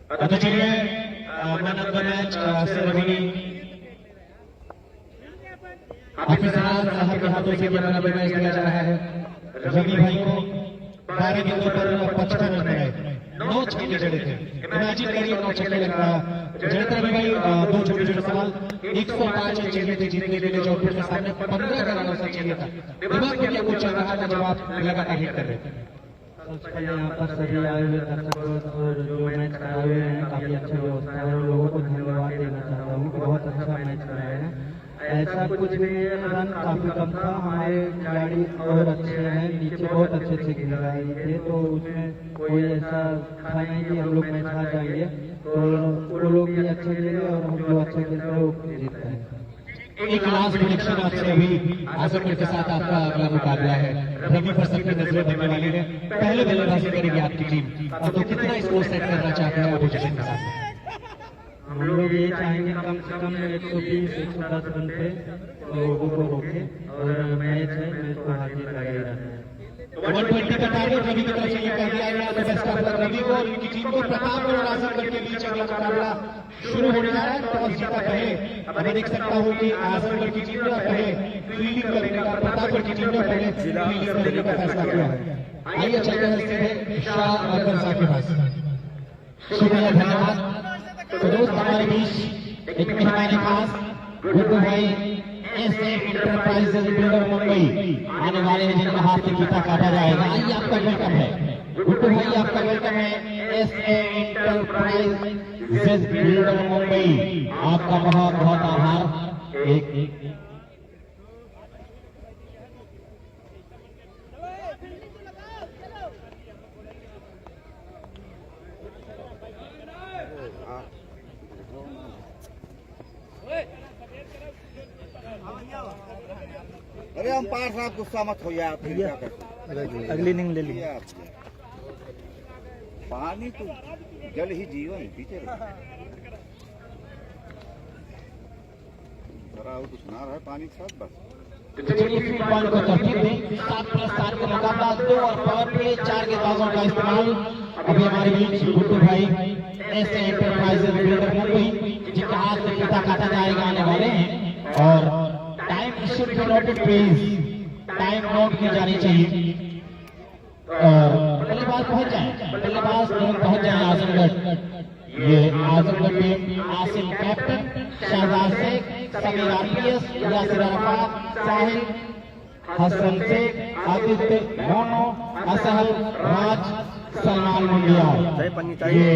तो चलिए man of the match ceremony Hafiz sahab के हाथों से मैन ऑफ द मैच दिया जा रहा है रवि भाई को। 12 गेंदों पर 55 रन बनाए, 9 छक्के जड़े थे। इमेजिन करिए 9 छक्के लग रहा जड़े थे रवि भाई। 2 छोटे छोटे सवाल, 105 रन चाहिए थे जीतने के लिए, जौनपुर के सामने 15 का रन औसत चाहिए था। दिमाग में क्या कुछ चल रहा था जब आप लगातार हिट कर रहे थे? यहाँ पर सभी आए हुए दर्शकों और जो मैच कराए हुए हैं काफी अच्छी व्यवस्था है और लोगों को धन्यवाद देना चाहता हूँ कि बहुत अच्छा मैच कराए हैं। ऐसा कुछ नहीं है, रन काफी कम था, हमारे खिलाड़ी और अच्छे हैं, नीचे बहुत अच्छे अच्छे खिलाड़ी थे, तो उसमें कोई ऐसा था नहीं कि हम लोग मैच हार जाएंगे। तो वो लोग भी अच्छे खेले और हम लोग अच्छे खेल रहे वो जीत रहे हैं। एक लास्ट प्रेडिक्शन आपसे अभी आजमगढ़ के साथ आपका अगला मुकाबला है। रवि पर सबकी नजरें बनने वाली है, पहले बल्लेबाजी करेगी आपकी टीम, तो कितना स्कोर सेट करना चाहते हैं अपोजिशन के साथ? हम लोग ये चाहेंगे कम से कम 120-110 रन पे लोगों को रोके और मैच है, मैच को हासिल लगा ही रहना है। 120 का टारगेट रवि की तरफ से ये कह दिया गया। बेस्ट ऑफ लक रवि को और उनकी टीम को। प्रतापगढ़ और आजमगढ़ के बीच अगला मुकाबला शुरू होने जा रहा है। टॉस जीता पहले, अब मैं देख सकता हूँ कि आजमगढ़ की टीम ने पहले फील्डिंग करने का, प्रतापगढ़ की टीम ने पहले फील्डिंग करने का फैसला किया है। आइए चलते हैं सीधे शाह अकबर साहब के पास। शुक्रिया, धन्यवाद। तो दोस्त हमारे बीच एक मेहमान खास गुड्डू भाई एसए इंटरप्राइजेज बिल्डर मुंबई आने वाले हैं, जिनका हाथ से फीता काटा जाएगा। आइए आपका वेलकम है गुड्डू भाई, आपका वेलकम है एसए इंटरप्राइजेज बिल्डर मुंबई। आपका बहुत बहुत आभार। एक अरे अंपायर साहब गुस्सा मत हो यार, अगली इनिंग ले ली। पानी तो जल ही जीवन, पीछे जरा कुछ ना रहा पानी के साथ बस। चलिए फील्ड पॉइंट को तरतीब दें। 7+7 का मुकाबला, 2 और पावर प्ले, 4 गेंदबाजों का इस्तेमाल। अभी हमारे बीच गुड्डू भाई एसए इंटरप्राइजेज बिल्डर मुंबई, जिनका हाथ से फीता काटा जाएगा, आने वाले हैं। और time should be noted please, time note की जानी चाहिए। और बल्लेबाज पहुंच जाए, बल्लेबाज पहुंच जाए आजमगढ़। ये Azamgarh team Asim captain, Shahzad Sheikh, Sameer RPS, Yasir Arafat, Sahil, Hasan Sheikh, Aditya, Mono, Ashal, Raj, Salman Mundiya. ये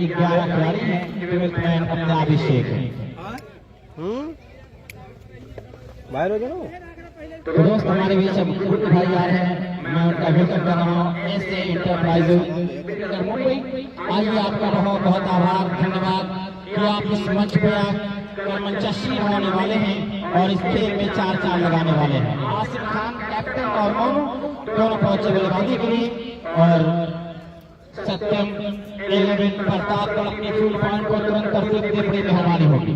11 खिलाड़ी हैं। ट्वेल्थ मैन अपने अभिषेक है। बाहर हो जाओ। तो दोस्त हमारे बीच अब गुड्डू भाई आ रहे हैं, मैं उनका वेलकम कर रहा हूँ एसए इंटरप्राइजेज बिल्डर मुंबई। आइए आपका बहुत बहुत आभार, धन्यवाद कि आप इस मंच पे आकर मंचासीन होने वाले हैं और इस खेल में 4-4 लगाने वाले हैं। आसिफ खान कैप्टन और मोनू दोनों पहुंचे बल्लेबाजी के लिए और सत्यम 11 प्रतापगढ़ अपने फील्ड पॉइंट को तुरंत तरतीब दे। बड़ी मेहरबानी होगी,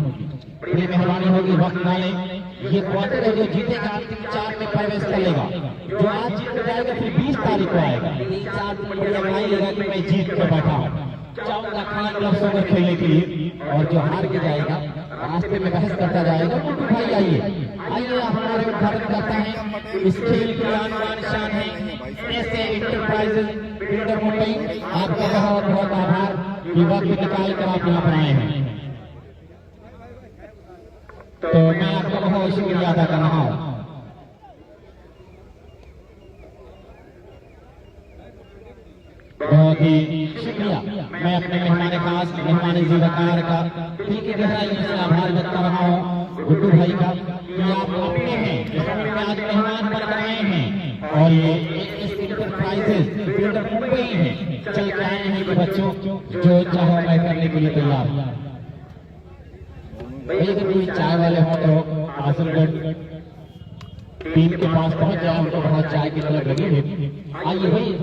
बड़ी मेहरबानी होगी, वक्त ना लें। ये क्वार्टर है, जो जीतेगा अंतिम 4 में प्रवेश करेगा। जो आज जीत जाएगा फिर 20 तारीख को आएगा। 4 दिन बढ़िया लड़ाई लेगा कि मैं जीत के बैठा हूँ, जाऊंगा खाना क्लब सोकर खेलने के लिए। और जो हार के जाएगा रास्ते में बहस करता जाएगा। गुड्डू भाई आइए, आइए हमारे उद्घाटन करते हैं। इस खेल की आन शान है एसए इंटरप्राइजेज बिल्डर मुंबई। आपका बहुत बहुत आभार कि वक्त निकाल कर आप यहाँ पर आए हैं। तो मैं आपका बहुत शुक्रिया अदा कर रहा हूँ। बहुत ही शुक्रिया। मैं अपने मेहमान खास, मेहमान जीवकार का दिल की गहराइयों से आभार व्यक्त कर रहा हूँ गुड्डू भाई का कि आप अपने हैं, में आज मेहमान बनकर आए हैं। और ये इंटरप्राइजेज बिल्डर मुंबई है, चल के आए हैं कि बच्चों जो चाहो मैं करने के लिए तैयार। भाई अगर कोई चाय वाले हो तो आजमगढ़ टीम के पास पहुंच जाए, उनको बहुत चाय की तलब लगी है। आइए भाई,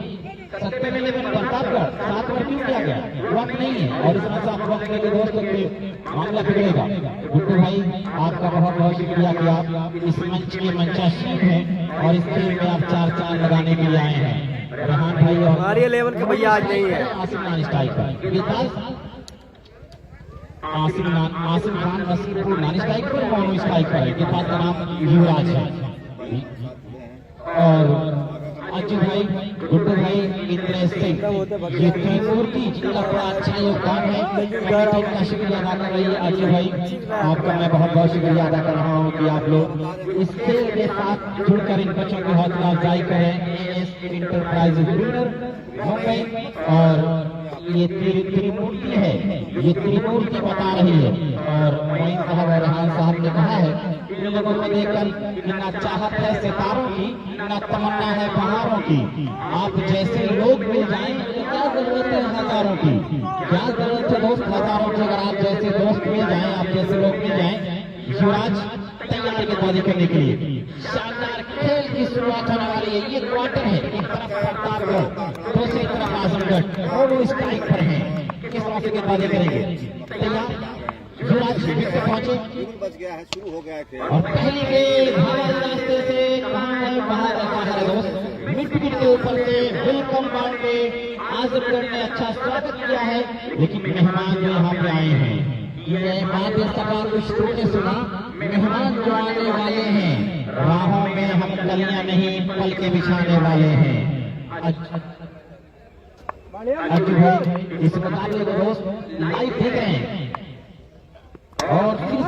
70 में लेकिन प्रतापगढ़ 7 पर क्यों किया गया? वक्त नहीं है और इसमें से आप वक्त लेके दोस्तों के मामला बिगड़ेगा। गुड्डू भाई आपका बहुत बहुत शुक्रिया कि आप इस मंच के मंचासीन हैं और इस खेल में आप 4-4 लगाने के लिए आए हैं। रेहान भाई और हमारे लेवल के भैया आज नहीं है। आसिम स्टाइल पर आसिम खान नसीरुद्दीन नॉन स्ट्राइक पर, मोनू स्ट्राइक पर, इनके पास का नाम युवराज है। और अज्जू भाई, गुड्डू भाई, इंद्रेश सिंह, ये त्रिमूर्ति जिनका बड़ा अच्छा योगदान है, कमेटी का शुक्रिया अदा कर रही है। अज्जू भाई, आपका मैं बहुत बहुत शुक्रिया अदा कर रहा हूँ कि आप लोग इस खेल के साथ जुड़कर इन बच्चों की हौसला अफजाई करें। एएस इंटरप्राइजेज बिल्डर मुंबई, और ये त्रिमूर्ति है, ये त्रिमूर्ति बता रही है। और मोइन साहब और रेहान साहब ने कहा है कि इन लोगों को देखकर ना चाहत है सितारों की, ना तमन्ना है बहारों की। आप जैसे लोग मिल जाएं तो क्या जरूरत है हजारों की, क्या जरूरत है दोस्त हजारों की। अगर आप जैसे दोस्त मिल जाएं, आप जैसे लोग मिल जाएं। युवराज तैयार गेंदबाजी करने के लिए, शानदार खेल की शुरुआत होने वाली है। ये क्वार्टर है, एक तरफ प्रतापगढ़, दूसरी तरफ आजमगढ़, दोनों स्ट्राइक पर हैं। किस तरह से गेंदबाजी करेंगे? तैयार, युवराज विकेट पहुंचे बच गया है, शुरू हो गया है खेल। और पहली गेंद हवाई रास्ते से कहां है, बाहर रखा है दोस्त। मिड विकेट के ऊपर से वेलकम बांटे, आजमगढ़ ने अच्छा स्वागत किया है। लेकिन मेहमान जो यहाँ पे आए हैं, ये बात सभा कुछ टूटे सुना, मेहमान जो आने वाले हैं, राहों में हम कलियां नहीं पल के बिछाने वाले हैं। अज्जू भाई, इस मुकाबले को दोस्त लाइव देख रहे हैं। और फिर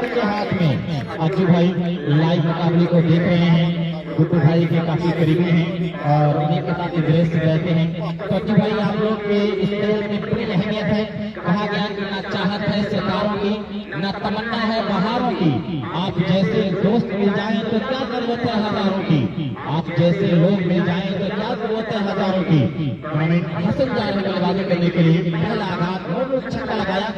के हाथ में अज्जू भाई लाइव मुकाबले को देख रहे हैं। गुड्डू भाई के काफी करीबी हैं और उन्हीं के साथ इंद्रेश रहते हैं। तो अज्जू भाई, आप लोग के इस खेल में बड़ी अहमियत है। कहा गया कि ना चाहत है सितारों की, ना तमन्ना है बहारों की। आप जैसे दोस्त मिल जाएं तो क्या जरूरत है हजारों की, आप जैसे लोग मिल जाएं तो क्या जरूरत है हजारों की। टूर्नामेंट हसन जा रहे बल्लेबाजी करने के लिए, पहला आघात बहुत छक्का लगाया,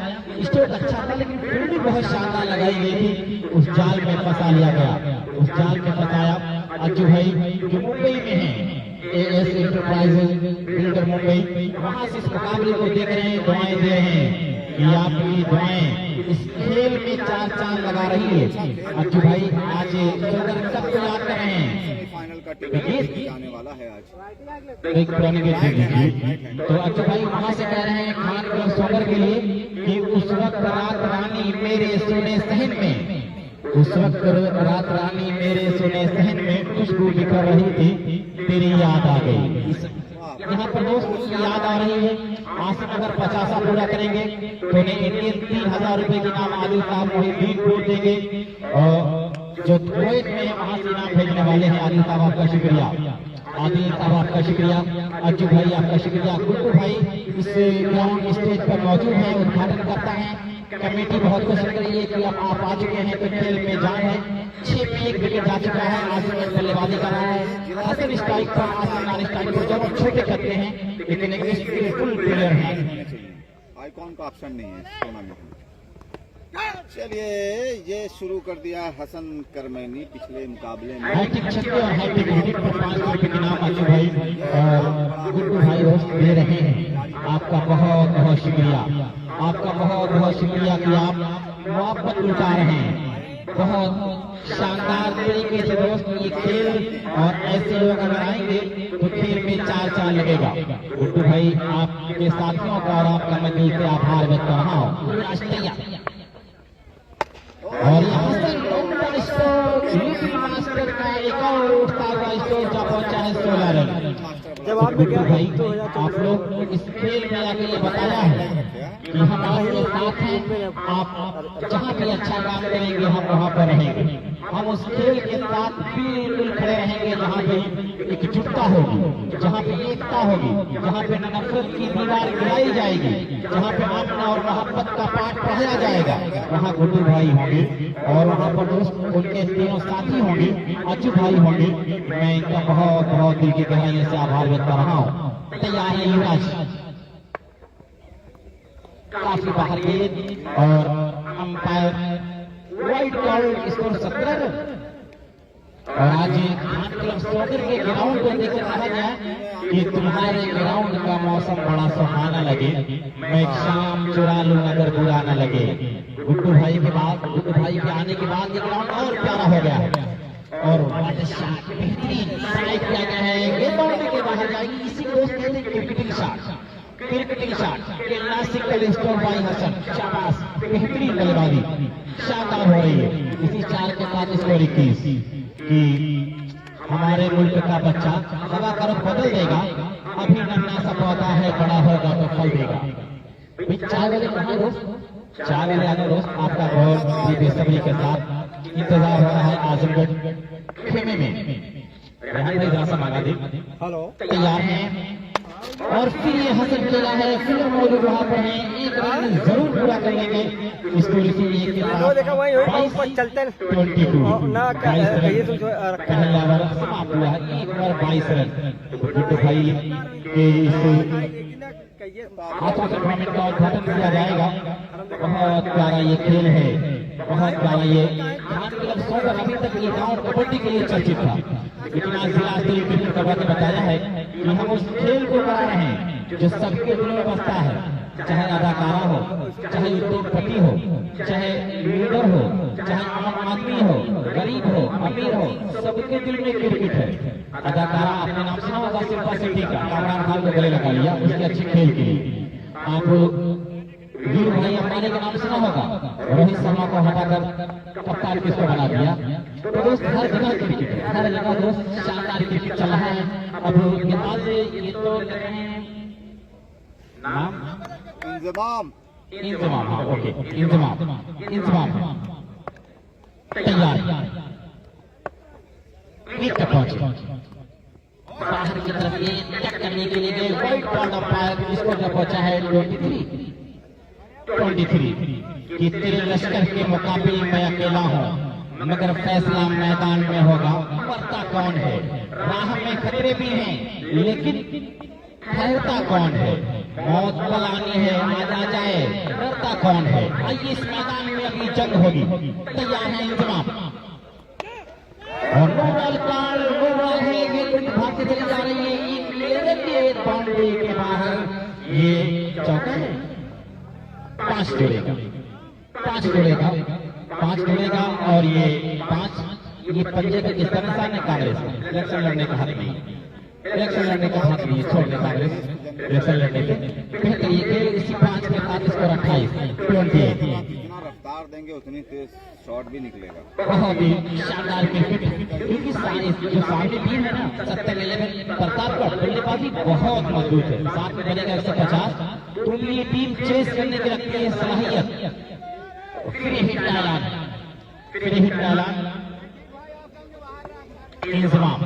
स्ट्रोक अच्छा था लेकिन फील्डिंग बहुत शानदार लगाई गई थी। उस जाल में फंसा लिया गया, उस जाल में फंसाया अज्जू भाई जो मुंबई में है, एएस इंटरप्राइजेज बिल्डर मुंबई, वहां से इस मुकाबले को देख रहे हैं, दुआएं दे रहे हैं कि आपकी दुआएं इस खेल में चार चांद लगा रही है। अज्जू भाई आज सोगर कप को याद कर रहे हैं, फाइनल का टिकट जाने वाला है आज। एक पुरानी गेट देखिए। तो अज्जू भाई वहां से कह रहे हैं खान क्लब सोगर के लिए कि उस वक्त रात रानी मेरे सोने सहन में, उस वक्त रात रानी मेरे सोने सहन में खुशबू बिखर रही थी, तेरी याद आ गई। यहाँ पर दोस्त याद आ रही है। आसिम अगर 50 पूरा करेंगे तो उन्हें इंडियन 3000 रुपए के नाम आदिल साहब मोहिद्दीन को देंगे। और जो कुवैत में वहां से इनाम भेजने वाले हैं, आदिल साहब आपका शुक्रिया, आदिल साहब आपका शुक्रिया, अज्जू भाई आपका शुक्रिया। गुड्डू भाई इस ग्राउंड स्टेज पर मौजूद है, उद्घाटन करता है। कमेटी बहुत कोशिश कर रही है कि अब आप आ चुके हैं तो खेल में जान है। 6 पे 1 विकेट जा चुका है, आसिम बल्लेबाजी कर रहा है। आसिम स्ट्राइक पर, आसिम नॉन स्ट्राइक पर, जब हम छोटे करते हैं लेकिन एक स्किलफुल प्लेयर है। आइकॉन का ऑप्शन नहीं है टूर्नामेंट में। चलिए, ये शुरू कर दिया हसन करमैनी पिछले मुकाबले में। हैट्रिक छक्के और हैट्रिक विकेट पर 500 रुपए के नाम अज्जू भाई और गुड्डू भाई होस्ट दे रहे हैं। आपका बहुत बहुत शुक्रिया, आपका बहुत बहुत शुक्रिया कि आप मोहब्बत लुटा रहे हैं। बहुत शानदार तरीके से दोस्त ये खेल, और ऐसे लोग अगर आएंगे तो खेल में चार चांद लगेगा। गुड्डू भाई, आपके साथियों का और आपका मैं दिल से आभार व्यक्त कर रहा हूँ। और यहाँ से मास्टर का एक और उठता हुआ स्टोर जा पहुंचा है 16 रन। जब आप गुड्डू भाई, आप लोग इस खेल में आके ये बताया है कि हम आपके साथ हैं, आप जहाँ भी अच्छा काम करेंगे हम वहाँ पर रहेंगे। हम उस खेल के साथ बिल्कुल खड़े रहेंगे जहाँ पे एकजुटता होगी, जहाँ पे एकता होगी, जहाँ पे नफरत की दीवार गिराई जाएगी, जहाँ पे आमना और मोहब्बत का पाठ पढ़ाया जाएगा, वहाँ गुड्डू भाई होंगे और वहाँ पर दोस्त उनके तीनों साथी होंगे, अज्जू भाई होंगे। मैं इनका बहुत बहुत दिल की गहराई से आभार व्यक्त कर रहा हूँ। तैयार है युवराज, काफी बाहर गेंद और umpire wide card, score 17 run. और आज खान क्लब सोगर के ग्राउंड को देखकर कहा गया कि तुम्हारे ग्राउंड का मौसम बड़ा सुहाना लगे, मैं शाम चुरा लूं अगर बुरा न लगे। गुड्डू भाई के बाद, गुड्डू भाई के आने के बाद ये ग्राउंड और प्यारा हो गया और बेहतरीन स्ट्राइक किया गया है, गेंद बाउंड्री के बाहर जाएगी। इसी को कहते हैं क्रिकेटिंग शॉट। क्रिकेटिंग शॉट, खेलना सिंगल स्टोर बाई हसन, शाबाश, बेहतरीन बल्लेबाजी, शानदार हो रही है। इसी 4 के साथ स्कोर 21 कि हमारे मुल्क का बच्चा हवा का रुख बदल देगा। अभी नन्हा सा पौधा है, बड़ा होगा तो फल देगा। भाई चाय वाले कहाँ दोस्त, चाय वाले आने दोस्त, आपका बहुत ही बेसब्री के साथ इंतजार हो रहा है आजमगढ़ खेमे में। रेहान भाई जरा सा मांगा दे, तैयार हैं और फिर ये हसन खेला है, फिर मौजूद वहां पर है, एक रन जरूर पूरा कर लेंगे। स्कोर इसीलिए कि 22 पहला ओवर समाप्त हुआ है, 1 ओवर 22 रन। गुड्डू भाई के हाथों से टूर्नामेंट का उद्घाटन किया जाएगा। बहुत प्यारा ये खेल है, बहुत प्यारा ये खान क्लब सोगर अभी तक ये गाँव कबड्डी के लिए चर्चित था, लेकिन आज जिला स्तरीय क्रिकेट कबड्डी ने बताया है कि हम उस खेल को करा रहे हैं जो सबके दिलों में बसता है, चाहे अदाकारा हो, चाहे उद्योगपति हो, चाहे लीडर हो, चाहे आम आदमी हो, गरीब हो, अमीर हो, सबके दिल में क्रिकेट है। अदाकारा अपने नाम सुना होगा, शिल्पा शेट्टी का, कामरान खान को गले लगा लिया उसके अच्छे खेल के लिए। आप वीर भाई अंबानी का नाम सुना होगा, रोहित शर्मा को हटाकर कप्तान किसको बना दिया। तो दोस्त हर जगह क्रिकेट है, हर जगह दोस्त शानदार क्रिकेट चल रहा है। अब गेंदबाज ये तो लग रहे हैं नाम इंजमाम, इंजमाम, हाँ ओके, इंजमाम तैयार, विकेट पहुंचे बाहर की तरफ, ये टैक करने के लिए गए, वाइड बॉल अंपायर इसको जब पहुंचा है 23 कि तेरे लश्कर के मुकाबले में अकेला हूँ, मगर फैसला मैदान में होगा, मरता कौन है। राह में खतरे भी हैं लेकिन ठहरता कौन है, मौत बुलानी है आज आ जाए, डरता कौन है। आइए इस मैदान में अभी जंग होगी, तैयार है इंतजाम और नोबल कार्ड नोबल है, ये भागते चली जा रही है, एक लेवल के बाउंड्री के बाहर ये चौका है। 5 जोड़ेगा, 5 जोड़ेगा, 5 जोड़ेगा और ये 5 ये पंजे के किस तरह निशान है कांग्रेस में। इलेक्शन लड़ने का हक नहीं, इलेक्शन लड़ने का हक नहीं, छोड़ने कांग्रेस इलेक्शन लड़ने के बेहतर ये खेल। इसी 5 के साथ स्कोर 28 जितना रफ्तार देंगे उतनी तेज शॉट भी निकलेगा। बहुत ही शानदार क्रिकेट, क्योंकि जो सामने टीम है ना 70-11 प्रतापगढ़ बल्लेबाजी बहुत मजबूत है, साथ में बनेगा 150, तो ये टीम चेस करने की रखती है सलाहियत। फिर हिट डाला इंतजाम,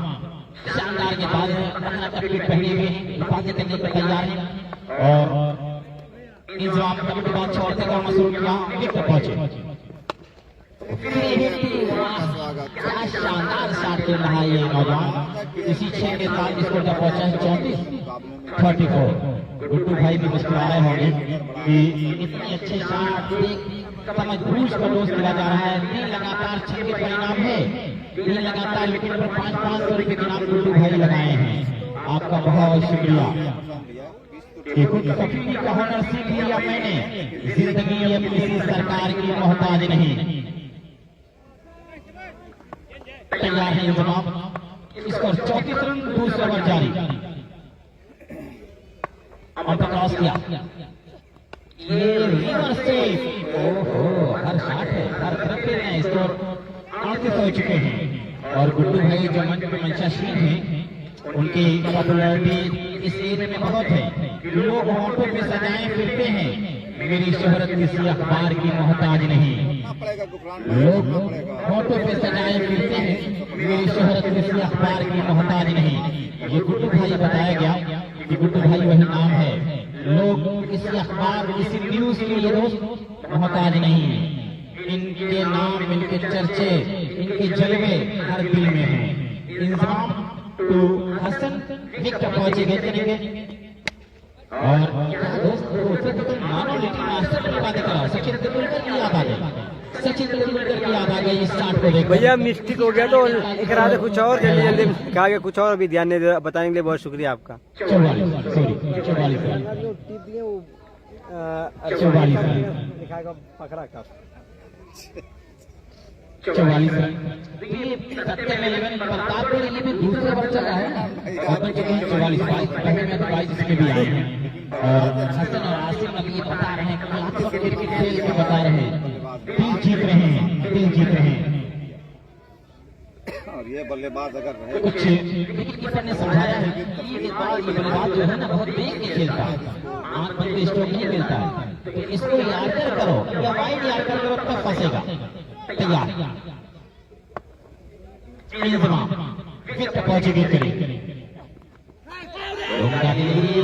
शानदार के बाद अपना टपीट पहने हुए हैं, हिफाजत करने को तैयार है और इंतजाम कभी के बाद छोड़ते का मसूल किया, विकेट पहुंचे। क्या शानदार शॉट खेल रहा है ये नौजवान। इसी 6 के साथ इसको जब पहुंचा है 34। गुड्डू भाई भी मुस्कुरा रहे होंगे कि इतने अच्छे शॉट समझ बूझ का दोस्त मिला जा रहा है। 3 लगातार छक्के परिणाम है, 3 लगातार विकेट पर 500 रुपए के नाम गुड्डू भाई लगाए हैं। आपका बहुत शुक्रिया। सफीरी का हुनर सीख लिया मैंने, जिंदगी अब किसी सरकार की मोहताज नहीं। तैयार है इंतजाम, स्कोर 34 रन, दूसरा ओवर जारी। अब क्रॉस किया, ये रिवर्स से ओहो हर शॉट है, हर तरफ खेल रहे हैं। स्कोर 38 हो चुके हैं और गुड्डू भाई जो मंच पे मंचाशीन हैं, उनकी पॉपुलैरिटी इस एरिया में बहुत है। लोग ऑटो पे सजाए फिरते हैं, मेरी शोहरत किसी अखबार की मोहताज नहीं। लोग ऑटो पे सजाए फिरते हैं, मेरी शोहरत किसी अखबार की मोहताज नहीं। ये गुड्डू भाई बताया गया कि गुड्डू भाई वही नाम है। लोग किसी अखबार किसी न्यूज के लिए दोस्त मोहताज नहीं है। इनके नाम, इनके चर्चे, इनके जलवे हर दिल में हैं। इंतजाम टू हसन, विकेट पहुंचे गए करेंगे और दोस्त मानो लिटिल मास्टर की बातें करा। सचिन तेंदुलकर की याद आ गई, सचिन तेंदुलकर की याद आ गई इस शॉट को देख। भैया मिस्टेक हो गया तो इकरा दे कुछ और, जल्दी जल्दी कहा गया कुछ और, अभी ध्यान नहीं बताने के लिए बहुत शुक्रिया आपका। 44 सॉरी 44 लिखाएगा पकड़ा का 44 ये 70-11 प्रतापगढ़ ये भी दूसरा ओवर चल रहा है और बच्चे 44 पहले में 22 इसके भी आए हैं और हसन और आसिम अभी ये बता रहे हैं कलात्मक क्रिकेट खेल के बता रहे हैं, दिल जीत रहे हैं, दिल जीत रहे हैं। और ये बल्लेबाज अगर रहे कुछ विकेट कीपर ने समझाया है कि ये बल्लेबाज जो है ना बहुत देख के खेलता है, आंख बंद के स्ट्रोक नहीं मिलता है, तो इसको यार्कर करो या वाइड यार्कर करो तब फंसेगा। तैयार, इंतजाम, विकेट पहुंचे गेंद करें,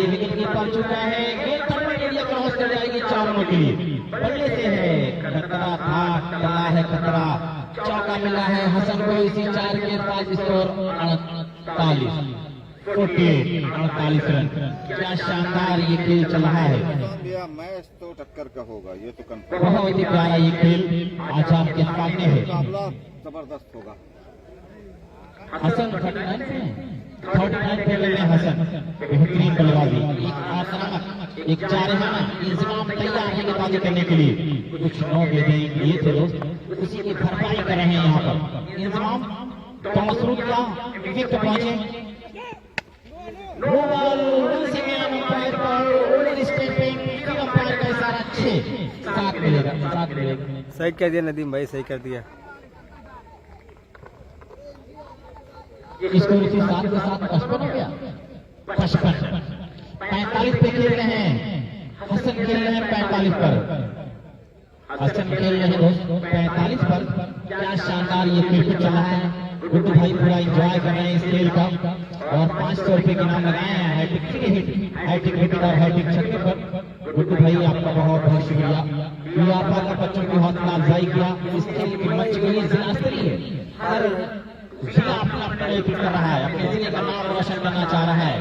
विकेट कीपर चुका है, गेंद थर्ड एरिया क्रॉस कर जाएगी 4 रनों के लिए। बल्ले से है खतरा था, टला है खतरा, चौका मिला है हसन को इसी 4 के साथ, स्कोर 48 रन। क्या शानदार ये खेल चल रहा है, मैच तो टक्कर का होगा, ये तो कंफर्म। बहुत ही प्यारा ये खेल आज आपके सामने है। मुकाबला जबरदस्त होगा। हसन 39 खेले में हसन बेहतरीन बल्लेबाजी, एक आक्रामक, एक चारहाना इंतजाम तैयार है गेंदबाजी करने के लिए। कुछ 9 गेंदें लिए थे दोस्त, उसी की भरपाई कर रहे हैं यहाँ पर। इंतजाम टॉस शुरू किया, विकेट पहुंचे, नो बॉल, अंपायर पर ओवर स्टेपिंग, फिर अंपायर का इशारा 6, 7 मिलेगा, 7 मिलेगा। सही कर दिया नदीम भाई, सही कर दिया। स्कोर इसी 7 के साथ 55 हो गया, 55, 45 पे खेल रहे हैं हसन, खेल रहे हैं 45 पर, हसन खेल रहे हैं दोस्त 45 पर। क्या शानदार ये खेल चल रहा है, गुड्डू भाई पूरा एंजॉय कर रहे हैं इस खेल का, और 500 रुपए के नाम लगाए हैं हैट्रिक विकेट और हैट्रिक छक्के पर। गुड्डू भाई आपका बहुत बहुत शुक्रिया, ये आपका बच्चों की हौसला अफजाई किया। इस खेल की मंच के लिए जिला स्तरीय हर जिला अपना अपना एक कर रहा है, अपने जिले का नाम रोशन करना चाह रहा है।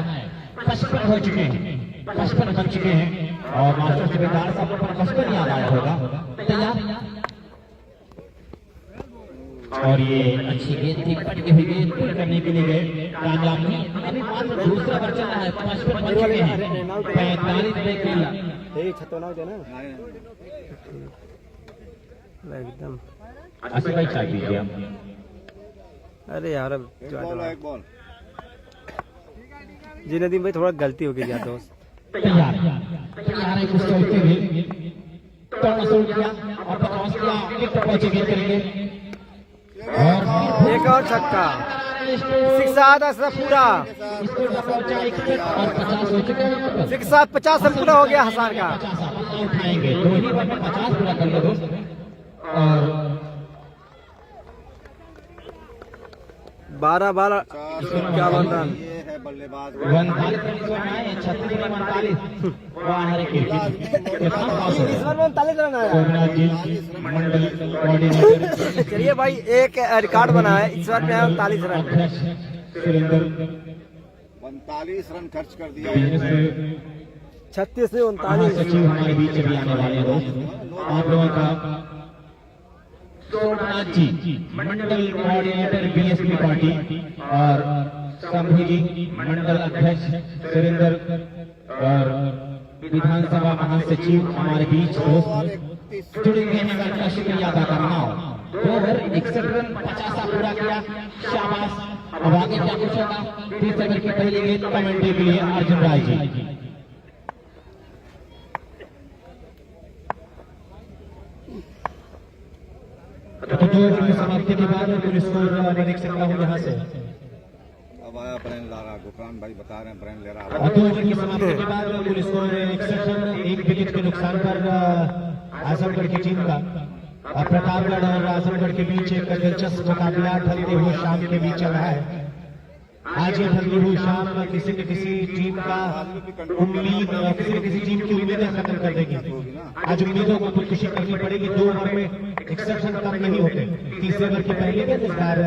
55 हो चुके हैं, 55 बन चुके हैं, और मास्टर सुबेदार साहब को 55 याद आया होगा। तैयार, और ये अच्छी गेंद थी, पटकी हुई गेंद पुल करने के लिए गए, कामयाब नहीं। अभी मात्र दूसरा ओवर चल रहा है, 55 बन चुके हैं, 45 पे खेला एकदम। अच्छा भाई चाय पीजिए आप। अरे यार अब एक बॉल है, एक बॉल। जी नदीम भाई थोड़ा गलती हो गई यार दोस्त। तैयार है कुछ चलते हुए, टॉस शुरू किया और टॉस किया, विकेट पहुंचे गेंद करेंगे, और एक और छक्का, 6 पूरा, स्कोर का पहुंचा 61 और 50 हो चुके हैं। 50 से पूरा हो गया हसन का। 50 उठाएंगे, 2 ही ओवर में 50 पूरा कर ले दोस्त। और 12 क्या बन रहा ये है बल्लेबाज 39 रन इसमें आए, 36 में 39। वाह रे कितना पास हो गया। 39 रन आया। सोमनाथ जी मंडल कोऑर्डिनेटर, चलिए भाई एक रिकॉर्ड बना है इस बार में 39 रन। अध्यक्ष सुरेंद्र, 45 रन खर्च कर दिया। 36 से सचिव हमारे बीच अभी आने वाले हैं दोस्त, आप लोगों का सोमनाथ जी मंडल कोऑर्डिनेटर बीएसपी पार्टी, और शंभू जी मंडल अध्यक्ष सुरेंद्र, और विधानसभा महासचिव हमारे बीच दोस्त जुड़े हुए हैं, मैं उनका शुक्रिया अदा कर रहा हूँ। 2 ओवर 61 रन 50 पूरा किया, शाबाश। अब आगे क्या कुछ होगा, 30 ओवर की पहली गेंद कमेंट्री के लिए अर्जुन राय जी। तो 2 ओवर की समाप्ति के बाद कुल स्कोर मैं देख सकता हूँ यहाँ से। अब आया ब्रेन लारा, गुफरान भाई बता रहे हैं ब्रेन ले रहा है। 2 ओवर की समाप्ति के बाद कुल स्कोर 61 रन, 1 विकेट के नुकसान पर आजमगढ़ की टीम का। प्रतापगढ़ और आजमगढ़ के बीच एक दिलचस्प मुकाबला ढलते हुए शाम के बीच चल रहा है। आज ये ढलती हुई शाम किसी न किसी टीम का उम्मीद, किसी न किसी टीम की उम्मीदें खत्म कर देगी। आज उम्मीदों को खुदकुशी करनी पड़ेगी। 2 ओवर में 61 रन कम नहीं होते। 30 ओवर की पहली गेंद इस बार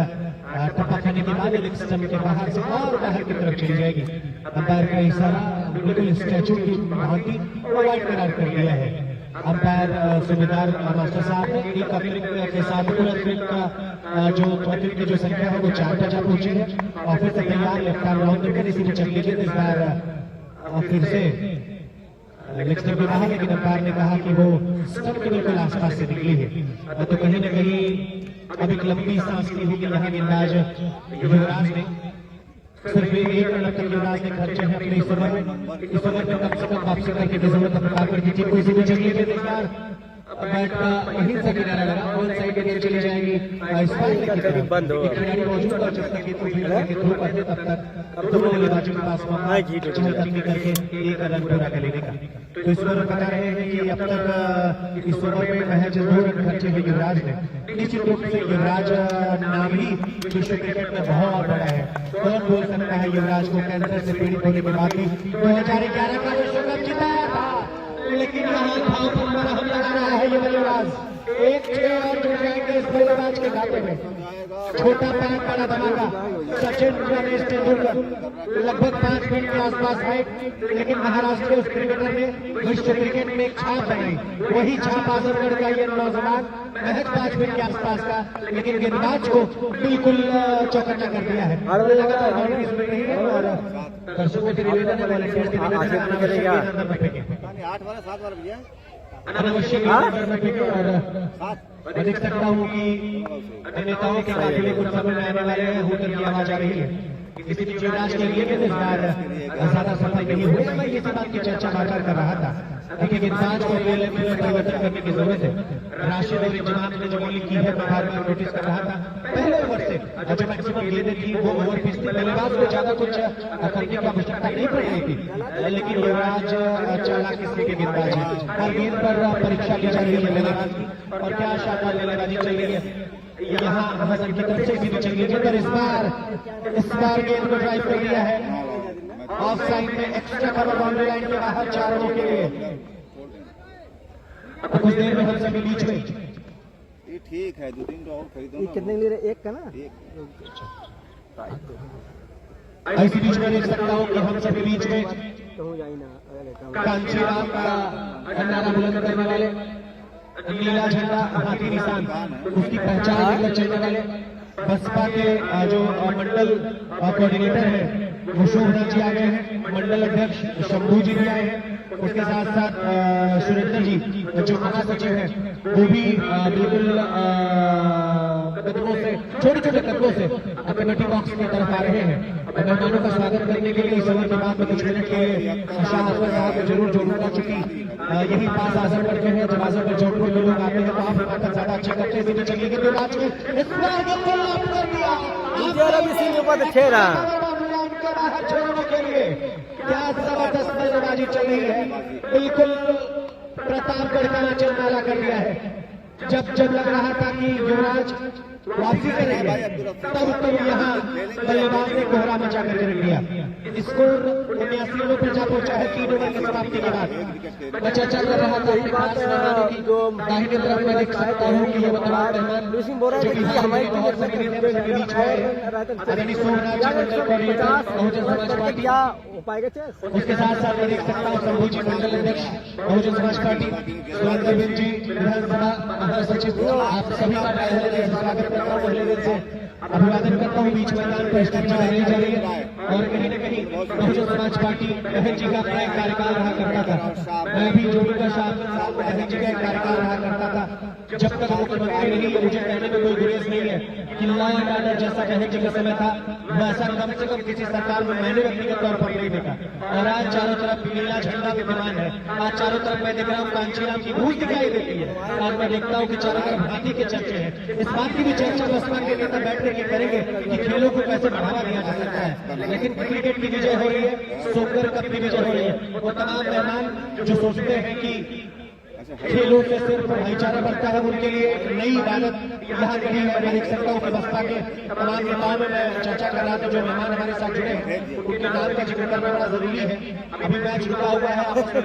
टप्पा खाने के बाद लेग स्टंप के बाहर से और बाहर की तरफ चली जाएगी। अंपायर का इशारा बिल्कुल स्टैचू की भांति वाइड करार कर दिया है। अंपायर सुबेदार मास्टर साहब ने एक अतिरिक्त के साथ जो अतिरिक्त जो संख्या है वो 4 बचा पहुंची है, और फिर से तैयार लेफ्ट आर्म राउंड कर इसी चल के इस बार फिर से लेग स्टंप के बाहर, लेकिन अंपायर ने कहा कि वो स्टंप के बिल्कुल आसपास से निकली है। तो कहीं न कहीं अब एक लंबी सांस ली होगी यहाँ गेंदबाज युवराज ने। सिर्फ एक रन तक युवराज ने खर्चे हैं अपने इस ओवर में। इस ओवर में कम से कम वापसी करके जरूरत प्रकार कर दीजिए। कोई सी भी चलिए के अनुसार बैट का वहीं से किनारा लगा ऑन साइड के लिए चली जाएगी बंद हो खिलाड़ी मौजूद और जब तक थ्रो करते तब तक दोनों बल्लेबाजों के पास चहलकदमी करके एक रन पूरा कर लेने का। तो इस ओवर बता रहे हैं कि अब तक इस ओवर में महज 2 रन खर्चे हैं युवराज ने। निश्चित रूप से युवराज नाम ही विश्व क्रिकेट में बहुत बड़ा है। कौन बोल सकता है युवराज को कैंसर से पीड़ित होने के बाद भी 2011 का विश्व कप जिताया था, लेकिन यहाँ घाव पर मरहम लगा रहा है ये बल्लेबाज। एक 6 और जुड़ जाएंगे इस बल्लेबाज के खाते में। छोटा पैर बड़ा धमाका। सचिन रमेश तेंदुलकर लगभग 5 मिनट के आसपास है, लेकिन महाराष्ट्र उस क्रिकेटर ने विश्व क्रिकेट में एक छाप बनाई। वही छाप आजमगढ़ का ये नौजवान महज 5 मिनट के आसपास का, लेकिन गेंदबाज को बिल्कुल चौकन्ना कर दिया है। लगातार बाउंड्रीज मिल रही है और दर्शकों की निवेदन है वॉलंटियर्स की निवेदन है अनावश्यक अंदर में फेंके 8 वाला 7 वाला भैया अनावश्यक अंदर में फेंके। और मैं देख सकता हूँ कि नेताओं के काफिले कुछ समय में आने वाले हैं, होकर की आवाज आ रही है। किसी भी युवराज के लिए इस बार ज्यादा सफल नहीं हुई। मैं इसी बात की चर्चा बार कर रहा था। देखिए गेंदबाज को परिवर्तन करने की जरूरत है। राशिद और इंजमाम ने जो बॉलिंग की है मैं बार बार नोटिस कर रहा था। पहले ओवर से जो मैक्सिमम गेंदें थी वो ओवर पिच थी। बल्लेबाज को ज्यादा कुछ करने की आवश्यकता नहीं पड़ रही थी, लेकिन युवराज चालाक किस्म के गेंदबाज है। हर गेंद पर परीक्षा ली जा रही है बल्लेबाज की, और क्या शानदार बल्लेबाजी चल रही है यहाँ हसन की तरफ से। इसी में चलिए पर इस बार गेंद को ड्राइव कर दिया है ऑफ साइड में, एक्स्ट्रा कवर बाउंड्री लाइन के बाहर 4 रनों के लिए। कुछ देर में हम सभी बीच में ये ठीक है 2-3 तो और खरीदो ना। कितने ले रहे? एक का ना ऐसी बीच में देख सकता हूँ कि हम सभी बीच में कांचीराम का नारा बुलंद करने वाले, नीला झंडा हाथी निशान उसकी पहचान लेकर चलने वाले बसपा के जो मंडल कोऑर्डिनेटर है वो शोभना जी आ गए हैं। मंडल अध्यक्ष शंभू जी भी आए हैं। उसके साथ साथ सुरेंद्र जी जो महासचिव हैं वो भी बिल्कुल कदमों से छोटे छोटे कदमों से कमेटी बॉक्स की तरफ आ रहे हैं। मेहमानों का स्वागत करने के लिए समय के बाद में कुछ मिनट के लिए शाह अकबर साहब को जरूर जोड़ूंगा, चूंकि यही पास आजमगढ़ के हैं। जब आजमगढ़ जौनपुर के लोग आते हैं तो आप हिमाचल ज्यादा अच्छे करते हैं। चलिए कि आज के इस बार कर दिया के लिए क्या जबरदस्त बल्लेबाजी चल रही है। बिल्कुल प्रतापगढ़ का नाचन नाला कर दिया है। जब लग रहा था कि युवराज वापसी करेंगे तब यहाँ बल्लेबाज ने कोहरा मचा करके रख दिया। स्कोर 79 रनों पर जा पहुंचा है 3 ओवर की समाप्ति के बाद। मैं चर्चा कर रहा था कि खास मेहमानों की दाहिने तरफ मैं देख सकता हूँ कि ये बतलाव मेहमान जो कि हमारी बहुत सारी बीच है आदरणीय सोमनाथ जी मंडल कोऑर्डिनेटर बहुजन समाज पार्टी, उसके साथ साथ मैं देख सकता हूँ शंभू जी मंडल अध्यक्ष बहुजन समाज पार्टी, सुरेंद्र जी विधानसभा महासचिव, आप सभी का स्वागत करता हूँ। पहले दिन से अभिवादन करता हूँ। बीच मैदान पर स्टैच्यू लगाई जा रही है और कहीं न कहीं बहुजन समाज पार्टी बहन जी का अपना एक कार्यकाल रहा करता था। मैं भी जोड़ूंगा साहब बहन जी का एक कार्यकाल रहा करता था। जब तक मुख्यमंत्री नहीं है मुझे कहने में कोई गुरेज नहीं है कि लॉ एंड ऑर्डर जैसा बहन जी का समय था वैसा कम से कम किसी सरकार में मैंने व्यक्तिगत तौर पर नहीं देखा। और आज चारों तरफ नीला झंडा विद्यमान है। आज चारों तरफ मैं देख रहा हूँ कांचीराम की गूंज दिखाई देती है। आज मैं देखता हूँ कि चारों तरफ हाथी के चर्चे हैं। इस बात की भी चर्चा बसपा के नेता बैठ करके करेंगे कि खेलों को कैसे बढ़ावा दिया जा सकता है। लेकिन क्रिकेट की विजय हो रही है, सोकर कप की विजय हो रही है। वो तमाम मेहमान जो सोचते हैं कि खेलों से सिर्फ भाईचारा बढ़ता है उनके लिए एक नई इबादत यहाँ कहीं है। मैं देख सकता हूँ कि बसपा के तमाम नेताओं में मैं चर्चा कर रहा था। जो मेहमान हमारे साथ जुड़े हैं उनके नाम का जिक्र करना बड़ा जरूरी है। अभी मैच रुका हुआ है,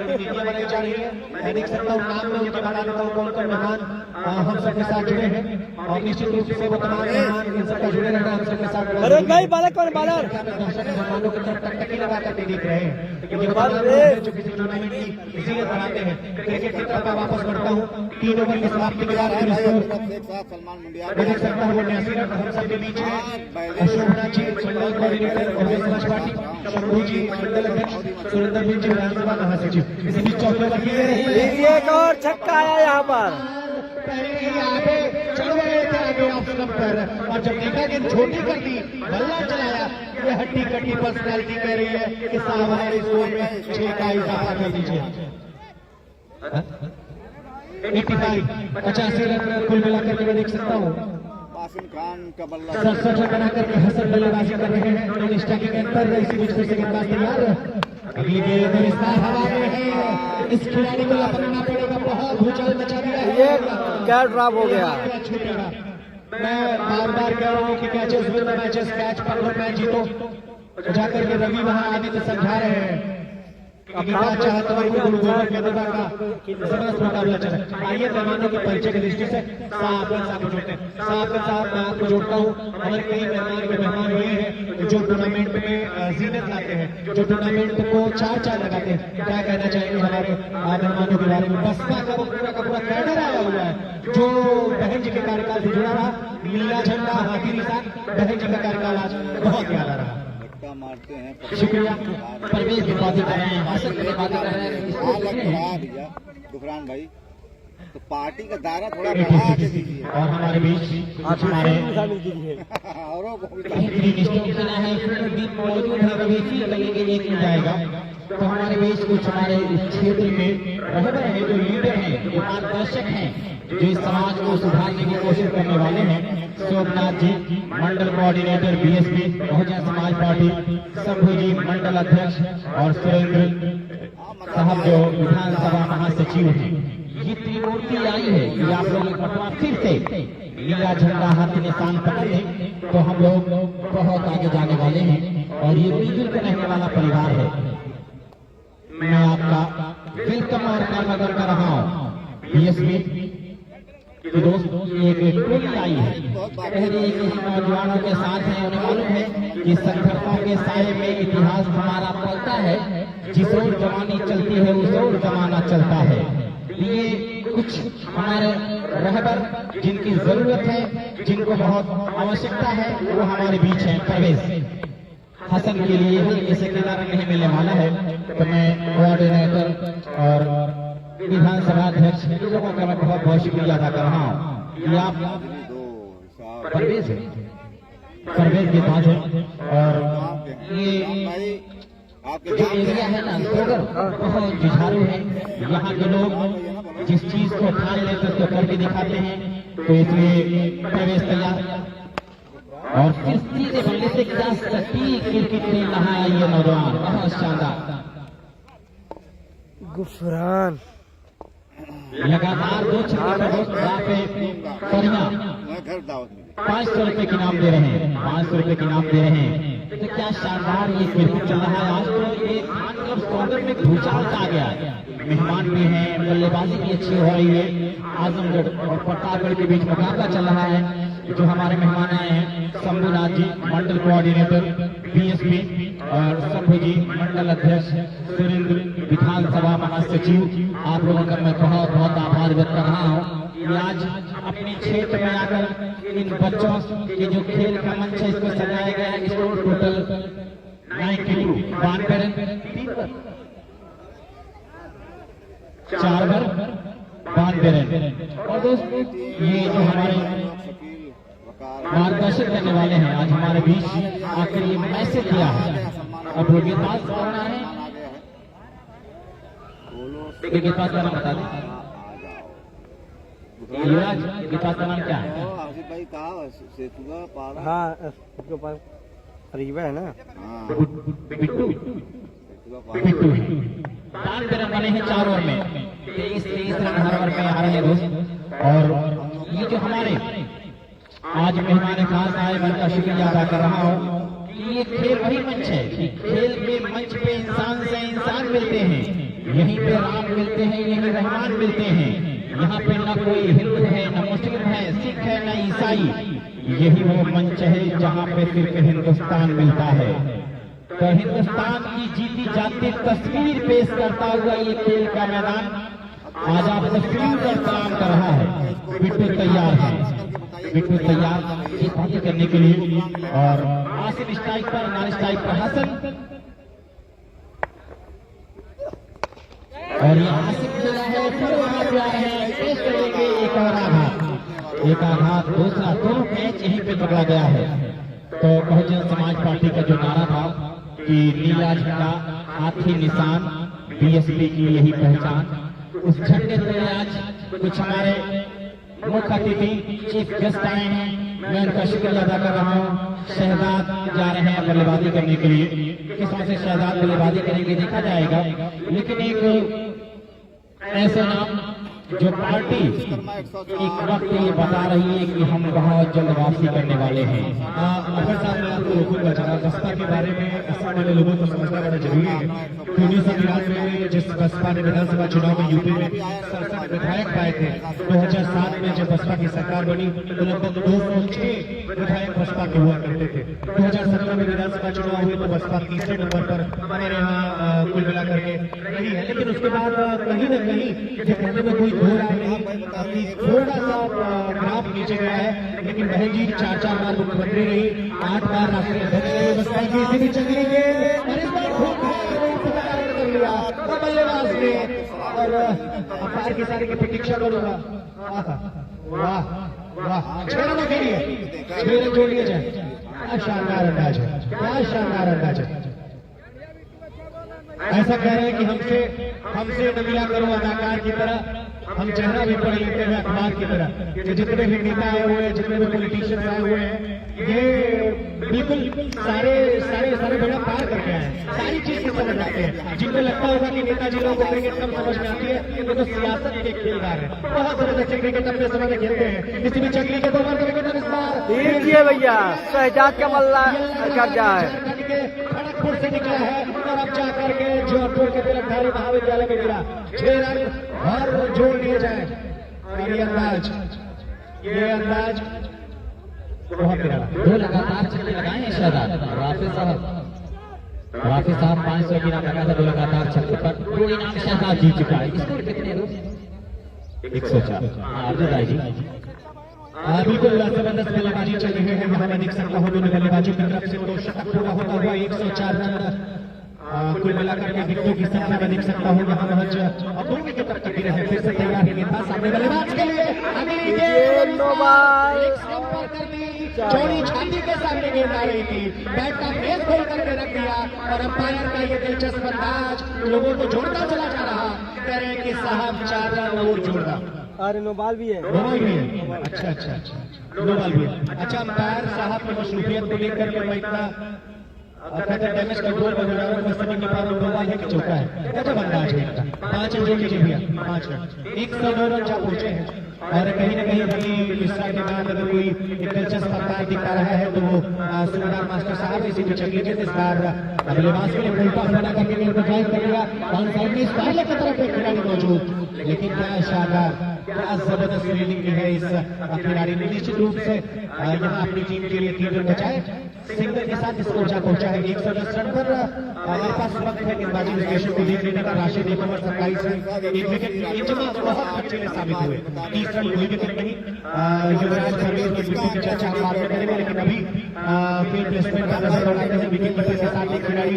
नीतियां बनाई जा रही है। मैं देख सकता हूँ नाम में उनके बता देता हूँ कौन कौन मेहमान हम सबके साथ जुड़े हैं और निश्चित रूप से वो तमाम मेहमान इन सबका जुड़े रहना हम सबके साथ मेहमानों की तरफ टकटकी लगा करके देख रहे हैं। जो किसी टूर्नामेंट की इसीलिए बढ़ाते हैं। क्रिकेट की तरफ वापस बढ़ता हूँ। 3 ओवर की समाप्ति के बाद मैं देख सकता हूँ 89 रन हम सबके बीच में शोभना जी मंडल कोऑर्डिनेटर बहुजन समाज पार्टी, शंभू जी मंडल अध्यक्ष, सुरेंद्र जी विधानसभा महासचिव। इसी बीच चौथे ओवर की एक और छक्का आया यहाँ पर। पहले ही आगे चल गए थे वे ऑफ स्टंप पर, और जब देखा कि छोटी कर दी, बल्ला चलाया, ये हट्टी कट्टी पर्सनैलिटी कह रही है कि साहब हमारे स्कोर में 6 का इजाफा कर दीजिए। 85 रन कुल मिलाकर के मैं देख सकता हूँ। कासिम खान का बल्ला 67 रन बनाकर के हसन बल्लेबाजी कर रहे हैं नॉन स्ट्राइकिंग के अंदर। इसी बीच फिर से गेंदबाज तैयार, अगली गेंद इस बार हवा में है, इस खिलाड़ी को लपकना पड़ेगा, बहुत भूचाल मचा दिया है। ये क्या ड्रॉप हो गया? छूटेगा। मैं बार बार कह रहा हूँ कि catches win the matches, catch पकड़ो मैच जीतो। जाकर के रवि वहां आदित्य समझा रहे हैं अभिलाष चाहता हूँ गुरुद्वारा गेंदबाज का जबरदस्त मुकाबला चले। आइए मेहमानों के परिचय की दृष्टि से साहब को जोड़ते हैं। साहब के साथ मैं आपको जोड़ता हूँ। हमारे कई मेहमान के मेहमान हुए हैं जो टूर्नामेंट में जीनत लाते हैं, जो टूर्नामेंट को 4-4 लगाते हैं। क्या कहना चाहेंगे हमारे मेहमानों के बारे में? बसपा का वो पूरा का पूरा कैडर आया हुआ है जो बहन जी के कार्यकाल से जुड़ा रहा। नीला झंडा, हाथी निशान, बहन जी का कार्यकाल आज बहुत याद आ रहा। मारते हैं। शुक्रिया। परवेज की बातें कर रहे हैं, हासिल की बातें कर रहे हैं। गुफरान भाई, तो पार्टी का दायरा थोड़ा बढ़ा के दीजिए। और हमारे बीच हमारे औरों को भी मौजूद है, रवीसी लगेंगे एक मिल जाएगा। तो हमारे बीच कुछ हमारे क्षेत्र में रहबर हैं, जो लीडर हैं, जो मार्गदर्शक हैं, जो इस समाज को सुधारने की कोशिश करने वाले हैं। सोमनाथ जी मंडल coordinator BSP Bahujan Samaj party, Shambhu जी मंडल अध्यक्ष, और सुरेंद्र साहब जो विधानसभा महासचिव हैं। ये त्रिमूर्ति आई है कि आप लोग एक बार फिर से नीला झंडा हाथ निशान पकड़ लें तो हम लोग बहुत आगे जाने वाले हैं। और ये मिलजुल कर रहने वाला परिवार है। मैं आपका वेलकम और कामगर कर रहा हूँ। बीएसपी दोस्त एक टोली आई है, पहले एक नौजवानों के साथ है। उन्हें मालूम है कि संघर्षों के साये में इतिहास हमारा पलता है, जिस ओर जवानी चलती है उस ओर जमाना चलता है। ये कुछ हमारे रहबर जिनकी जरूरत है, जिनको बहुत आवश्यकता है, वो हमारे बीच है। परवेज हसन के लिए हल्के से किनारा नहीं मिलने वाला है, तो मैं कोऑर्डिनेटर और विधानसभा अध्यक्ष लोगों का मैं बहुत बहुत शुक्रिया अदा कर रहा हूँ कि आप परवेज के पास है। और ये जो एरिया है ना सोगर, बहुत जुझारू है। यहाँ के लोग जिस चीज को ठान लेते तो करके दिखाते हैं, तो इसलिए प्रवेश तैयार। और फिर सीधे बल्ले से क्या सटीक क्रिकेट खेल रहा है ये नौजवान, बहुत शानदार। गुफरान लगातार 2 छक्के सरिया 500 रुपए के नाम दे रहे हैं, 500 रुपए के नाम दे रहे हैं। तो क्या शानदार ये क्रिकेट चल रहा है। आज तो ये खान क्लब सौंदर में भूचाल आ गया है। मेहमान भी हैं, बल्लेबाजी भी अच्छी हो रही है। आजमगढ़ और प्रतापगढ़ के बीच मुकाबला चल रहा है। जो हमारे मेहमान आए हैं, शंभूनाथ जी मंडल कोऑर्डिनेटर बीएसपी, और शंभू जी मंडल अध्यक्ष, सुरेंद्र विधानसभा महासचिव, आप लोगों का मैं बहुत बहुत आभार व्यक्त कर रहा हूँ कि आज अपने क्षेत्र में आकर इन बच्चों के जो खेल का मंच है इसको सजाया गया है। इसको टोटल 92 92 रन 4 बार 92 रन। और दोस्तों ये जो हमारे मार्गदर्शन करने वाले हैं आज हमारे बीच आकर ये मैसेज दिया है। अब लोग के पास कौन है, के पास का नाम बता दें। युवराज के पास का नाम क्या है? भाई कहा सेतुआ पारा। हाँ उसके पास करीब है ना। बिट्टू बिट्टू 5 रन बने हैं 4 ओवर में, 23 रन हर ओवर में आ रहे हैं दोस्त। और ये जो हमारे आज मेहमान खास आए, मैं उनका शुक्रिया अदा कर रहा हूँ। ये खेल वही मंच है कि खेल के मंच पे इंसान से इंसान मिलते हैं, यहीं पे राम मिलते हैं, यहीं रहमान मिलते हैं। यहाँ पे न कोई हिंदू है, न मुस्लिम है, सिख है, न ईसाई। यही वो मंच है जहाँ पे सिर्फ हिंदुस्तान मिलता है। तो हिंदुस्तान की जीती जाती तस्वीर पेश करता हुआ ये खेल का मैदान आज आपको फील्ड पर सलाम कर रहा है। बिट्टू तैयार है, बिट्टू तैयार ये बातें करने के लिए। और आसिफ स्ट्राइक पर, नॉन स्ट्राइक पर हसन, और ये आसिफ खेला है, फिर वहां से आ रहे हैं, पेश करेंगे एक और आघात। एक आघात, दूसरा, दोनों कैच यहीं पे पकड़ा गया है। तो बहुजन समाज पार्टी का जो नारा था कि नीला झंडा हाथी निशान बीएसपी की यही पहचान, उस झंडे से आज कुछ हमारे मुख्य अतिथि चीफ गेस्ट आए हैं, मैं उनका शुक्रिया अदा कर रहा हूँ। शहजाद जा रहे हैं बल्लेबाजी करने के लिए, किस वजह से शहजाद बल्लेबाजी करेंगे देखा जाएगा, लेकिन एक ऐसे नाम जो पार्टी एक वक्त ये बता रही है कि हम बहुत जल्द वापसी करने वाले हैं। अगर साहब मैं आपको रोकूंगा जरा, बसपा के बारे में असम वाले लोगों को समझना बड़ा जरूरी है कि 1993 में जिस बसपा ने विधानसभा चुनाव में यूपी में 67 विधायक पाए थे, 2007 में जब बसपा की सरकार बनी तो लगभग 206 विधायक बसपा के हुआ करते थे। 2017 में विधानसभा चुनाव हुए तो बसपा तीसरे नंबर पर हमारे यहाँ कुल मिलाकर के रही है, लेकिन उसके बाद कहीं न कहीं ये कहने में कोई दो राय नहीं, थोड़ा सा ग्राफ नीचे गया है। लेकिन बहन जी 4 बार मुख्यमंत्री रही, 8 बार राष्ट्रीय अध्यक्ष रही बसपा की, इसी भी चक्री के और इस बार खूब कर लिया बल्लेबाज ने, और अंपायर की सारी की प्रतीक्षा करूंगा। वाह वाह, 6 रनों के लिए 6 रन जोड़ लिए जाए, क्या शानदार अंदाज है, क्या शानदार अंदाज है। ऐसा कह रहे हैं कि हमसे न मिला करो अदाकार की तरह, हम चेहरा भी पढ़ लेते हैं अखबार की तरह। कि जितने भी नेता आए हुए हैं, जितने भी पॉलिटिशियंस आए हुए हैं, ये बिल्कुल सारे बेड़ा पार करके आए हैं, सारी चीज की समझ रखते हैं। जिनको लगता होगा कि नेताजी लोगों को क्रिकेट कम समझ में आती है, ये तो सियासत के खेलदार है, बहुत जबरदस्त क्रिकेट अपने समय में खेलते हैं। इसी भी चक्री के 2 बार क्रिकेटर इस बार देखिए भैया शहजाद का मल्ला कब्जा है, खड़गपुर से निकला है और अब जाकर के जोधपुर के तिलकधारी महाविद्यालय में गिरा। 6 रन और जोड़ दिए जाए, और ये अंदाज बहुत निराला। 2 लगातार छक्के लगाए हैं शहजाद। राफी साहब 500 की इनाम लगा था 2 लगातार छक्के पर, 2 इनाम शहजाद जीत चुका है। स्कोर कितने हैं? 104। आप बताइए जी। बिल्कुल जबरदस्त बल्लेबाजी चल रही है, यहाँ मैं देख सकता हूँ दोनों बल्लेबाजों की तरफ से तो शतक पूरा होता हुआ 104 रन कुल मिलाकर के विकेटों की संख्या में देख सकता हूँ। यहाँ महज अब 2 विकेट तक गिरे हैं, फिर से तैयार है गेंदबाज सामने बल्लेबाज के लिए, अगली गेंद चौड़ी छाती के सामने गेंद आ रही थी, बैट का फेस खोल करके रख दिया, और अंपायर का ये दिलचस्प अंदाज लोगों को जोड़ता चला जा रहा, कह रहे कि साहब 4 रन और जोड़ना। अरे नोबाल भी है, नोबाल भी है, अच्छा नोबाल भी है। अच्छा, अंपायर साहब की मशरूफियत को लेकर के मैं इतना कहते डैमेज कंट्रोल में बना मैं समझ नहीं पा रहा हूँ, नोबाल है कि चौका है, गजब अंदाज है इनका। 5 रन जोड़ लीजिए भैया, 5 रन, 109 रन जा पहुंचे हैं। और कहीं न कहीं भी मिश्रा के बाद अगर कोई एक दिलचस्प अंदाज दिखा रहा है तो वो सुबेदार मास्टर साहब इसी में चल लीजिए। इस बार बल्लेबाज के लिए फुल टॉस बना करके गेंद ड्राइव कर लिया, ऑन साइड में इस पहले की तरफ एक खिलाड़ी मौजूद, लेकिन क्या शानदार, क्या जबरदस्त फील्डिंग की है इस खिलाड़ी ने। निश्चित रूप से यहाँ अपनी टीम के लिए 3 रन बचाए, सिंगल के साथ स्कोर जा पहुंचा है 110 रन पर। हमारे पास वक्त है गेंदबाजी विश्लेषण को देख लेने का। राशिद 1 ओवर 27 रन, 1 विकेट, इंजमा बहुत अच्छे साबित हुए, 30 रन कोई विकेट नहीं। युवराज सर्विस में विकेट की चर्चा हम बाद में करेंगे, लेकिन अभी फील्ड प्लेसमेंट का नजर दौड़ाते हैं। विकेट कीपर के साथ एक खिलाड़ी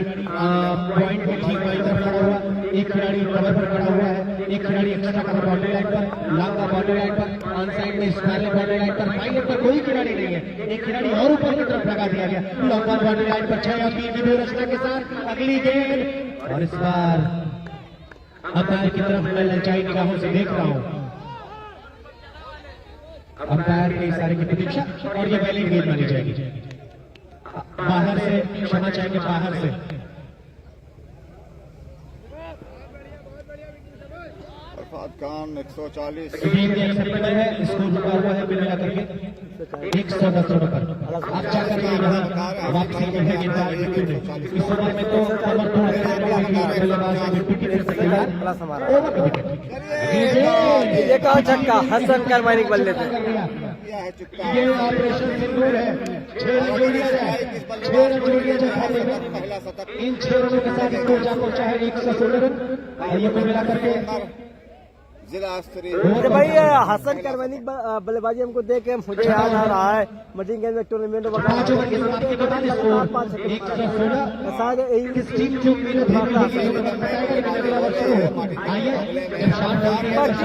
पॉइंट में ठीक बाई तरफ खड़ा हुआ, एक खिलाड़ी कवर पर खड़ा हुआ है, एक खिलाड़ी एक्स्ट्रा कवर बाउंड्री लाइन पर, लंबा बाउंड्री लाइन पर, ऑन साइड में स्क्वायर बाउंड्री लाइन पर, फाइनल पर कोई खिलाड़ी नहीं है, एक खिलाड़ी और ऊपर की तरफ लगा दिया गया, लंबा बाउंड्री लाइन पर 6 और 3 की व्यवस्था के साथ अगली गेंद। और इस बार अंपायर की तरफ मैं ललचाई निगाहों से देख रहा हूं, अंपायर के इशारे की प्रतीक्षा, और ये पहली गेंद मानी जाएगी। बाहर से क्षमा चाहेंगे, बाहर से अरफात खान 140। गेंद एक्सेप्टेबल है, स्कोर रुका हुआ है बिल मिलाकर के 110 रनों पर। आप जाकर के यहाँ वापसी की है गेंदबाज बिट्टू ने। इस ओवर में तो कमर तोड़ बल्लेबाज बिट्टू की तरफ से तैयार, ओवर का विकेट, ये कहा छक्का हसन करमानी के बल्ले पे। ये ऑपरेशन सिंदूर है। 6 रन जोड़ दिया जाए, 6 रन जोड़ दिया जाए खाते में। पहला शतक इन 6 रनों के साथ स्कोर जा पहुंचा है 116 रन। ये कुल मिलाकर के जिला स्तरीय मुझे भाई हसन करमैनी बल्लेबाजी हमको देख के मुझे याद आ रहा है मटिंगगंज में टूर्नामेंट शायद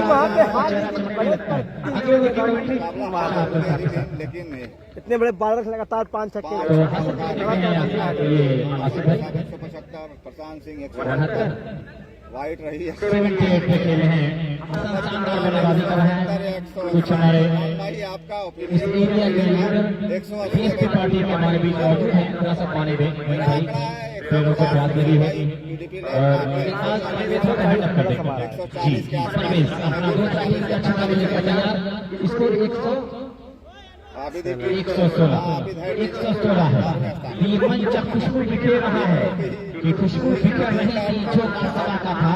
वहाँ पे लेकिन इतने बड़े बालक लगातार 5 छक्के 175 प्रशांत सिंह 172 वाइट रही है 78 पे खेले हैं शानदार बल्लेबाजी कर रहे हैं कुछ हमारे भाई आपका इस एरिया के लीडर बीएसपी पार्टी के हमारे बीच मौजूद हैं थोड़ा सा पानी दे भाई पेड़ों को प्यास लगी होगी और आज परवेज का हेल्प कर देगा जी परवेज अपना दूसरा इनिंग्स अच्छा काम लेकर तैयार स्कोर 116 है ये मंच खुशबू बिखेर रहा है कि खुशबू बिखर रही थी जो सभा का था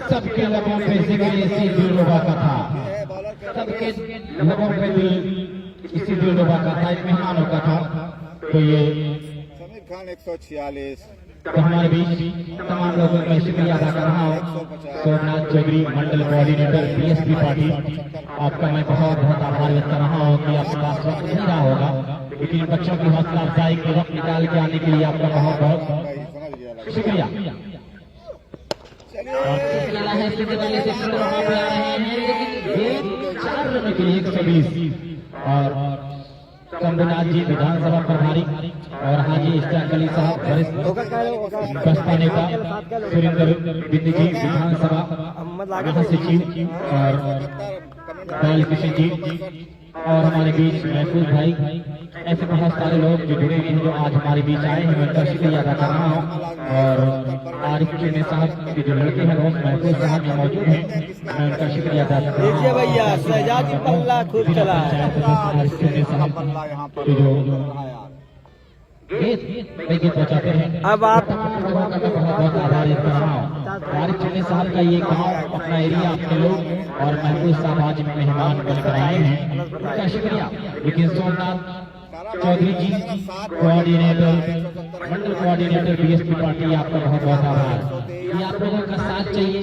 सबके लबों पे जिक्र इसी दिलरुबा का था सबके लबों पे दिल इसी दिलरुबा का था इन मेहमानों का था तो ये समीर खान 146 तो हमारे बीच तमाम लोगों का शुक्रिया अदा कर रहा हूँ सोमनाथ चौधरी मंडल कोऑर्डिनेटर बीएसपी पार्टी आपका मैं बहुत बहुत आभार व्यक्त कर रहा हूँ कि आपके पास वक्त नहीं रहा होगा लेकिन बच्चों की हौसला अफजाई के वक्त निकाल के आने के लिए आपका बहुत बहुत शुक्रिया है सीधे वाले से शुरू वहाँ पे आ रहे हैं लेकिन ये 4 रन के लिए 120 और शंभुनाथ जी विधानसभा प्रभारी और हाजी इश्तियाक अली साहब वरिष्ठ बसपा नेता सुरेंद्र बिंद जी विधानसभा महासचिव और बाल कृष्ण जी और हमारे बीच महफूज भाई ऐसे बहुत सारे लोग जो जुड़े हुए हैं जो आज हमारे बीच आए हैं मैं उनका शुक्रिया अदा कर रहा हूँ और आरिफ चुने साहब के जो लड़के हैं दोस्त महफूज साहब यहाँ मौजूद हैं मैं उनका शुक्रिया अदा कर रहा हूँ भैया शहजादी पल्ला खूब चला है आरिफ चुने साहब के जो गीत बचाते हैं अब आप लोगों का मैं बहुत बहुत आभार व्यक्त कर रहा हूँ आरिफ चुने साहब का ये गाँव अपना एरिया अपने लोग और महफूज साहब आज मेहमान बनकर आए हैं उनका शुक्रिया लेकिन सोमनाथ चौधरी जी कोऑर्डिनेटर मंडल कोऑर्डिनेटर बीएसपी पार्टी आपका बहुत बहुत आभार ये आप लोगों का साथ चाहिए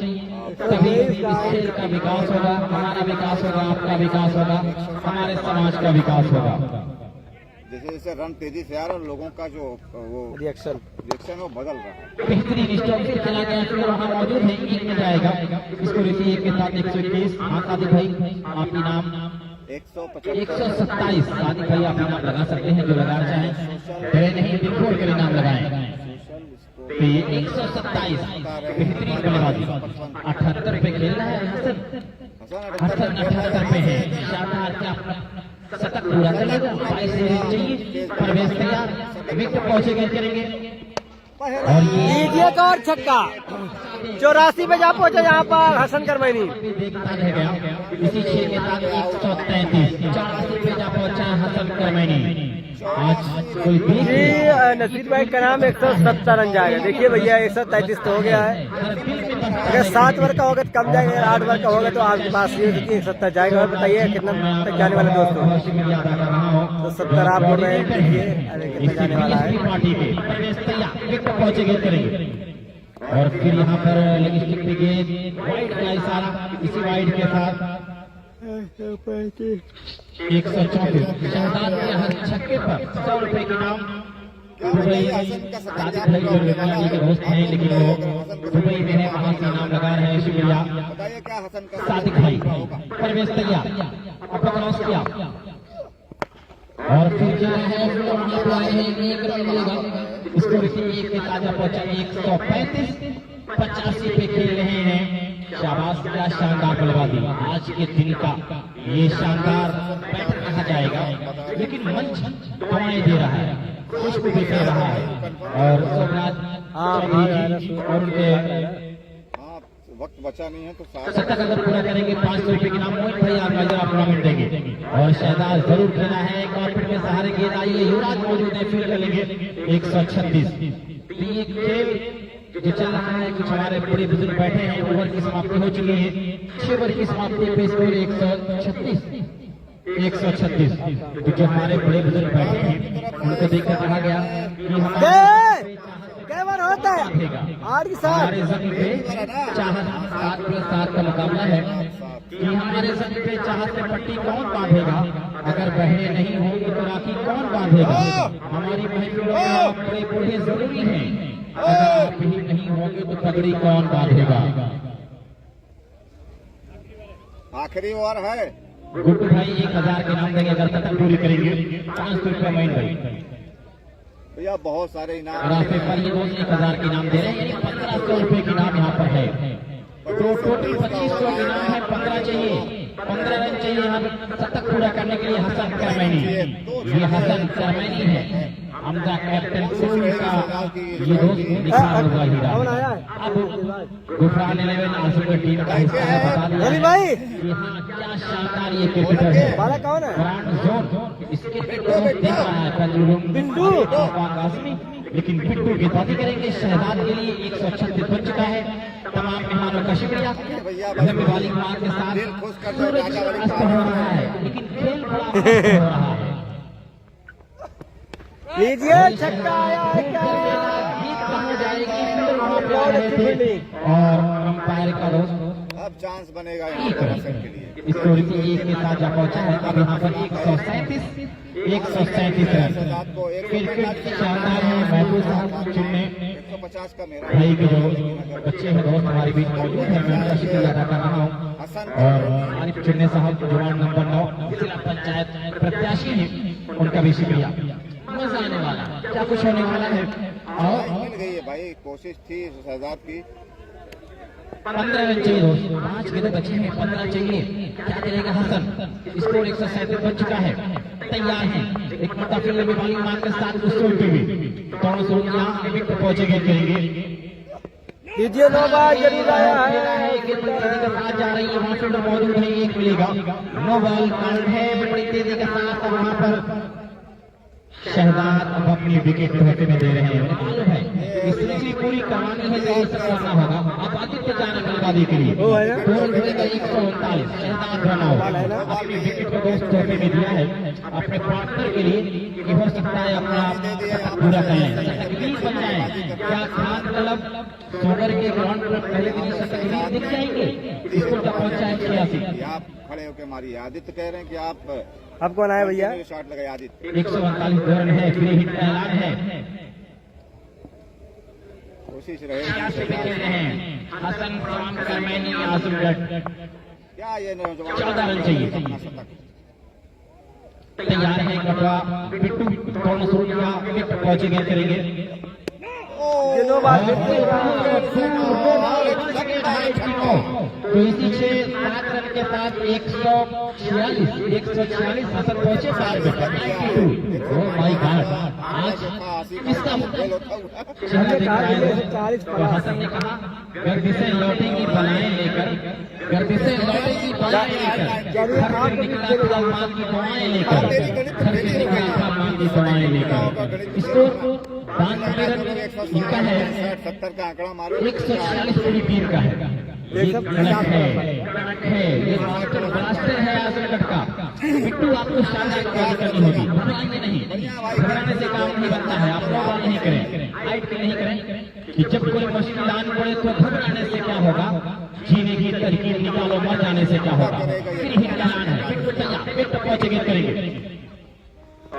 तभी इस खेल का विकास होगा हमारा विकास होगा आपका विकास होगा हमारे समाज का विकास होगा जैसे जैसे रन तेजी से आ रहा है लोगों का जो वो रिएक्शन वो बदल रहा है बेहतरीन स्टॉक फिर चला गया फिर वहाँ मौजूद है एक में जाएगा इसको रीति एक के साथ 121 हाँ सादिक भाई आप इनाम 127 सादिक भाई आप इनाम लगा सकते हैं जो लगाना चाहें डरे नहीं दिल खोल कर इनाम लगाएं तो ये 127 बेहतरीन बल्लेबाजी 78 पे खेल रहा है हसन 78 पे है शानदार क्या शतक पूरा कर लेगा 22 चाहिए परवेज तैयार विकेट पहुंचेगा करेंगे और लीजिए का और छक्का 84 पे जा पहुंचे यहाँ पर हसन करमैनी देखता रह गया इसी 6 के साथ 133 84 पे जा पहुंचा हसन करमैनी आज कोई जी नसीर भाई का नाम 170 रन जाएगा देखिए भैया 133 तो हो गया है अगर 7 ओवर का होगा तो कम जाएगा 8 ओवर का होगा तो आपके पास ये 170 जाएगा और बताइए कितना तक जाने वाले दोस्तों तो 70 आप बोल रहे हैं देखिए अरे कितना जाने वाला है पार्टी पे पहुंचेंगे करेंगे और फिर यहाँ पर लेग स्टिक पे गेंद वाइड का इशारा इसी वाइड के साथ 134 शहजाद के हर छक्के पर 100 रुपए के नाम दुबई सादिक भाई जो रेवाड़ी के दोस्त हैं लेकिन वो दुबई में है वहाँ से नाम लगा रहे हैं शुक्रिया सादिक भाई परवेज तैयार अब क्रॉस किया और फिर क्या है वहाँ पे आए हैं 1 रन मिलेगा इसको इसी एक के ताजा पहुंचा 135 85 पे खेल रहे हैं शाबाश क्या शानदार बल्लेबाजी आज के दिन का ये शानदार बैटर कहा जाएगा लेकिन मंच हवाएं दे रहा है खुशबू भी दे रहा है और सोमनाथ और उनके वक्त बचा नहीं है तो शतक अगर पूरा करेंगे 500 रुपए के नाम मोहित भाई आप नजर टूर्नामेंट देंगे और शहजाद जरूर खेला है एक और फिर में सहारे गेंद आई है युवराज मौजूद है फिर करेंगे 136 ये खेल जो चल रहा है कुछ हमारे बड़े बुजुर्ग बैठे हैं ओवर की समाप्ति हो चुकी है 6 ओवर की समाप्ति पे स्कोर 136 तो जो हमारे बड़े बुजुर्ग बैठे हैं उनको देखकर कहा गया कि हमारे कैमरा होता है 8 के साथ हमारे जमीन पे 4 7 प्लस 7 का मुकाबला है हमारे संग पे चाहत से पट्टी कौन बांधेगा, अगर बहने नहीं होगी तो राखी कौन बांधेगा। हमारी महफिलों में आप बड़े बूढ़े जरूरी हैं, अगर आप ही नहीं होंगे तो पगड़ी कौन बांधेगा। आखिरी ओवर है। गुड्डू भाई 1000 के नाम देंगे, अगर शतक पूरी करेंगे 500 रुपये माइन भाई। भैया बहुत सारे इनाम रास्ते पर ये दोस्त 1000 के नाम दे रहे हैं, 1500 रुपये की नाम यहाँ पर है। तो टोटल 2500 के नाम है, 15 चाहिए, 15 रन चाहिए हम शतक पूरा करने के लिए। हसन करमैनी, ये हसन करमैनी है, हमजा कैप्टन कोहली का ये दोस्त निशान होगा हीरा। अब गुफरान 11 आसिफ की टीम का हिस्सा है, बता दिया भाई यहाँ क्या शानदार ये क्रिकेटर है। वाला कौन है? ग्रांड जोन इसके देख रहा है पंजुलुम बिंदु आसमी, लेकिन बिट्टू गेंदबाजी करेंगे शहजाद के लिए। 136 बन चुका है। तमाम मेहमानों का शुक्रिया। बॉलिंग मार के साथ सूरज अस्त हो रहा है, लेकिन खेल बड़ा हो रहा है। लीजिए छक्का आया है क्या? और अंपायर का दोस्त अब चांस बनेगा यहाँ पर हसन के लिए। इसको एक के साथ जा पहुंचा है। अब यहाँ पर 137 रन। क्रिकेट शानदार है। महबूब साहब चुनने 150 का मेरा भाई के जो बच्चे हैं दोस्त हमारे बीच मौजूद है, मैं उनका शुक्रिया अदा कर रहा हूँ। और आरिफ चुन्ने साहब जवान नंबर 9 जिला पंचायत प्रत्याशी हैं, उनका भी शुक्रिया। मजा आने वाला, क्या कुछ होने वाला है। और मिल गई है भाई, कोशिश थी शहजाद की। 15 रन चाहिए दोस्त, 5 गेंदें बची हैं, 15 चाहिए। क्या करेगा हसन? स्कोर 137 बन चुका है, तैयार है। एक मरतबा फील्ड में बॉलिंग मार के साथ उस पे भी दोनों सोच यहाँ लिमिट पर पहुंचेंगे, करेंगे। लीजिए 9 बार जरूर आया है। तेजी के साथ जा रही है, वहाँ फील्डर मौजूद है, एक मिलेगा। 9 बॉल काउंट है, बड़ी तेजी के साथ वहाँ पर शहजाद अब अपनी विकेट धोखे में दे रहे हैं। मालूम है इसलिए पूरी कहानी है, जो सब करना होगा। अब आदित्य जाना बल्लेबाजी के लिए 139 शहजाद रन आउट, अपनी विकेट को दोस्त धोखे में दिया है अपने पार्टनर के लिए कि हो सकता है अपना पूरा करें, शतक बन जाए। क्या खान क्लब सोगर के ग्राउंड पर पहले दिन शतक दिख जाएंगे। स्कोर का पहुंचा है 86। आप खड़े होकर मारिए। आदित्य कह रहे हैं कि आप कौन आए भैया? शॉट लगाए आदित्य। 139 रन है, फ्री हिट का ऐलान है। कोशिश से रहे खेल रहे हैं हसन खान करमैनी आजमगढ़। क्या ये नौजवान 14 रन चाहिए। अपना शतक तैयार है कटवा बिट्टू कौन शुरू किया, विकेट पहुंचेंगे, करेंगे। तो इसी 6-7 रन के साथ 146 हसन पहुंचे 92। ओह माय गॉड, आज किसका चेहरा दिख रहा है। तो हसन ने कहा गर्दी से लौटेंगी बलाएं लेकर, गर्दी से लौटेंगी बलाएं लेकर, घर से निकला था मां की दुआएं लेकर, घर से निकला था मां की दुआएं लेकर। इसको 92 रन इनका है, 70 का आंकड़ा मारो। 146 पूरी टीम का है। ये कड़क है, ये मास्टर ब्लास्टर है आजमगढ़ का। बिट्टू आपको शानदार कार्य करनी होगी, घबराएंगे नहीं, घबराने से काम नहीं बनता है। आप नो बॉल नहीं करें, हाइट भी नहीं करें कि जब कोई मशीन लान पड़े तो घबराने से क्या होगा, जीने की तरकीब निकालो, मर जाने से क्या होगा। फिर ही ऐलान है, बिट्टू तैयार, बिट्टू पहुंचेंगे, करेंगे।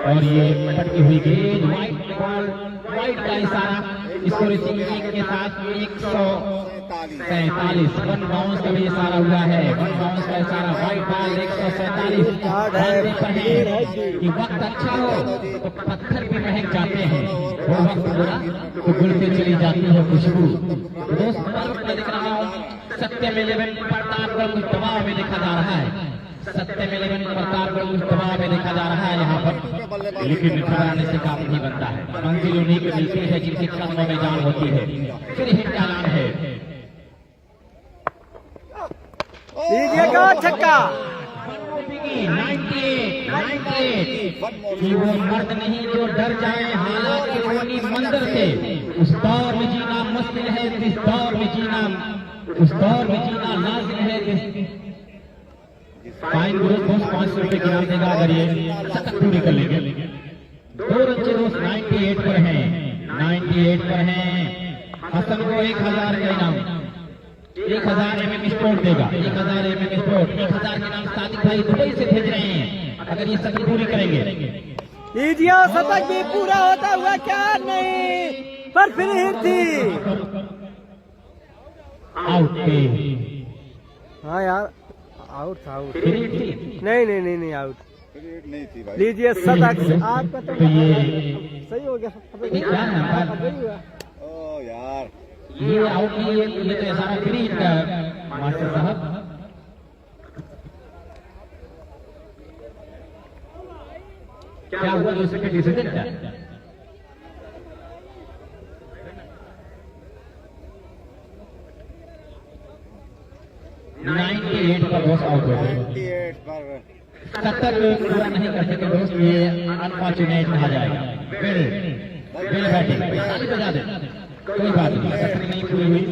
और ये पटकी हुई गेंद, वाइड बॉल, वाइड का इशारा। इसको रिसीविंग के साथ 147 वन बाउंस का भी इशारा हुआ है, वन बाउंस का इशारा, वाइड बॉल 147 पर है कि वक्त अच्छा हो तो पत्थर भी महक जाते हैं, वो वक्त बुरा तो गुलते चली जाती है खुशबू। दोस्त मैं दिख रहा हूँ सत्यम 11 प्रतापगढ़ कुछ दबाव में देखा जा रहा है, सत्यम 11 प्रतापगढ़ कुछ दबाव में देखा जा रहा है यहाँ पर, लेकिन घबराने से काम नहीं बनता है। मंजिल उन्हीं को मिलती है जिनके कदमों में जान होती है। फिर हिट का ऐलान है, लीजिएगा छक्का। 98 कि वो मर्द नहीं जो डर जाए हालात के रोनी मंदिर से। उस दौर में जीना मुश्किल है, जिस दौर में जीना, उस दौर में जीना लाजिम है। फाइन ग्रुप दोस्त 500 रुपए की नाम देगा अगर ये शतक पूरी कर लेंगे। 2 रन से दोस्त 98 पर हैं, 98 पर हैं। हसन को 1000 का इनाम, 1000 mm स्पोर्ट देगा, 1000 mm स्पोर्ट, 1000 के नाम सादिक भाई दुबई से भेज रहे हैं। अगर ये शर्त पूरी करेंगे लीजिए, शतक भी पूरा होता हुआ क्या नहीं, पर फिर हिट थी। आउट पे, हाँ यार, आउट था, आउट फिर हिट थी। नहीं आउट। क्रिकेट नहीं थी भाई। लीजिए शतक, आपका तो तो ये सही हो गया। क्या नंबर? सही हुआ। ओ यार, ये आउट नहीं है, ये तो सारा फ्री हिट का मास्टर साहब। क्या हुआ दूसरे के डिसीजन का? नाइनटी 98 पर दोस्त आउट हो गए। 98 पर 70 पूरा नहीं कर सके दोस्त, ये अनफॉर्चुनेट कहा जाएगा। बिल बैटिंग ताली बजा दे, कोई बात नहीं, 70 नहीं पूरी हुई,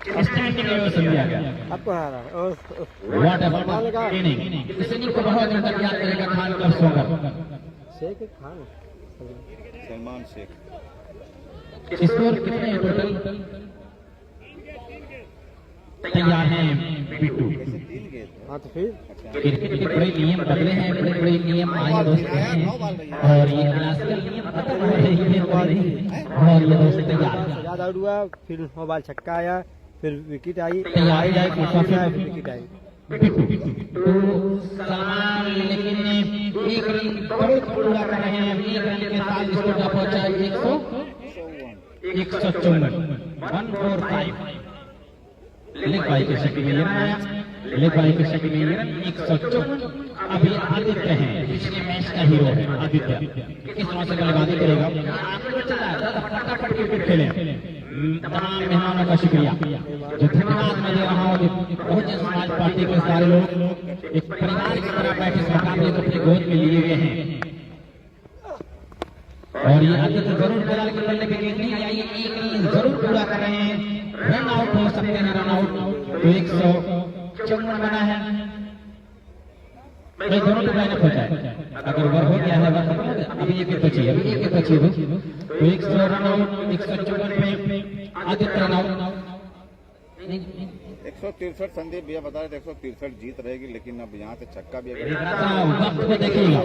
स्टैंडिंग लेवल समझा गया। आपको हारा व्हाट अबाउट इनिंग, इस इनिंग को बहुत अंतर याद करेगा खान कर सोकर। शेख खान, सलमान शेख। स्कोर कितने हैं टोटल? तैयार हैं बिट्टू। कैसे 3 गेंद थे? हाँ तो फिर क्रिकेट के बड़े नियम बदले हैं, बड़े नियम आए दोस्त हैं, और ये क्लासिकल नियम खत्म हो रही है और ये दोस्त तैयार। ज्यादा आउट हुआ, फिर 9 बॉल छक्का आया, फिर विकेट आई, तैयार आई जाए, है, फिर विकेट आई। तो सलमान लेकिन एक रन बहुत पूरा कर रहे हैं, 1 रन के साथ स्कोर का पहुंचा 154 145। लेग बाई के शक्ल में ये रन, लेग बाई के शक्ल में ये रन 154। अभी आदित्य हैं, पिछले मैच का हीरो है आदित्य, किस तरह से बल्लेबाजी करेगा आगे बढ़ चला है, फटाफट क्रिकेट खेले। तमाम मेहमानों का शुक्रिया, जो धन्यवाद मैं दे रहा हूँ। बहुजन समाज पार्टी के सारे लोग एक परिवार की तरह बैठे इस मुकाबले को अपनी गोद में लिए हुए हैं, और ये आदित्य जरूर दलाल के बल्ले पे गेंद नहीं आई, 1 रन जरूर पूरा कर रहे हैं। रन आउट हो सकते हैं, रन आउट तो 154 बना है। भाई दोनों को लाइनअप हो जाए, अगर ओवर हो गया है, ओवर खत्म हो गया, अभी एक बची है, अभी एक बची है, तो 100 रन आउट 154 पे आदित्य रन आउट। 163 संदीप भैया बता रहे थे, 163 जीत रहेगी, लेकिन अब यहाँ से छक्का भी वक्त को देखिएगा,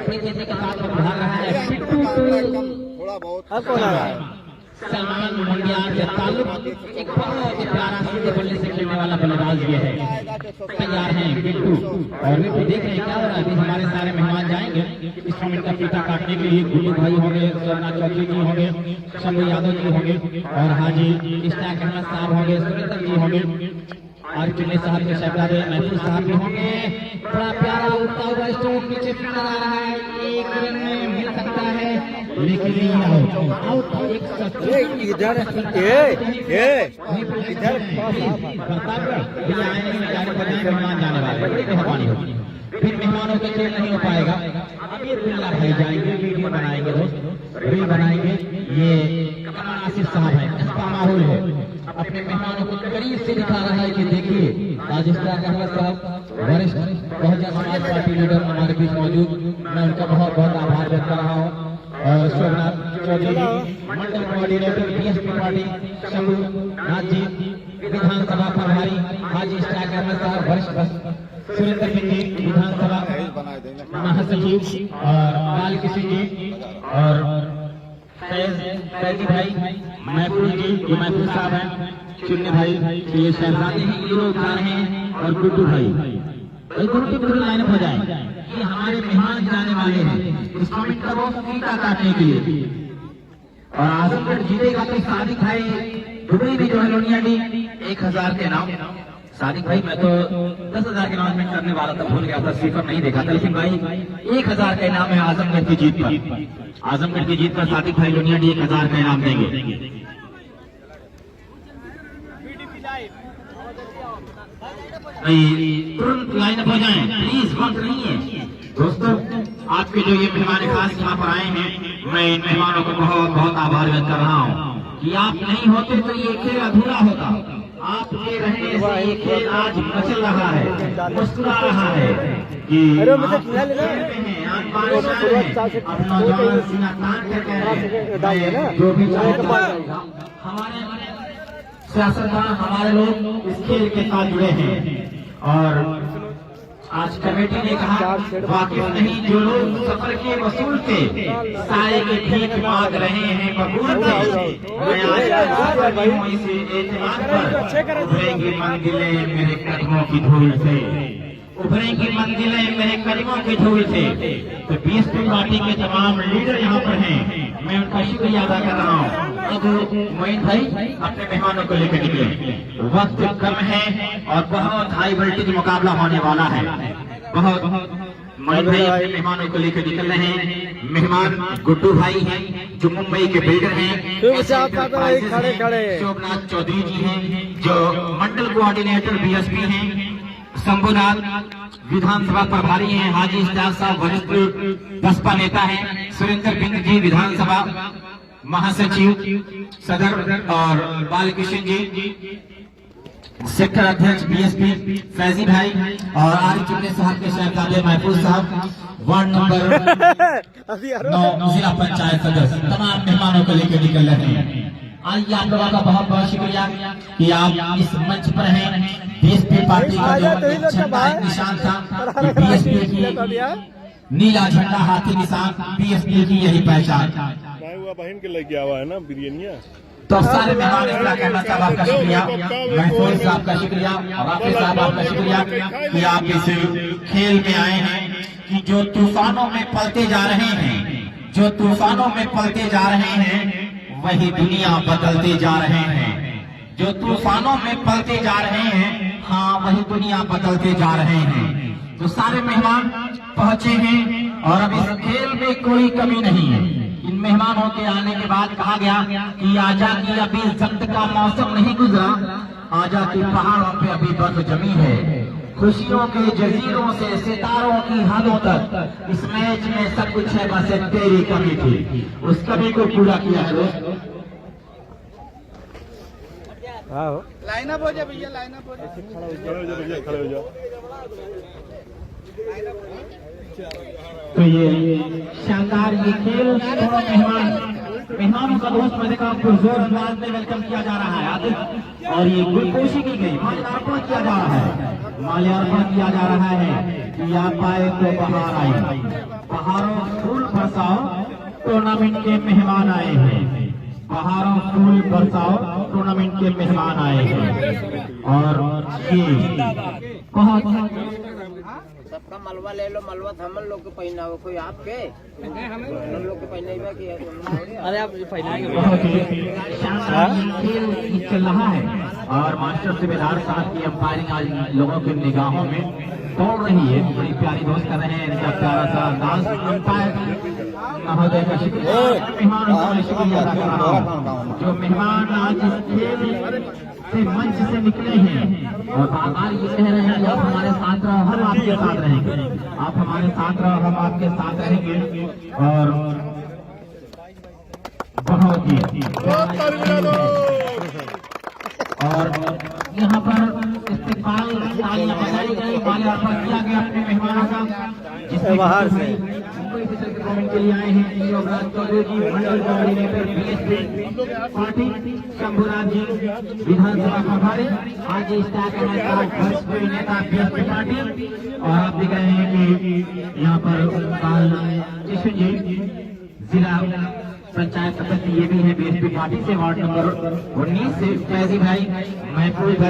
अपनी तेजी के साथ बढ़ा रहा है बिट्टू। थोड़ा बहुत। अब कौन आ रहा है? सलमान मुंडिया से ताल्लुक एक बहुत ही प्यारा सीधे बल्ले से खेलने वाला बल्लेबाज ये है। तैयार हैं बिट्टू, और बिट्टू देख रहे हैं क्या हो रहा है। अभी हमारे सारे मेहमान जाएंगे इस टूर्नामेंट का फीता काटने के लिए। गुल्लू भाई होंगे, सोमनाथ चौधरी जी होंगे, शंभू यादव जी होंगे, और हाजी इश्ताक अहमद साहब होंगे, सुरेंद्र जी होंगे, और चिल्ले साहब के शहजादे महफूज साहब भी होंगे। बड़ा प्यारा उड़ता हुआ स्ट्रोक नीचे नजर आ रहा है, 1 रन में मिल सकता है, लेकिन आउट 154। इधर मेहमान जाने वाले, बड़ी मेहरबानी होगी, फिर मेहमानों के खेल नहीं हो पाएगा। अब ये दुल्ला भाई जाएंगे, वीडियो बनाएंगे दोस्त, रील बनाएंगे। ये कमल आसिफ साहब है, इसका माहौल है, अपने मेहमानों को करीब से दिखा रहा है कि देखिए आज इश्ताक अहमद साहब वरिष्ठ बहुजन समाज पार्टी लीडर हमारे बीच मौजूद, मैं उनका बहुत बहुत आभार व्यक्त कर रहा हूँ। और सोमनाथ चौधरी मंडल coordinator BSP party, Shambhu Nath ji विधानसभा प्रभारी, हाजी इश्ताक अहमद साहब वरिष्ठ, सुरेंद्र सिंह जी विधानसभा महासचिव, और लाल किसी जी, और फैजी भाई, महफूज जी, ये महफूज साहब हैं, चिन्ने भाई, ये शहजादे हैं, ये लोग खा रहे हैं, और गुड्डू भाई। दोनों की पूरी लाइनअप हो जाए। ये हमारे मेहमान जाने वाले हैं इस टूर्नामेंट का वो फीता काटने के लिए, और आजमगढ़ जीतेगा तो सादिक भाई दुबई में जो है लोनिया डी 1000 के नाम। सादिक भाई मैं तो 10,000 के अनाउंसमेंट करने वाला था, भूल गया था, सिफर नहीं देखा था, लेकिन भाई 1000 का इनाम है आजमगढ़ की जीत पर। आजमगढ़ की जीत पर सादिक भाई लोनिया डी 1000 का इनाम देंगे। तुरंत लाइनअप हो जाएं प्लीज, वक्त नहीं है दोस्तों। आपके जो ये मेहमान खास यहाँ पर आए हैं, मैं इन मेहमानों को बहुत बहुत आभार व्यक्त कर रहा हूँ कि आप नहीं होते तो ये खेल अधूरा होता। आपके रहने से ये खेल आज मचल रहा है, मुस्कुरा रहा है कि जो भी हमारे सियासतदान हमारे लोग इस खेल के साथ जुड़े हैं। और आज कमेटी ने कहा वाकिफ नहीं जो लोग सफर के वसूल थे, साए के भीख मांग रहे हैं बबूल थे। मैं आज इसे एतमाद पर उभरेंगी मंजिलें मेरे कदमों की धूल से, उभरेंगी मंजिलें मेरे कदमों की धूल से। तो बीएसपी पार्टी के तमाम लीडर यहाँ पर हैं, मैं उनका शुक्रिया अदा कर रहा हूँ। अब मोइन भाई अपने मेहमानों को लेकर निकले, वक्त कम है और बहुत हाई वोल्टेज मुकाबला होने वाला है। बहुत मोइन भाई अपने मेहमानों को लेकर निकल रहे हैं। मेहमान गुड्डू भाई हैं जो मुंबई के बिल्डर हैं, शोभनाथ चौधरी जी हैं जो मंडल कोऑर्डिनेटर बीएसपी हैं, शंभुनाथ विधानसभा प्रभारी हैं, हाजी इस्तार साहब वरिष्ठ बसपा नेता हैं, सुरेंद्र बिंद जी विधानसभा महासचिव सदर, और बालकृष्ण जी सेक्टर अध्यक्ष बीएसपी फैजी भाई, और आरिफ चुन्नी साहब के शहजादे महफूज साहब वार्ड नंबर 9 जिला पंचायत सदस्य, तमाम मेहमानों को लेकर निकल रहे हैं। आइए आप लोगों का बहुत बहुत शुक्रिया कि आप इस मंच पर हैं। बीएसपी पार्टी का जो झंडा निशान था, बीएसपी की नीला झंडा हाथी निशान, बीएसपी की यही पहचान। बहन के लेके आवा है ना बिरयानिया। तो सारे मेहमान इकरा कहना साहब आपका शुक्रिया, महफूज साहब का शुक्रिया, और राफी साहब आपका शुक्रिया कि आप इस खेल में आए हैं कि जो तूफानों में पलते जा रहे हैं, जो तूफानों में पलते जा रहे हैं वही दुनिया बदलते जा रहे हैं। जो तूफानों में पलते जा रहे हैं, हाँ वही दुनिया बदलते जा रहे हैं। तो सारे मेहमान पहुंचे हैं और अब इस खेल में कोई कमी नहीं है। इन मेहमानों के आने के बाद कहा गया कि आजा की अभी जब्त का मौसम नहीं गुजरा, आजा की पहाड़ों पे अभी बर्फ जमी है। खुशियों के जजीरों से सितारों की हदों तक इस मैच में सब कुछ है, बस एक तेरी कमी थी, उस कमी को पूरा किया है दोस्त। लाइनअप हो जाए भैया, लाइनअप हो जाए, खड़े हो जाओ। तो ये शानदार ये खेल, दोनों मेहमानों का दोस्त मैंने कहा पुरजोर अंदाज में वेलकम किया जा रहा है आदित्य, और ये गुलपोशी की गई, माल्यार्पण किया जा रहा है, माल्यार्पण किया जा रहा है कि आप आए तो बाहर आए, बहारों फूल बरसाओ टूर्नामेंट के मेहमान आए हैं, बहारों फूल बरसाओ टूर्नामेंट के मेहमान आए हैं। और ये बहुत सबका मलवा ले लो, मलवा हम लोग को पहना हो, कोई आपके हम लोग को पहना कि अरे आप पहनाएंगे। बहुत ही शानदार खेल चल रहा है और मास्टर सुबेदार साहब की अंपायरिंग आज लोगों की निगाहों में दौड़ रही है, बड़ी प्यारी दोस्त कर रहे हैं। इनका प्यारा सा अंदाज अंपायर महोदय का शुक्रिया, मेहमानों का शुक्रिया अदा कर रहा हूँ। जो मेहमान आज इस खेल से मंच से निकले हैं और बार-बार ये कह रहे हैं कि आप हमारे साथ रहो, हम आपके साथ रहेंगे, आप हमारे साथ रहो, हम आपके साथ रहेंगे। और बहुत ही और यहाँ पर इस्तेमाल तालियां बजाई गई, माल्यार्पण किया गया अपने मेहमानों का, जिसमें बाहर से मुंबई से टूर्नामेंट के लिए आए हैं योगराज चौधरी जी, मंडल कोऑर्डिनेटर बीएसपी पार्टी, शंभुनाथ जी विधानसभा प्रभारी, हाजी इस्ताक वरिष्ठ नेता बीएसपी पार्टी, और आप देख रहे हैं कि यहाँ पर बालकृष्ण जी जिला पंचायत सदस्य ये भी है बीएसपी पार्टी से, वार्ड नंबर 19 से फैजी भाई, महफूज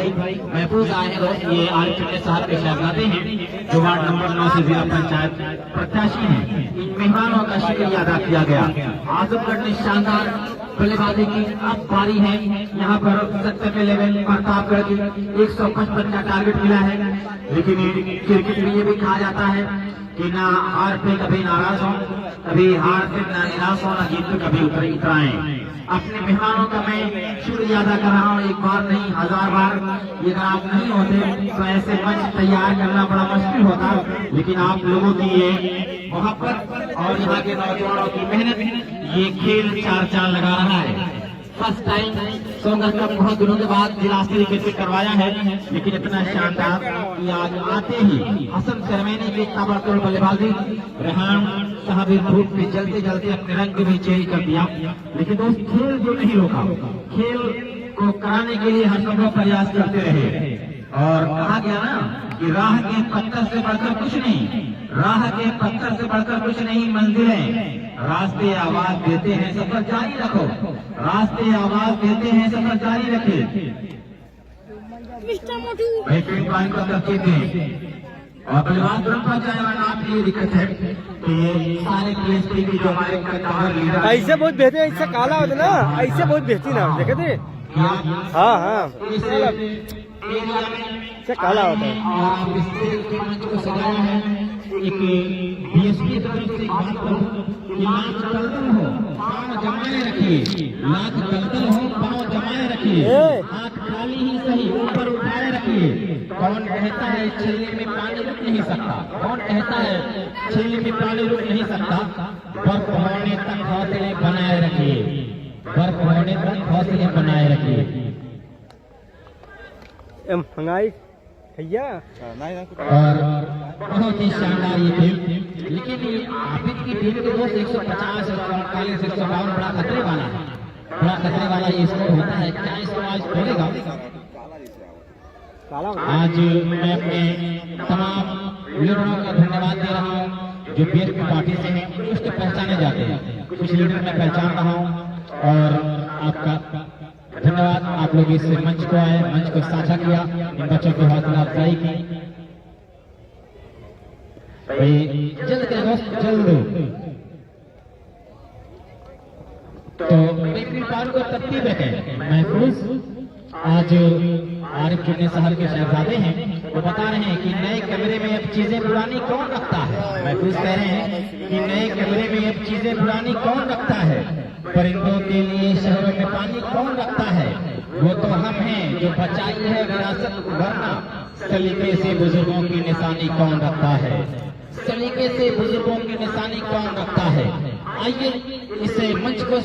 आए हैं, ये आरिफ चुन्नी साहब के शहजादे हैं जो वार्ड नंबर 9 से जिला पंचायत प्रत्याशी हैं। इन मेहमानों का शुक्रिया अदा किया गया। आजमगढ़ ने शानदार बल्लेबाजी की, अब पारी है यहाँ पर 70 लेवल प्रतापगढ़ की 155 का टारगेट मिला है। लेकिन क्रिकेट में ये भी कहा जाता है कि ना हार पे कभी नाराज हो, कभी हार से ना निराश हो, ना जीत पे कभी उतराएं। अपने मेहमानों का मैं शुक्रिया अदा कर रहा हूँ, एक बार नहीं 1000 बार। ये अगर आप नहीं होते तो ऐसे मंच तैयार करना बड़ा मुश्किल होता, लेकिन आप लोगों की ये मोहब्बत और यहाँ के नौजवानों की मेहनत ये खेल चार लगा रहा है। फर्स्ट टाइम सोनगढ़ कप बहुत दिनों के बाद जिला स्तरीय क्रिकेट करवाया है, लेकिन इतना शानदार कि आज आते ही हसन शर्मेनी की ताबड़तोड़ बल्लेबाजी, रेहान साहब धूप में जलते जलते अपने रंग भी चेंज कर दिया। लेकिन दोस्त खेल जो नहीं रोका, खेल को कराने के लिए हर संभव प्रयास करते रहे। और कहा गया ना कि राह के पत्थर से बढ़कर कुछ नहीं, राह के पत्थर से बढ़कर कुछ नहीं, मंजिलें रास्ते आवाज देते हैं, सफर जारी रखो, रास्ते आवाज देते हैं, सफर जारी रखे। बेहतरीन पॉइंट को तरकीब दें और बल्लेबाज तुरंत पहुंच जाएगा। आप ये दिक्कत है कि ये सारे पीएसपी की जो हमारे कवर लीडर ऐसे बहुत बेहतर, ऐसे काला होता ना, ऐसे बहुत बेहतरीन है, देखे थे। हाँ हाँ, ऐसे काला होता है। और आप इस मंच को सजाया है एक बीएसपी तरफ से बात करूं कि लाख दलदल हो पाँव जमाए रखिए, लाख दलदल हो पाँव जमाए रखिए, हाथ खाली ही सही ऊपर उठाए रखिए। कौन कहता है छेले में पानी रुक नहीं सकता, कौन कहता है छेले में पानी रुक नहीं सकता। बर्फ होने तक हौसले बनाए रखिए, बर्फ होने तक हौसले बनाए रखिए। मंगाई भैया और बहुत ही शानदार ये टीम, लेकिन ये आबिद की टीम के दोस्त 150, 148, 152 बड़ा खतरे वाला है, बड़ा खतरे वाला ये स्कोर होता है। क्या इसको आज खोलेगा? आज मैं अपने तमाम लीडरों का धन्यवाद दे रहा हूँ जो बीएसपी पार्टी से हैं। कुछ तो पहचाने जाते हैं, कुछ लीडर मैं पहचान रहा हूँ और आपका धन्यवाद। आप लोग इस मंच को आए, मंच को साझा किया, इन बच्चों की हौसला अफजाई की। जल्द करें दोस्त, जल्द। तो को तरतीब रखें महफूज। आज आरिफ चुन्नी साहब के शहजादे हैं, वो बता रहे हैं कि नए कमरे में अब चीजें पुरानी कौन रखता है। महफूज कह रहे हैं कि नए कमरे में अब चीजें पुरानी कौन रखता है, परिंदों के लिए शहरों में पानी कौन रखता है, वो तो हम हैं जो बचाई है विरासत, वरना सलीके से बुजुर्गों की निशानी कौन रखता है, सलीके से बुजुर्गों की निशानी कौन रखता है। आइए इस मंच को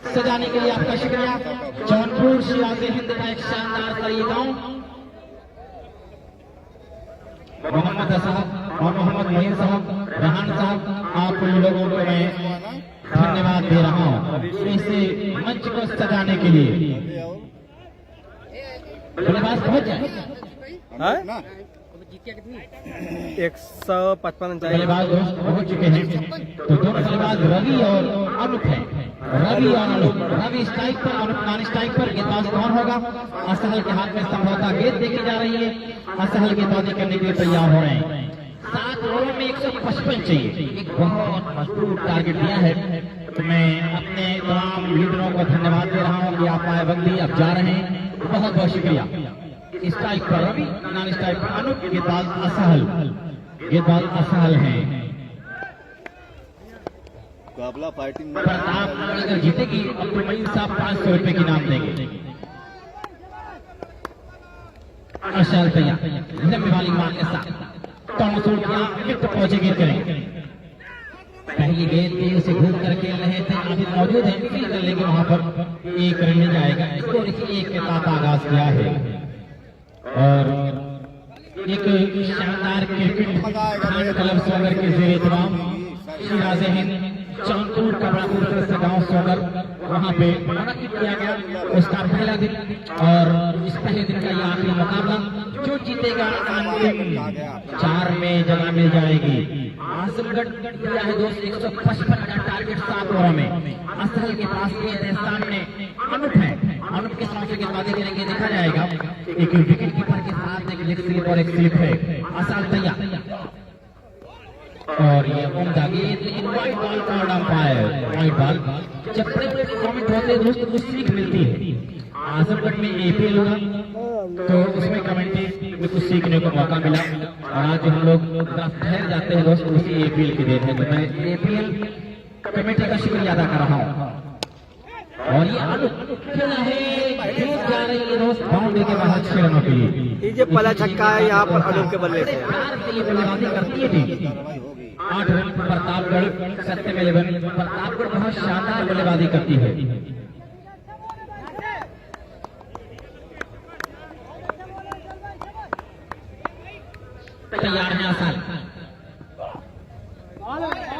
सजाने के लिए आपका शुक्रिया। जौनपुर शिराज़े हिंद का एक शानदार सा ये गाँव, मोहम्मद साहब और मोहम्मद मोइन साहब, रेहान साहब, आप लोगों को मैं धन्यवाद दे रहा हूँ इस मंच को सजाने के लिए। बल्लेबाज पहुंच जाए 155 बल्लेबाज पहुंच चुके हैं। तो दोनों बल्लेबाज रवि और अनूप है, रवि और अनूप। रवि स्ट्राइक पर, अनूप नॉन स्ट्राइक पर। गेंदबाज कौन होगा? असहल के हाथ में संभवतः गेंद देखी जा रही है, असहल गेंदबाजी करने के लिए तैयार हो रहे हैं। 7 ओवरों में 155 चाहिए, एक बहुत मजबूत टारगेट दिया है। तो मैं अपने तमाम लीडरों को धन्यवाद दे रहा हूँ कि आप आए वक्त अब जा रहे हैं, बहुत बहुत शुक्रिया। स्ट्राइक पर रवि, नॉन स्ट्राइक पर अनूप, गेंदबाज असहल, गेंदबाज असहल हैं। मुकाबला फाइटिंग प्रताप अगर जीतेगी अब्दुल मईन साहब 500 रुपए की नाम देंगे। अशल भैया लंबी वाली मार के साथ तोड़ किया, विकेट पहुंचे गेंद करें। पहली गेंद तेज से घूम कर खेल रहे थे, अभी मौजूद है फील्डर, लेकिन वहां पर एक रन नहीं जाएगा। स्कोर एक के साथ आगाज किया है और एक शानदार क्रिकेट क्लब सोगर के जेर एहतमाम शिराज़े हिंद जौनपुर का बड़ा खूबसूरत गाँव सोगर, वहाँ पे मुनक्किद किया गया उसका पहला दिन। और इस पहले दिन का ये आखिरी मुकाबला, जो जीतेगा अंतिम 4 में जगह मिल जाएगी। आजमगढ़ दिया है दोस्त 155 का टारगेट 7 ओवर में। असहल के पास गेंद है, सामने अनूप है, अनूप के सामने गेंदबाजी करेंगे, देखा जाएगा। एक विकेट कीपर के साथ एक लेग स्लिप और एक स्लिप है। असहल तैयार और ये उम्दा गेंद, लेकिन वाइड बॉल का अंपायर, वाइड बॉल। जब बड़े बड़े टूर्नामेंट होते हैं दोस्तों, कुछ सीख मिलती है। आजमगढ़ में एपीएल होगा तो उसमें कमेंट्री में कुछ सीखने को मौका मिला और आज हम लोग ठहर जाते हैं दोस्त, उसी एपीएल की देन है। तो मैं एपीएल कमेटी का शुक्रिया अदा कर रहा हूँ। और ये खेला है, जा रही है दोस्त बाउंड्री के बाहर 6 रनों के लिए। ये पहला छक्का है यहाँ पर अनूप के बल्ले से। ये बल्लेबाजी करती है टीम। 8 रन प्रतापगढ़, सत्यम 11। प्रतापगढ़ बहुत शानदार बल्लेबाजी करती है। तैयार है आसान,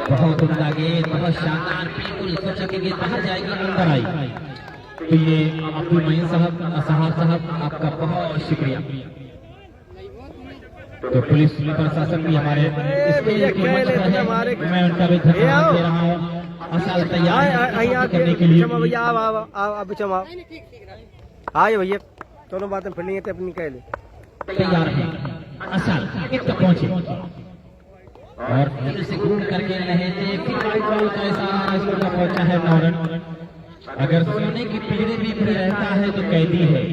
बहुत उम्दा गेंद, बहुत शानदार, बिल्कुल सोचा कि गेंद बाहर जाएगी, अंदर आई। तो ये अब्दुल मईन साहब आपका बहुत शुक्रिया। तो पुलिस प्रशासन भी हमारे इसके मैं उनका भी धन्यवाद दे रहा हूँ। असल तैयार करने के लिए भैया आप चमाओ आए भैया दोनों बातें फिर नहीं अपनी कह ले तैयार है। असल तक पहुंचे और फिर से घूम करके रहे थे। फिर वाइट बॉल का इशारा स्कोर का पहुंचा है 9 रन। अगर सोने की पीढ़ी में भी रहता है तो कैदी है,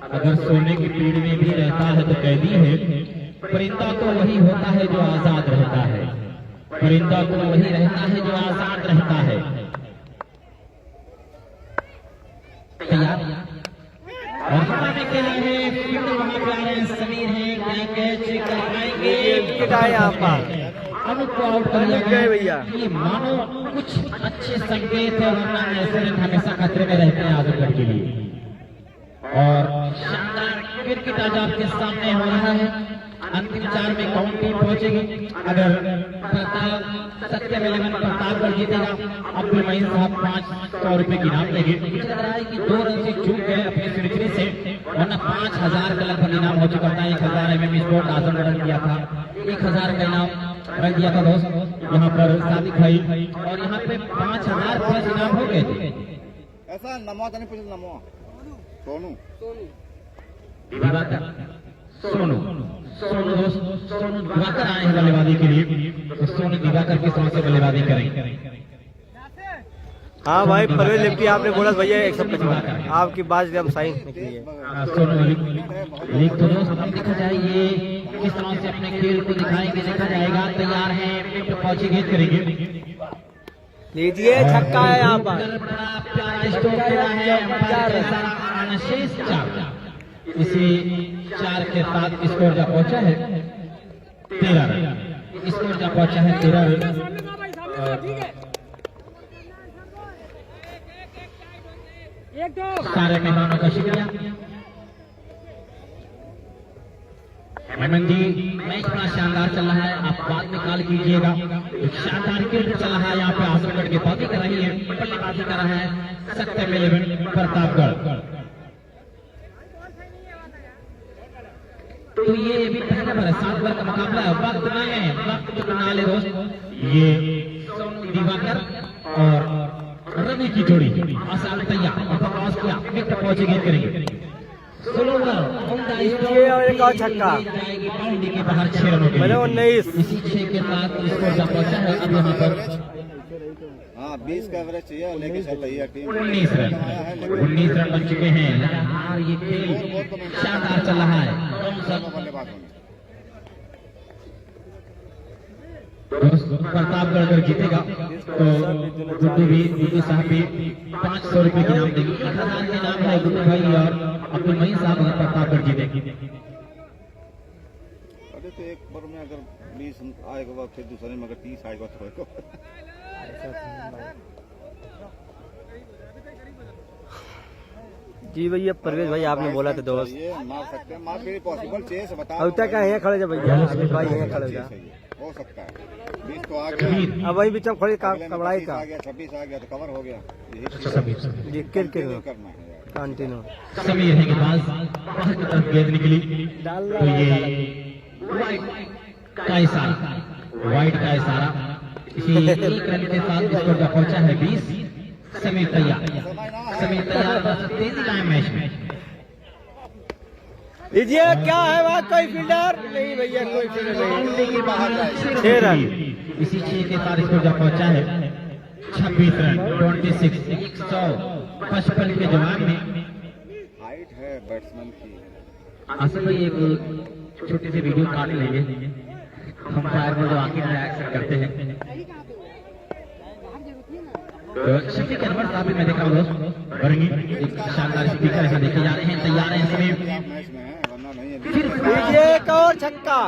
अगर सोने की पीढ़ी में भी रहता है तो कैदी है। परिंदा तो वही होता है जो आजाद रहता है, परिंदा तो वही रहता है जो आजाद रहता है। तैयार और हमारे के लिए फिर वहां पे आ रहे हैं समीर हैं, क्या कैच करवाएंगे यहाँ पर अनुप को आउट कर दिया गए भैया। ये मानो कुछ अच्छे संकेत है, वरना ऐसे रन हमेशा खतरे में रहते हैं आजमगढ़ के लिए। और शानदार क्रिकेट आज आपके सामने हो रहा है। अंतिम 4 में कौन टीम पहुंचेगी? अगर सत्यम 11 प्रतापगढ़ जीतेगा, अब्दुल मईन साहब 500 रुपए की इनाम देंगे। मुझे लग रहा है कि 2 रन से चूक गए अपने सेंचुरी से, वरना 5000 का लगभग इनाम हो चुका था। 1000 MM स्पोर्ट आजमगढ़ रन दिया था, 1000 का इनाम रख दिया था दोस्त यहाँ पर सादिक भाई, और यहाँ पे 5000 प्लस इनाम हो गए थे। ऐसा नमो तो नहीं पूछ नमो सोनू दिवाकर सोनू दोस्त सोनू दिवाकर आए हैं बल्लेबाजी के लिए, तो सोनू दिवाकर किस तरह से बल्लेबाजी करेंगे? हाँ भाई परवेज लिप्टी आपने बोला भैया 155 आपकी बात एकदम सही निकली है। सोनू लीग तो दोस्त अब देखा जाए ये किस तरह से अपने खेल को दिखाएंगे, देखा जाएगा। तैयार है, पहुंची गेंद करेंगे, लीजिए छक्का है यहाँ पर। बड़ा प्यारा स्ट्रोक खेला है, शेष 4। इसी 4 के साथ स्कोर जा पहुंचा है 13 रन। स्कोर जा पहुंचा है 13 रन। सारे मेहमानों का शुक्रिया। हेमंत जी, मैच बड़ा शानदार चल रहा है, आप बाद में कॉल कीजिएगा। एक शानदार क्रिकेट चल रहा है यहाँ पे, आजमगढ़ की बातें कर रही है, बल्लेबाजी कर रहा है सत्यम 11 प्रतापगढ़। तो ये भी पहला बार 7 ओवर का मुकाबला है। वक्त ना है, वक्त बना ले दोस्त। ये सोनू दिवाकर और रवि की जोड़ी आसान तैयार और प्रकाश किया, विकेट पहुंचे गेंद करेंगे। और एक और छक्का बाउंड्री के बाहर 6 रनों के लिए 19। इसी 6 के साथ स्कोर जा पहुंचा है अब यहाँ पर 20 का एवरेज चाहिए लेके चल रही है टीम। 19 रन बन चुके हैं। लगातार ये खेल शानदार चल रहा है। प्रतापगढ़ अगर जीतेगा तो गुड्डू साहब भी 500 रुपए के इनाम देंगे। 1000 के इनाम है गुड्डू भाई और अब्दुल मईन साहब अगर प्रतापगढ़ जीतेगी। अरे तो एक बार में अगर 20 आएगा फिर दूसरे में अगर 30 आएगा तो जी भैया परवेज भाई आपने बोला था दोस्त ये मार सकते हैं, मार फिर पॉसिबल चेस बता अब तक यहाँ खड़े जा भैया, भाई यहाँ खड़े जा हो सकता है। 20 तो आ गया, अब वही बीच में खड़े कबड़ाई का 26 आ गया तो कवर हो गया। जी क्रिकेट करना है कंटिन्यू समीर है के पास बाहर की तरफ गेंद निकली तो ये वाइड का इशारा इसी 1 रन के साथ स्कोर का पहुंचा है 20। समीर तैयार बस तेजी लाए मैच में। लीजिए क्या है बात, कोई फील्डर नहीं भैया, कोई फील्डर नहीं। 6 रन इसी 6 के साथ स्कोर जा पहुंचा है 26 रन 26 155 के जवाब में। हाइट है बैट्समैन की। असल भाई एक छोटी सी वीडियो काट लेंगे हम फायर में जो आखिर रिएक्शन करते हैं। तो शफीक अनवर साहब भी मैं देख रहा हूँ दोस्त बरंगी एक शानदार स्पीकर है, देखे जा रहे हैं, तैयार हैं इसमें। मैच में है वरना नहीं है। लीजिए एक और छक्का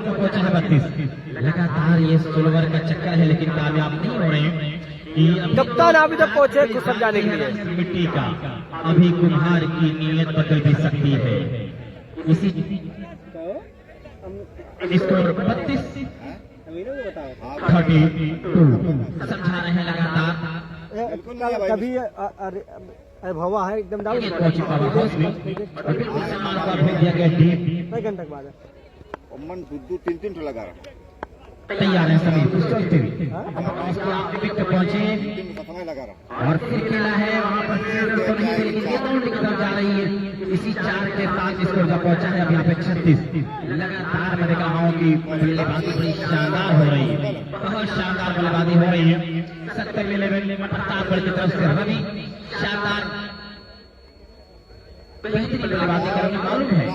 पहुंचा है 32। लगातार ये 16 ओवर का चक्कर है लेकिन कामयाब नहीं हो रहे हैं। कप्तान अभी तक पहुंचे खुद समझाने के लिए। मिट्टी का अभी कुम्हार की नीयत बदल भी सकती है। इसी स्कोर 32 32 समझा रहे हैं लगातार बिल्कुल नहीं है भाई। कभी हवा है एकदम डाउन पहुंची पावर हाउस में और बिल्कुल सम्मान का भेज दिया गया डीप। 1 घंटे बाद उम्मन दुद्दू 3 ठो लगा रहा तैयार है सभी सोचते हुए उसको आखिरी विकेट पहुंचे 3 समय लगा रहा और फिर खेला है वहां पर ये बाउंड्री की तरफ जा रही है। इसी 4 के साथ स्कोर जब पहुंचा है अब यहाँ पे 36। लगातार मैं देख रहा हूँ कि बल्लेबाजी बड़ी शानदार हो रही है, बहुत शानदार बल्लेबाजी हो रही है। 70 लेवल प्रतापगढ़ की तरफ से रवि शानदार बेहतरीन बल्लेबाजी करने मालूम है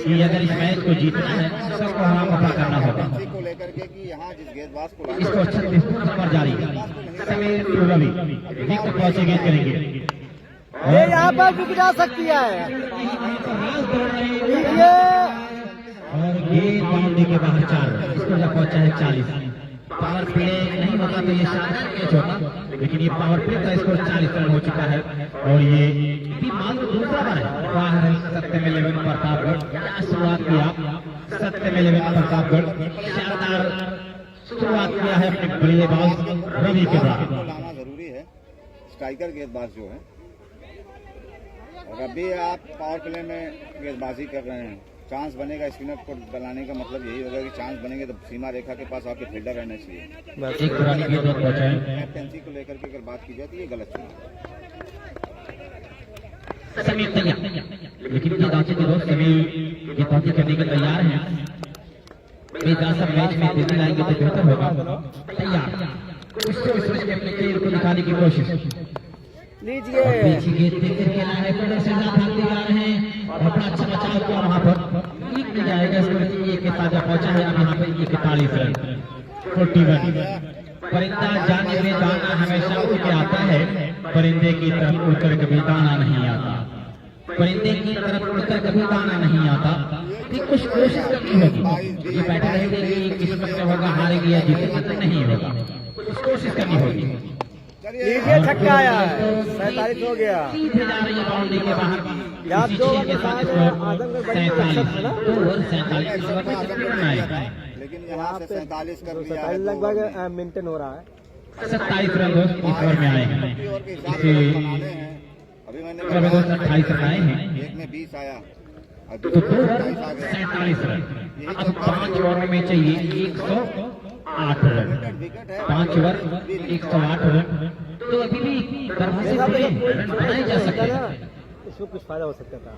कि अगर इस मैच को जीतना है तो सबको हरा मौका करना होगा। इसी को लेकर के कि यहाँ जिस गेंदबाज को इसको 36 पर जारी समीर रवि विकेट पहुंचे गेंद करेंगे ये यहाँ पर रुक जा सकती है ये और गेंद बाउंड्री के बाहर 4। इसको जब पहुंचा है 40। पावर प्ले नहीं होता तो ये शानदार कैच होता, लेकिन ये पावर प्ले का स्कोर 40 रन हो चुका है और ये मात्र दूसरा बार है। बाहर है 70 प्रतापगढ़, क्या शुरुआत किया 70 प्रतापगढ़, शानदार शुरुआत किया है अपने बल्लेबाज रवि के बाद। को लाना जरूरी है, स्ट्राइकर गेंदबाज जो है। और अभी आप पावर प्ले में गेंदबाजी कर रहे हैं, चांस बनेगा स्पिनर को बनाने का मतलब यही होगा कि चांस बनेंगे तो सीमा रेखा के पास आपके फील्डर रहने चाहिए। एक पुरानी गेंद और पहुंचा है कैप्टेंसी को लेकर के अगर बात की जाए तो ये गलत चुनाव। समीर तैयार, लेकिन गेंदबाजी के दोस्त समीर गेंदबाजी करने के तैयार हैं। सब मैच में तेजी लाएंगे तो बेहतर होगा। तैयार उसको स्विच के अपने खेल को दिखाने की कोशिश लीजिए पीछे गेंद देकर खेला है, बड़े से भागते जा रहे हैं और अपना अच्छा बचाव किया वहां पर। एक मिल जाएगा इसको, एक के साथ पहुंचा है अब यहाँ पे 41 रन 41। परिंदा जाने में दाना हमेशा उड़ के आता है, परिंदे की तरफ उड़कर कभी दाना नहीं आता। परिंदे की तरफ उड़कर कभी दाना नहीं आता। कुछ कोशिश करनी होगी, ये बैठे रहेंगे कि किस्मत में होगा हारेगी या जीतेगी तो नहीं होगा, कुछ कोशिश करनी होगी। लीजिए छक्का आया है 47 हो गया। सीधे जा रही है बाउंड्री के बाहर। या 2 ओवर के साथ आजमगढ़ बड़ी रक्षक है ना, 2 ओवर 47 रन आए। लेकिन यहाँ से 47 कर दिया है, 47 लगभग मेंटेन हो रहा है। 27 रन दोस्त इस ओवर में आए हैं। ओवर के हिसाब से बनाने हैं। अभी मैंने दोस्त 28 रन आए हैं, एक में 20 आया और तो 2 दूसरे में ओवर 27 आ गया। 47 रन। अब 5 ओवर में चाहिए 108 रन। 5 ओवर 108 रन, तो अभी भी दरवाजे पे रन बनाए जा सकते हैं। इसमें कुछ फायदा हो सकता था।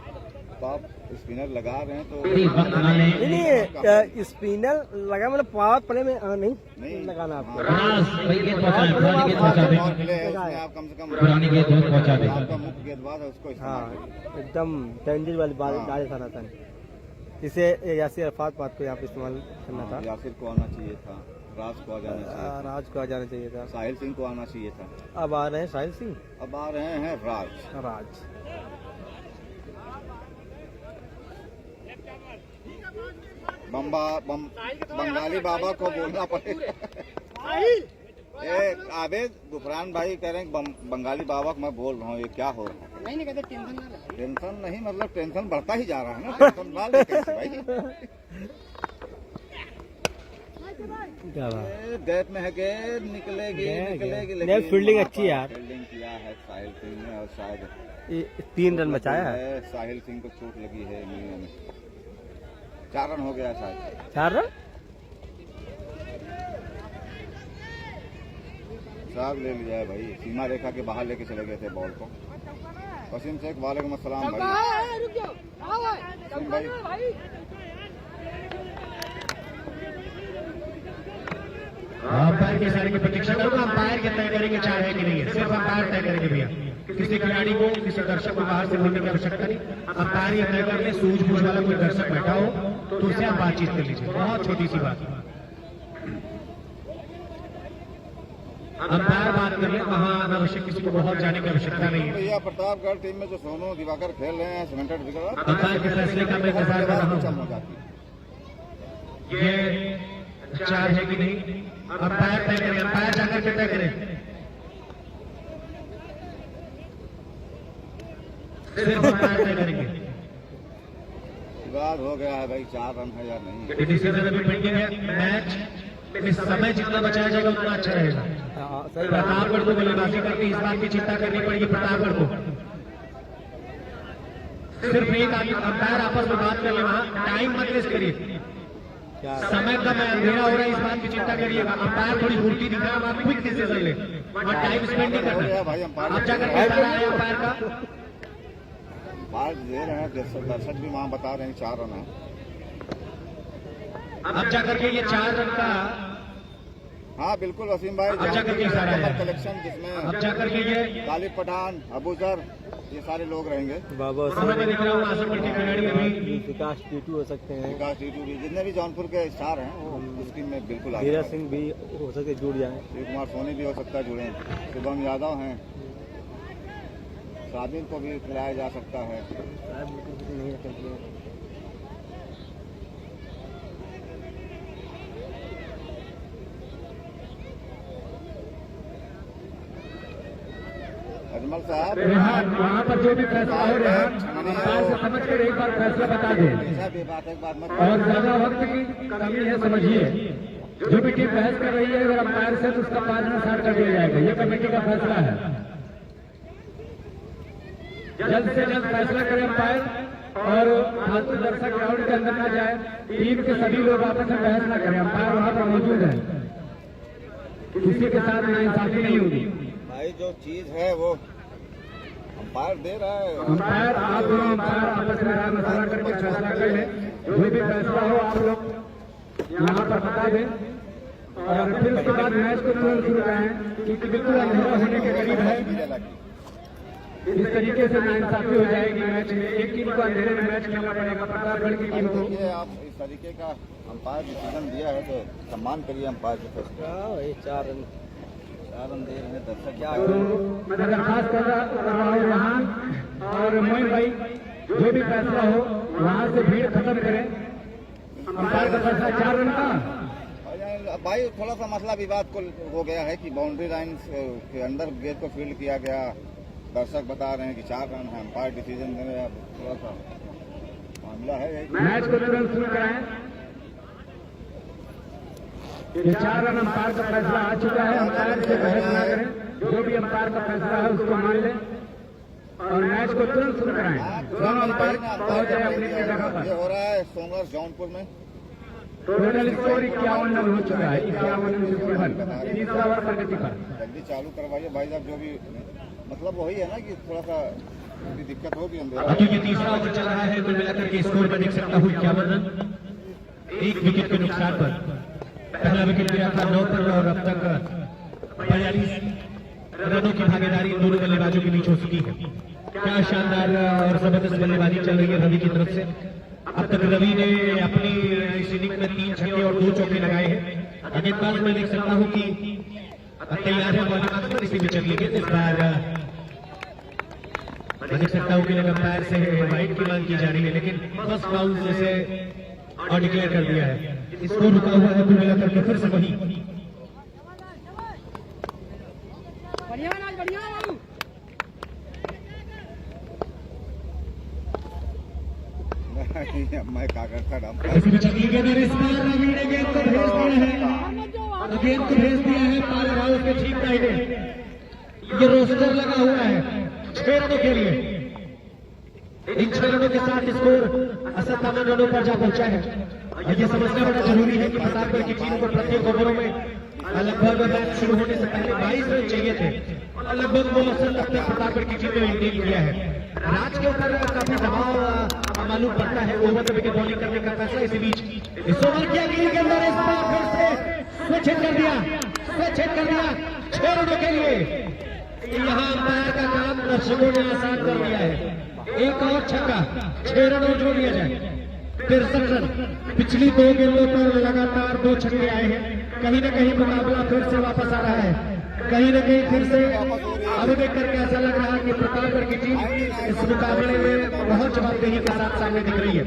तो आप स्पिनर लगा रहे हैं तो वक्त न लें। नहीं स्पिनर लगा मतलब पावर प्ले में नहीं लगाना आपको। राज भाई गेंद पहुंचा है, पुरानी गेंद पहुंचा दे, पावर प्ले है उसमें आप कम से कम पुरानी गेंद दोस्त पहुंचा दे। आपका मुख्य गेंदबाज है उसको इस्तेमाल हाँ करिए। एकदम डेंजर वाली बात डाले था था इसे यासिर अरफात बात को यहाँ पे इस्तेमाल करना था। यासिर को आना चाहिए था, राज को आ जाना चाहिए था, राज को आ जाना चाहिए था। साहिल सिंह को आना चाहिए था। अब आ रहे हैं साहिल सिंह, अब आ रहे हैं राज। राज बंगाली बाबा को बोलना पड़ेगा। आबेद गुफरान भाई कह रहे हैं बंगाली बाबा को मैं बोल रहा हूँ, ये क्या हो रहा है? नहीं कहते टेंशन नहीं, मतलब टेंशन बढ़ता ही जा रहा है ना। टेंशन ना ले कैसे भाई? क्या बात गैप में है के निकलेगी निकलेगी, नहीं, फील्डिंग अच्छी है यार। फील्डिंग किया है साहिल सिंह ने और शायद 3 रन बचाया है। साहिल सिंह को चोट लगी है नींद में। 4 रन हो गया शायद। 4 रन साहब ले लिया है भाई, सीमा रेखा के बाहर लेके चले गए थे बॉल को। वसीम शेख वालेकुम अस्सलाम भाई। अंपायर के सारे की प्रतीक्षा करूंगा। अंपायर के तय करेंगे 4 है कि नहीं है, सिर्फ अंपायर तय करेंगे भैया। किसी खिलाड़ी को किसी दर्शक को बाहर से बोलने की आवश्यकता नहीं, अंपायर ये तय कर ले। सूझबूझ वाला कोई दर्शक बैठा हो तो उससे आप बातचीत कर लीजिए, बहुत छोटी सी बात। अंपायर बात कर ले, वहाँ अनावश्यक किसी को बहुत जाने की आवश्यकता नहीं है। भैया प्रतापगढ़ टीम में जो सोनू दिवाकर खेल रहे हैं सीमेंटेड विकेट, अंपायर के फैसले का मैं इंतजार कर रहा हूँ। हो जाती है। ये 4 है कि नहीं, अंपायर तय करें, अंपायर जाकर के तय करें। सिर्फ अंपायर तय करेंगे। विवाद हो गया है भाई, 4 रन है या नहीं। डिसीजन अभी पेंडिंग है। मैच में समय जितना बचाया जाएगा उतना अच्छा रहेगा। सही बात है। प्रतापगढ़ को बल्लेबाजी करके इस बात की चिंता करनी पड़ेगी प्रतापगढ़ को। सिर्फ एक अंपायर आपस में बात कर ले, वहां टाइम मत वेस्ट करिए, समय कम है, अंधेरा हो रहा है, इस बात की चिंता करिएगा। अंपायर थोड़ी उल्टी दिख रहा है, वहां क्विक डिसीजन ले, वहां टाइम स्पेंड नहीं करना। अब जाकर के आ रहा है अंपायर का बाहर दे रहे हैं, दर्शक भी वहाँ बता रहे हैं 4 रन है। अब जाकर के ये 4 रन का हाँ बिल्कुल वसीम भाई, अब जाकर के इशारा है। कलेक्शन जिसमें अब जाकर के ये गालिब पठान, अबूजर, ये सारे लोग रहेंगे। बाबा वहां मैं देख रहा हूँ आसमगढ़ के खिलाड़ी अभी विकास टीटू हो सकते हैं, विकास टीटू भी, जितने भी जौनपुर के स्टार हैं वो इस टीम में बिल्कुल आ धीरज गए। सिंह भी हो सके जुड़ जाए। शिव कुमार सोनी भी हो सकता है जुड़े, शुभम यादव हैं, साबिर को भी खिलाया जा सकता है। नहीं है। अजमल साहब वहाँ पर जो भी फैसला हो रहा है अंपायर से समझ कर एक बार फैसला बता दें, ऐसा भी बात एक बार मत और ज्यादा वक्त की कमी है समझिए। जो भी टीम बहस कर रही है अगर अंपायर से तो उसका 5 रन शार्ट कर दिया जाएगा, ये कमेटी का फैसला है। जल्द से जल्द फैसला करे अंपायर और फालतू दर्शक ग्राउंड के अंदर न जाए, टीम के सभी लोग आपस में बहस न करें, अंपायर वहाँ पर मौजूद है, किसी के साथ नाइंसाफी नहीं होगी। भाई जो चीज है वो अंपायर दे रहा है। अंपायर आप दोनों अंपायर आपस में राय मसला करके फैसला कर लें, जो भी फैसला हो आप लोग यहाँ पर बता दें, और फिर उसके बाद मैच को तुरंत शुरू करें, क्योंकि बिल्कुल अंधेरा होने के करीब है। इस तरीके से नाइंसाफी हो जाएगी मैच में, एक टीम को अंधेरे में मैच खेलना पड़ेगा, प्रतापगढ़ की टीम को। देखिए आप इस तरीके का अंपायर डिसीजन दिया है तो सम्मान करिए अंपायर के फैसले। 4 रन दे रहे हैं दर्शक क्या तो मैं दरखास्त कर रहा हूँ यहाँ और मोइन भाई, जो भी फैसला हो वहाँ से भीड़ खत्म करें। अंपायर का फैसला 4 रन का। भाई थोड़ा सा मसला विवाद को हो गया है कि बाउंड्री लाइन के अंदर गेंद को फील्ड किया गया, दर्शक बता रहे हैं कि 4 रन है, अंपायर डिसीजन दे रहे हैं, थोड़ा सा मामला है। मैच को तुरंत शुरू कराएं। ये 4 रन अंपायर का फैसला आ चुका है, अंपायर से बहस न करें, जो भी अंपायर का फैसला है उसको मान लें और मैच को तुरंत शुरू कराएं। दोनों अंपायर पहुंच जाए अपनी अपनी जगह पर। ये हो रहा है सोंगर जौनपुर में, टोटल स्कोर 51 रन हो चुका है, 51 रन 51, तीसरा ओवर प्रगति पर। जल्दी चालू करवाइए भाई साहब, जो भी मतलब वही है ना कि थोड़ा सा दिक्कत होगी अंधेरा। अभी ये तीसरा ओवर चल रहा है, कुल मिलाकर के स्कोर में देख सकता हूँ 51 रन, 1 विकेट के नुकसान पर। पहला विकेट गिरा था 9 पर और अब तक 42 रनों की भागीदारी दोनों बल्लेबाजों के बीच हो चुकी है। क्या शानदार और जबरदस्त बल्लेबाजी चल रही है रवि की तरफ से। अब तक रवि ने अपनी इस इनिंग में 3 छक्के और 2 चौके लगाए हैं। गेंदबाज में देख सकता हूँ कि तैयार है बल्लेबाज पर, इसी में चलिए गेंद। इस बार मैं देख सकता हूँ कि अंपायर से वाइड की मांग की जा रही है, लेकिन फर्स्ट बाउंस से और डिक्लेयर कर दिया है। इसको रुका हुआ है कुल मिलाकर के फिर से वही। मैं कागज का डम इसमें चलिए गेंद, इस बार रवि ने गेंद को भेज दिया है, गेंद को भेज दिया है पावर हाउस के ठीक साइड में। ये रोस्टर लगा हुआ है 6 रनों के लिए। इन 6 रनों के साथ स्कोर 57 रनों पर जा पहुंचा है। ये समझना बड़ा जरूरी है कि प्रतापगढ़ की टीम को प्रत्येक ओवरों में लगभग मैच शुरू होने से पहले 22 रन चाहिए थे और लगभग वो अवसर तक प्रतापगढ़ की टीम ने मेंटेन किया है। राज के ऊपर काफी दबाव मालूम पड़ता है, ओवर द विकेट बॉलिंग करने का फैसला इसी बीच इस ओवर की अगली गेंदबाज इस बार फिर से स्विच हिट कर दिया 6 रनों के लिए। यहाँ अंपायर का काम दर्शकों ने आसान कर दिया है। एक और छक्का, 6 रन और जोड़ दिया जाए, 63 रन। पिछली 2 गेंदों पर लगातार 2 छक्के आए हैं। कहीं न कहीं मुकाबला फिर से वापस आ रहा है, कहीं न कहीं फिर से अब देख करके ऐसा लग रहा है कि प्रतापगढ़ की टीम इस मुकाबले में बहुत जवाबदेही के साथ सामने दिख रही है।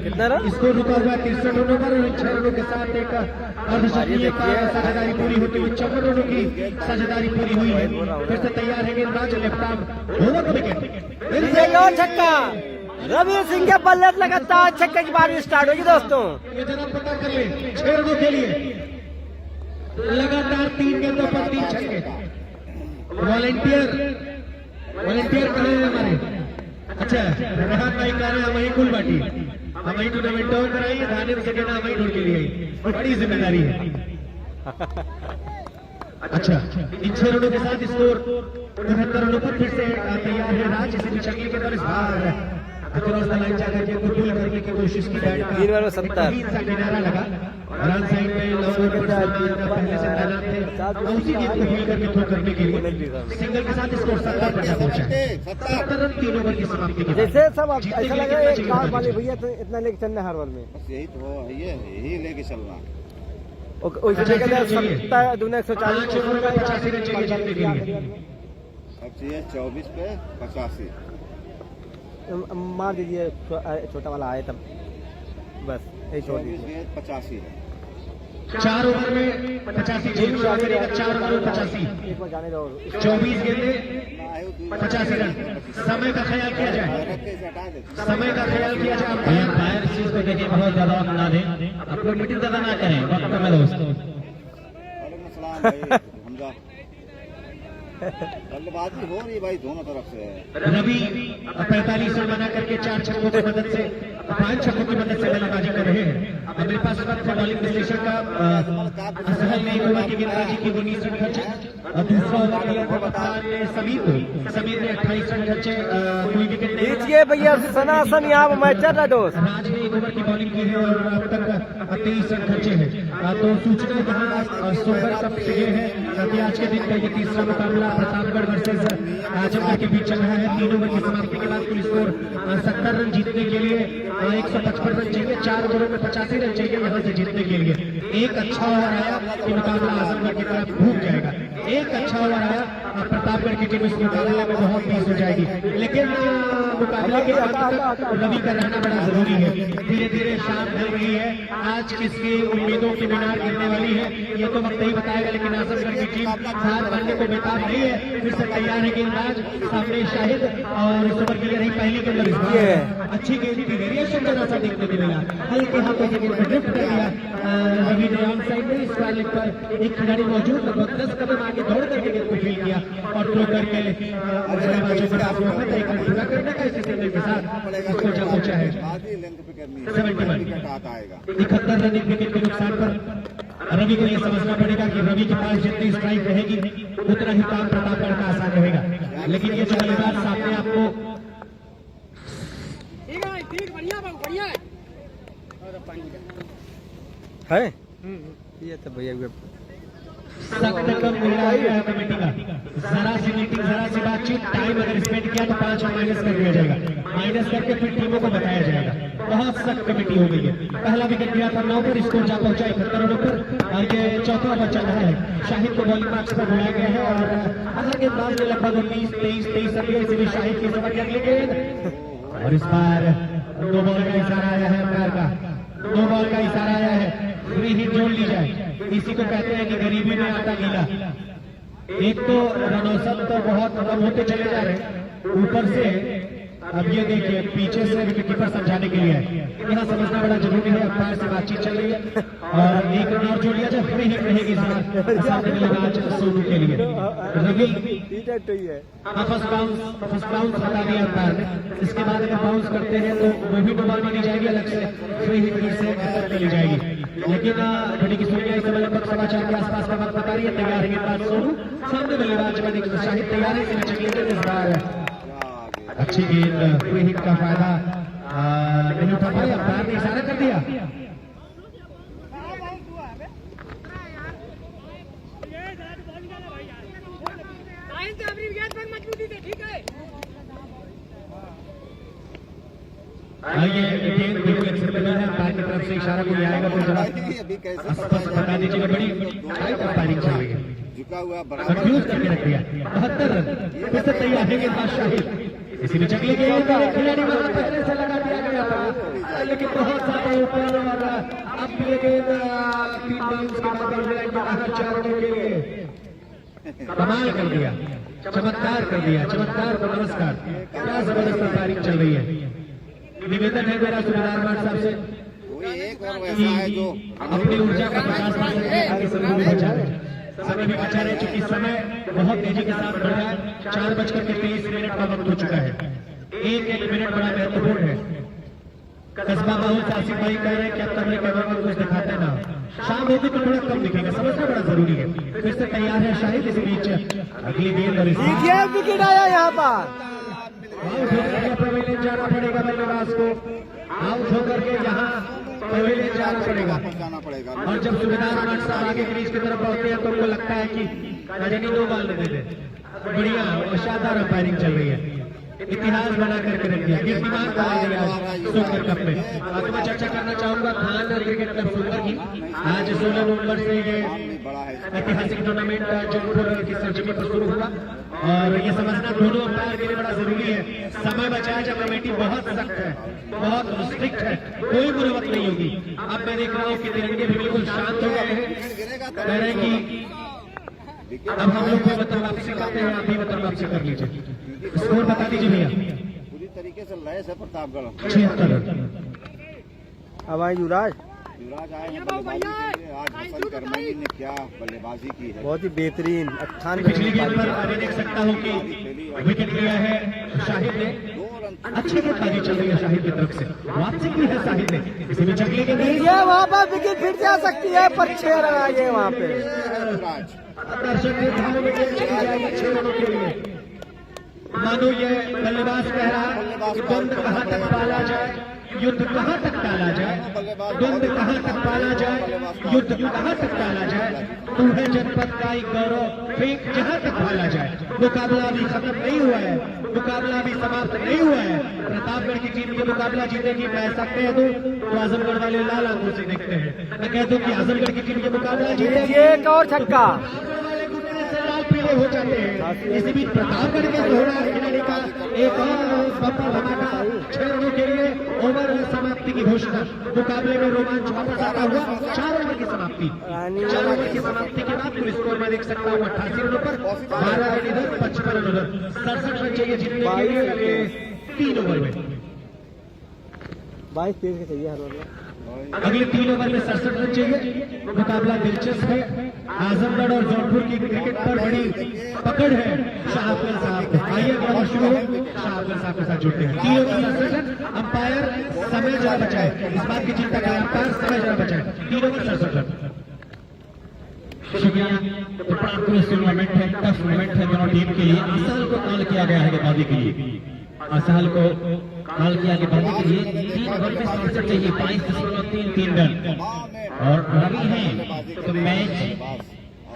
इसको रुका हुआ 63 रनों पर 6 रनों के साथ एक अर्धशतकीय साझेदारी पूरी होती हुई 54 रनों की साझेदारी पूरी हुई है। फिर से तैयार है गेंदबाज left arm over the wicket, फिर से एक और छक्का। रवि सिंह के बल्ले लगातार छक्के की बारी स्टार्ट होगी दोस्तों। ये जरा पता कर ले 6 रनों के लिए लगातार 3 गेंदों पर 3 छक्के। वॉलेंटियर कहाँ है हमारे? अच्छा, राहत भाई कह रहे हैं वही कुल बाटी, हम वही टूर्नामेंट कराई, धाने से कहना वही ढूंढ के लिए आई, बड़ी जिम्मेदारी है। अच्छा, इन 6 रनों के साथ स्कोर 69 रनों पर फिर से तैयार है राज। इसी बीच अगली के इस बार अक्रॉस द लाइन जाकर के पुल करने की कोशिश की, बैट का 3 ओवर में 70 किनारा लगा। रन साइड में पहले से तैनात थे, उसी गेंद को फील करके थ्रो करने के लिए सिंगल के साथ स्कोर 70 पर पहुंचा। 70 रन 3 ओवर की समाप्ति के बाद। जैसे सब ऐसा लगा एक कार वाले भैया तो इतना लेके चलना हर बार में, बस यही तो है, यही लेके चलना। उसके कहते हैं 70 दूना 140 ओवर में 85 रन चाहिए जीतने के लिए। अब चाहिए 24 पे 85। मार दीजिए, छोटा वाला आए तब बस यही छोड़ 24 दीजिए। गेंद 85 है। 4 ओवर में 85 जीत करेगा, 4 ओवर में 85, एक बार जाने दो। 24 गेंदे 85 रन। समय का ख्याल किया जाए, समय का ख्याल किया जाए। अंपायर इस चीज को देखिए, बहुत ज्यादा वक्त ना दें, आप लोग मीटिंग ज्यादा ना करें, वक्त में दोस्तों। वालेकुम सलाम भाई हमजा। बल्लेबाजी हो रही भाई दोनों तरफ से। रवि 45 रन बना करके 4 छक्कों की मदद से 5 छक्कों की मदद से बल्लेबाजी कर रहे हैं। अब मेरे पास वक्त है बॉलिंग विश्लेषण का। असहल ने ओवर की गेंदबाजी की 19 रन खर्चे, दूसरा ओवर लिया था कप्तान ने समीर ने 28 रन खर्चे, कोई विकेट नहीं। लीजिए भैया सनासन यहाँ पर मैच चल रहा दोस्त। राज ने 1 ओवर की बॉलिंग की है और अब तक 23 रन खर्चे हैं। तो सूचना यहाँ सोमवार तक ये है कि आज के दिन का ये तीसरा मुकाबला प्रतापगढ़ वर्सेस आजमगढ़ के बीच चल रहा है। 3 ओवर की समाप्ति के बाद कुल स्कोर 70 रन जीतने के लिए 155 रन चाहिए, 4 ओवरों में 85 रन चाहिए यहाँ से जीतने के लिए। एक अच्छा ओवर आया कि मुकाबला आजमगढ़ की तरफ घूम जाएगा, एक अच्छा ओवर आया प्रतापगढ़ की टीम इस मुकाबले में बहुत तेज हो जाएगी। लेकिन मुकाबले के अंत तक रवि का रहना बड़ा जरूरी है। धीरे धीरे शाम ढल रही है, आज किसकी उम्मीदों की मीनार गिरने वाली है ये तो वक्त ही बताएगा। लेकिन आजमगढ़ की टीम हार मानने को बेताब नहीं है, फिर से तैयार है गेंदबाज, सामने शाहिद और इस ओवर के लिए रही पहली गेंद अच्छी गेंद की वेरिएशन जरा सा देखने को मिला, हल्के हाथों से गेंद को ड्रिफ्ट कर दिया रवि ने ऑन साइड में। इस वाले पर एक खिलाड़ी मौजूद, लगभग 10 कदम आगे दौड़ करके गेंद को फील किया और थ्रो करके बल्लेबाजों को काफी वक्त एक रन पूरा करने का इसी सिंगल के साथ इसको जब पहुंचा है 71। 71 रन एक विकेट के नुकसान पर रवि को यह समझना पड़ेगा कि रवि के पास जितनी स्ट्राइक रहेगी उतना ही काम प्रतापगढ़ का आसान रहेगा। लेकिन ये जो बल्लेबाज सामने आपको है ये तो भैया सख्त कम मिल रहा है कमेटी का। जरा सी मीटिंग, जरा सी बातचीत, टाइम अगर स्पेंड किया तो 5 और माइनस कर दिया जाएगा, माइनस करके फिर टीमों को बताया जाएगा। बहुत सख्त कमेटी हो गई है। पहला विकेट गिरा था 9 पर, स्कोर जा पहुंचा 71 रनों पर और ये चौथा ओवर चल रहा है। शाहिद को बॉलिंग मार्क्स पर बुलाया गया है और अगले गेंदबाज ने लगभग 19-23 अभी इसीलिए शाहिद की ओवर की अगली गेंद और इस बार 2 बॉल का इशारा आया है अंपायर का, 2 बॉल का इशारा आया है, फ्री हिट जोड़ ली जाए। इसी को कहते हैं कि गरीबी में आटा गीला। एक तो रनौसत तो बहुत कम होते चले जा रहे हैं, ऊपर से अब ये देखिए पीछे से विकेटकीपर समझाने के लिए है। यहाँ समझना बड़ा जरूरी है। अंपायर से बातचीत चल रही है और 1 रन और जोड़ लिया जाए, फ्री हिट रहेगी इस बार सामने मिलेगा आज सोनू के लिए। रवि फर्स्ट बाउंस बता दिया अंपायर ने। इसके बाद अगर बाउंस करते हैं तो वो भी बॉल मानी जाएगी, अलग से फ्री हिट फिर से चली जाएगी। लेकिन घड़ी की सुनिया इस समय लगभग 7:15 के आसपास का वक्त बता रही है। तैयार है गेंदबाज सोनू, सामने बल्लेबाज बने शाहिद तैयार है। इस बार अच्छी गेंद, फ्री हिट का फायदा नहीं उठा पाए, अंपायर ने इशारा कर दिया। आइए गेंद बिल्कुल एक्सेप्टेबल है, अंपायर की तरफ से इशारा कोई आएगा तो जरा स्पष्ट बता दीजिएगा। बड़ी टाइट अंपायरिंग चल रही है, झुका हुआ कंफ्यूज करके रख दिया। 72 रन फिर से तैयार है गेंदबाज शाहिद। इसी में चकली गेंद खिलाड़ी वहां पकड़ने से लगा दिया गया था, लेकिन बहुत ज्यादा ऊपर और अब ये गेंद 3 बाउंस के बाद बाउंड्री के बाहर 4 रनों के लिए कमाल कर दिया, चमत्कार कर दिया। चमत्कार को नमस्कार, क्या जबरदस्त अंपायरिंग चल रही है। निवेदन है मेरा सुबेदार मान साहब से, कोई एक एक और वैसा है जो अपनी ऊर्जा का 50% समय भी बचा रहे हैं, चूंकि समय बहुत तेजी के साथ बढ़ रहा है। 4:23 का वक्त हो चुका है। एक मिनट बड़ा महत्वपूर्ण है। कस्बा माहौल से आसिफ भाई कह रहे हैं कि अब तक कैमरा में कुछ दिखाते ना, शाम होगी तो थोड़ा कम दिखेगा, समझना बड़ा जरूरी है। फिर से तैयार है शाहिद, इस बीच अगली गेंद और विकेट आया यहाँ पर। पवेलियन जाना पड़ेगा बल्लेबाज को, आउट होकर के यहाँ पवेलियन जाना पड़ेगा। जाना पड़ेगा। और जब सुबेदार अनाज साहब आगे क्रीज की तरफ बढ़ते हैं तो उनको लगता है कि रजनी 2 बॉल दे दे। बढ़िया और शानदार अंपायरिंग चल रही है, इतिहास बना करके रख दिया, कीर्तिमान बना दिया सुपर कप में। आज मैं चर्चा करना चाहूंगा खान क्रिकेट क्लब सुपर की। आज 16 नवंबर से ये ऐतिहासिक टूर्नामेंट जौनपुर की सरजमी पर शुरू हुआ और ये समझना दोनों अंपायर के लिए बड़ा जरूरी है। समय बचाया जब कमेटी बहुत सख्त है, बहुत स्ट्रिक्ट है, कोई मुरवत नहीं होगी। अब मैं देख रहा हूँ कि तिरंगे भी बिल्कुल शांत हो गए हैं, कह रहे हैं कि अब हम लोग को वतन वापसी करते हैं, आप भी वतन वापसी कर लीजिए। स्कोर बता दीजिए भैया। पूरी तरीके से लैस है प्रतापगढ़। 76। अब आए युवराज, युवराज आए हैं बल्लेबाजी के लिए। आज हसन करमली ने क्या बल्लेबाजी की है, बहुत ही बेहतरीन 98 पिछली गेंद पर मैं देख सकता हूँ कि विकेट लिया है शाहिद ने। 2 रन अच्छी गेंदबाजी चल रही है शाहिद की तरफ से, वापसी की है शाहिद ने। इसी में चकली के ये वहाँ पर विकेट फिर जा सकती है, पर 6 रन आ गए वहाँ पे। युवराज दर्शक निर्धारण में गेंद चली जाएगी 6 रनों के लिए। मानो ये बल्लेबाज कह रहा है कि द्वंद कहाँ तक पाला जाए, युद्ध कहाँ तक टाला जाए, द्वंद कहाँ तक पाला जाए, युद्ध कहाँ तक टाला जाए, तू है जनपद का एक गौरव, फेंक जहाँ तक भाला जाए। मुकाबला अभी खत्म नहीं हुआ है, मुकाबला अभी समाप्त नहीं हुआ है। प्रतापगढ़ की टीम ये मुकाबला जीतेगी, मैं ऐसा कह दूं तो आजमगढ़ वाले लाल आंखों से देखते हैं। मैं कह दूं कि आजमगढ़ की टीम ये मुकाबला जीतेगी, एक और छक्का। लाल पीले हो जाते हैं। इसी बीच प्रतापगढ़ के जोड़ा खिलाड़ी का एक और बम्पर धमाका 6 रनों के लिए ओवर समाप्ति की घोषणा। मुकाबले में रोमांच वापस आता हुआ 4 ओवर की समाप्ति। 4 ओवर की समाप्ति के बाद कुल स्कोर में देख सकता हूँ 88 रनों पर 12 रन इधर 55 रन उधर। 67 रन चाहिए जीतने के लिए अगले 3 ओवर में। 22 तेज के चाहिए हर ओवर। अगले 3 ओवर में 67 रन चाहिए। मुकाबला दिलचस्प है। आजमगढ़ और जौनपुर की क्रिकेट पर बड़ी पकड़ है शाहफल साहब को। आइए अगला शुरू हो, शाहफल साहब के साथ जुड़ते हैं। 3 ओवर 67 रन। अंपायर समय जरा बचाए, इस बात की चिंता करें, अंपायर समय जरा बचाए। 3 ओवर 67 रन। शुक्रिया। बड़ा टूर्नामेंट है, टफ टूर्नामेंट है दोनों टीम के लिए। असहल को कॉल किया गया है गेंदबाजी के लिए, असहल को कॉल किया गेंदबाजी के लिए। 3 ओवर में 67 चाहिए, 22.33 रन और रवि है तो मैच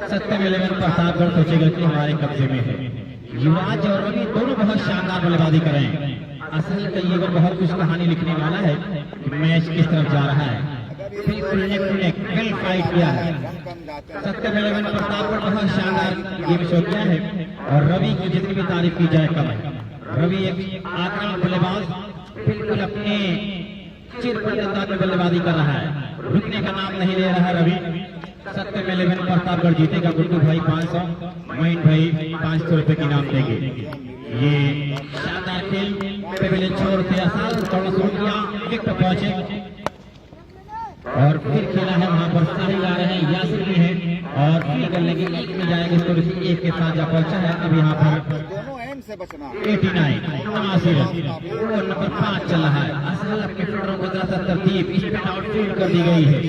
7-11 प्रतापगढ़ सोचेगा कि हमारे कब्जे में है। युवराज और रवि दोनों बहुत शानदार बल्लेबाजी कर रहे हैं। असहल का ये ओवर बहुत कुछ कहानी लिखने वाला है कि मैच किस तरफ जा रहा है। बिल्कुल neck to neck well fight किया है। 7-11 प्रतापगढ़ बहुत शानदार गेम शो किया है और रवि की जितनी भी तारीफ की जाए कम है। रवि एक आक्रमण बल्लेबाज, बिल्कुल अपने चिर पर अंदाज में बल्लेबाजी कर रहा है, रुकने का नाम नहीं ले रहा है रवि। 7-11 प्रतापगढ़ जीतेगा। गुड्डू भाई 500, मोइन भाई 500 रुपए की इनाम देंगे। ये शानदार खेल पहले छोड़ते आसान थोड़ा शुरू किया, विकेट पहुंचे और फिर खेला है वहां पर साहिल आ रहे हैं, यासिर भी है और फील करने के एक में जाएंगे तो एक के साथ जा पहुंचा है। अब यहाँ पर दोनों एंड से बचना। 89 89 रन नंबर 5 चल रहा है। असहल अपने फील्डरों को जरा सा तरतीब इस पे आउटफील्ड कर दी गई है।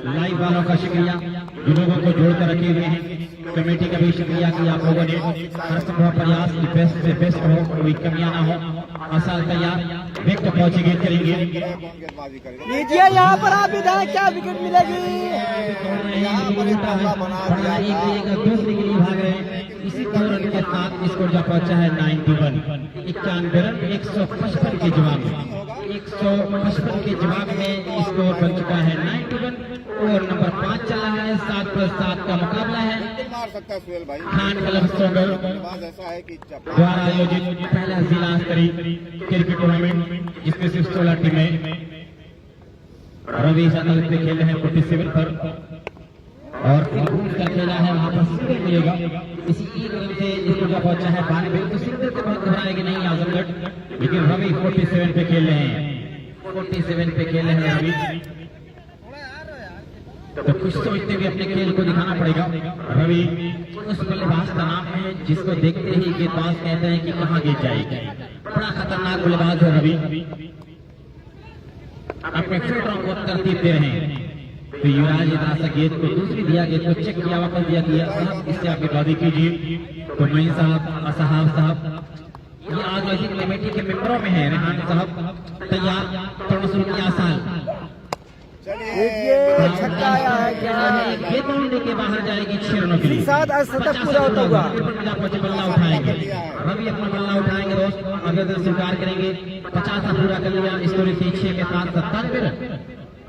लाइव वालों का शुक्रिया, जो लोगों को जोड़कर रखे हुए हैं। कमेटी का भी शुक्रिया कि आप लोगों ने हर संभव प्रयास की बेस्ट से बेस्ट हो, कोई कमियां ना हो। असहल तैयार, विकेट पहुंचेंगे, करेंगे गेंदबाजी करेगा। लीजिए यहाँ पर आप इधर क्या विकेट मिलेगी। दूसरे के लिए भाग रहे हैं। इसी 2 रन के साथ स्कोर जा पहुंचा है 91, 91 रन 155 के जवाब में। 155 के जवाब में स्कोर बन चुका है 91। ओवर नंबर 5 चल रहा है, 7+7 का मुकाबला है। मार सकता है सुहेल भाई। खान क्लब सोगर बात ऐसा है कि द्वारा आयोजित पहला जिला स्तरीय क्रिकेट टूर्नामेंट, जिसमें सिर्फ 16 टीमें। रवि सतल पे खेले हैं 47 पर और घूम कर खेला है, वहां पर सिंगल मिलेगा। इसी एक रन से इसको पहुंचा है 92, तो सिंगल से बहुत घबराएगी नहीं आजमगढ़। लेकिन रवि 47 पे खेल रहे हैं, 47 पे खेले हैं रवि। तो कुछ सोचते हुए अपने खेल को दिखाना पड़ेगा। रवि उस बल्लेबाज का नाम है जिसको देखते ही गेंदबाज कहते हैं कि कहाँ गेंद जाएगी। बड़ा खतरनाक बल्लेबाज है रवि, अपने फील्डरों को तरतीब दे रहे हैं। तो युवराज इतना सा गेंद को दूसरी दिया, गेंद को चेक किया, वापस दिया साहब इससे आप गेंदबाजी कीजिए। तो मई साहब, असहाब साहब, ये आज वैसे कमेटी के मेंबरों में है। रेहान साहब तैयार, थोड़ा शुरू किया आसान, ये छक्का आया है क्या? ये बाउंड्री के बाहर जाएगी 6 रनों के लिए। साथ शतक पूरा होता हुआ बल्ला उठाएंगे रवि, अपना बल्ला उठाएंगे दोस्त, अगर स्वीकार करेंगे 50 पूरा कर लिया। स्कोर 6 के साथ 97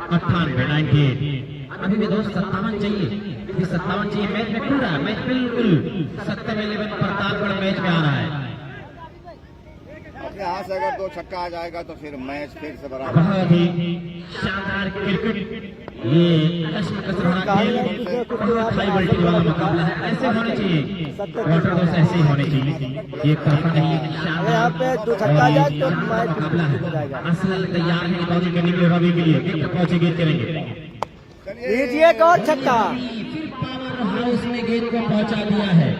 98 98। अभी भी दोस्त 57 चाहिए, 57 चाहिए। मैच में पूरा मैच बिल्कुल 70-11 प्रतापगढ़ मैच में आ रहा है। अपने हाथ से अगर 2 छक्का आ जाएगा तो फिर मैच फिर से बराबर। बहुत ही शानदार क्रिकेट, ये कश्मकश भरा खेल, बहुत हाई वोल्टेज वाला मुकाबला है। ऐसे होने चाहिए वाटर दोस्त, ऐसे ही होने चाहिए, ये तरफा नहीं है। यहाँ पे 2 छक्का जाए तो मैच मुकाबला हो जाएगा। है। असल तैयार है बॉलिंग करने के लिए रवि के लिए, कितना पहुंचे गेंद करेंगे। लीजिए एक और छक्का, फिर पावर हाउस में गेंद को पहुंचा दिया है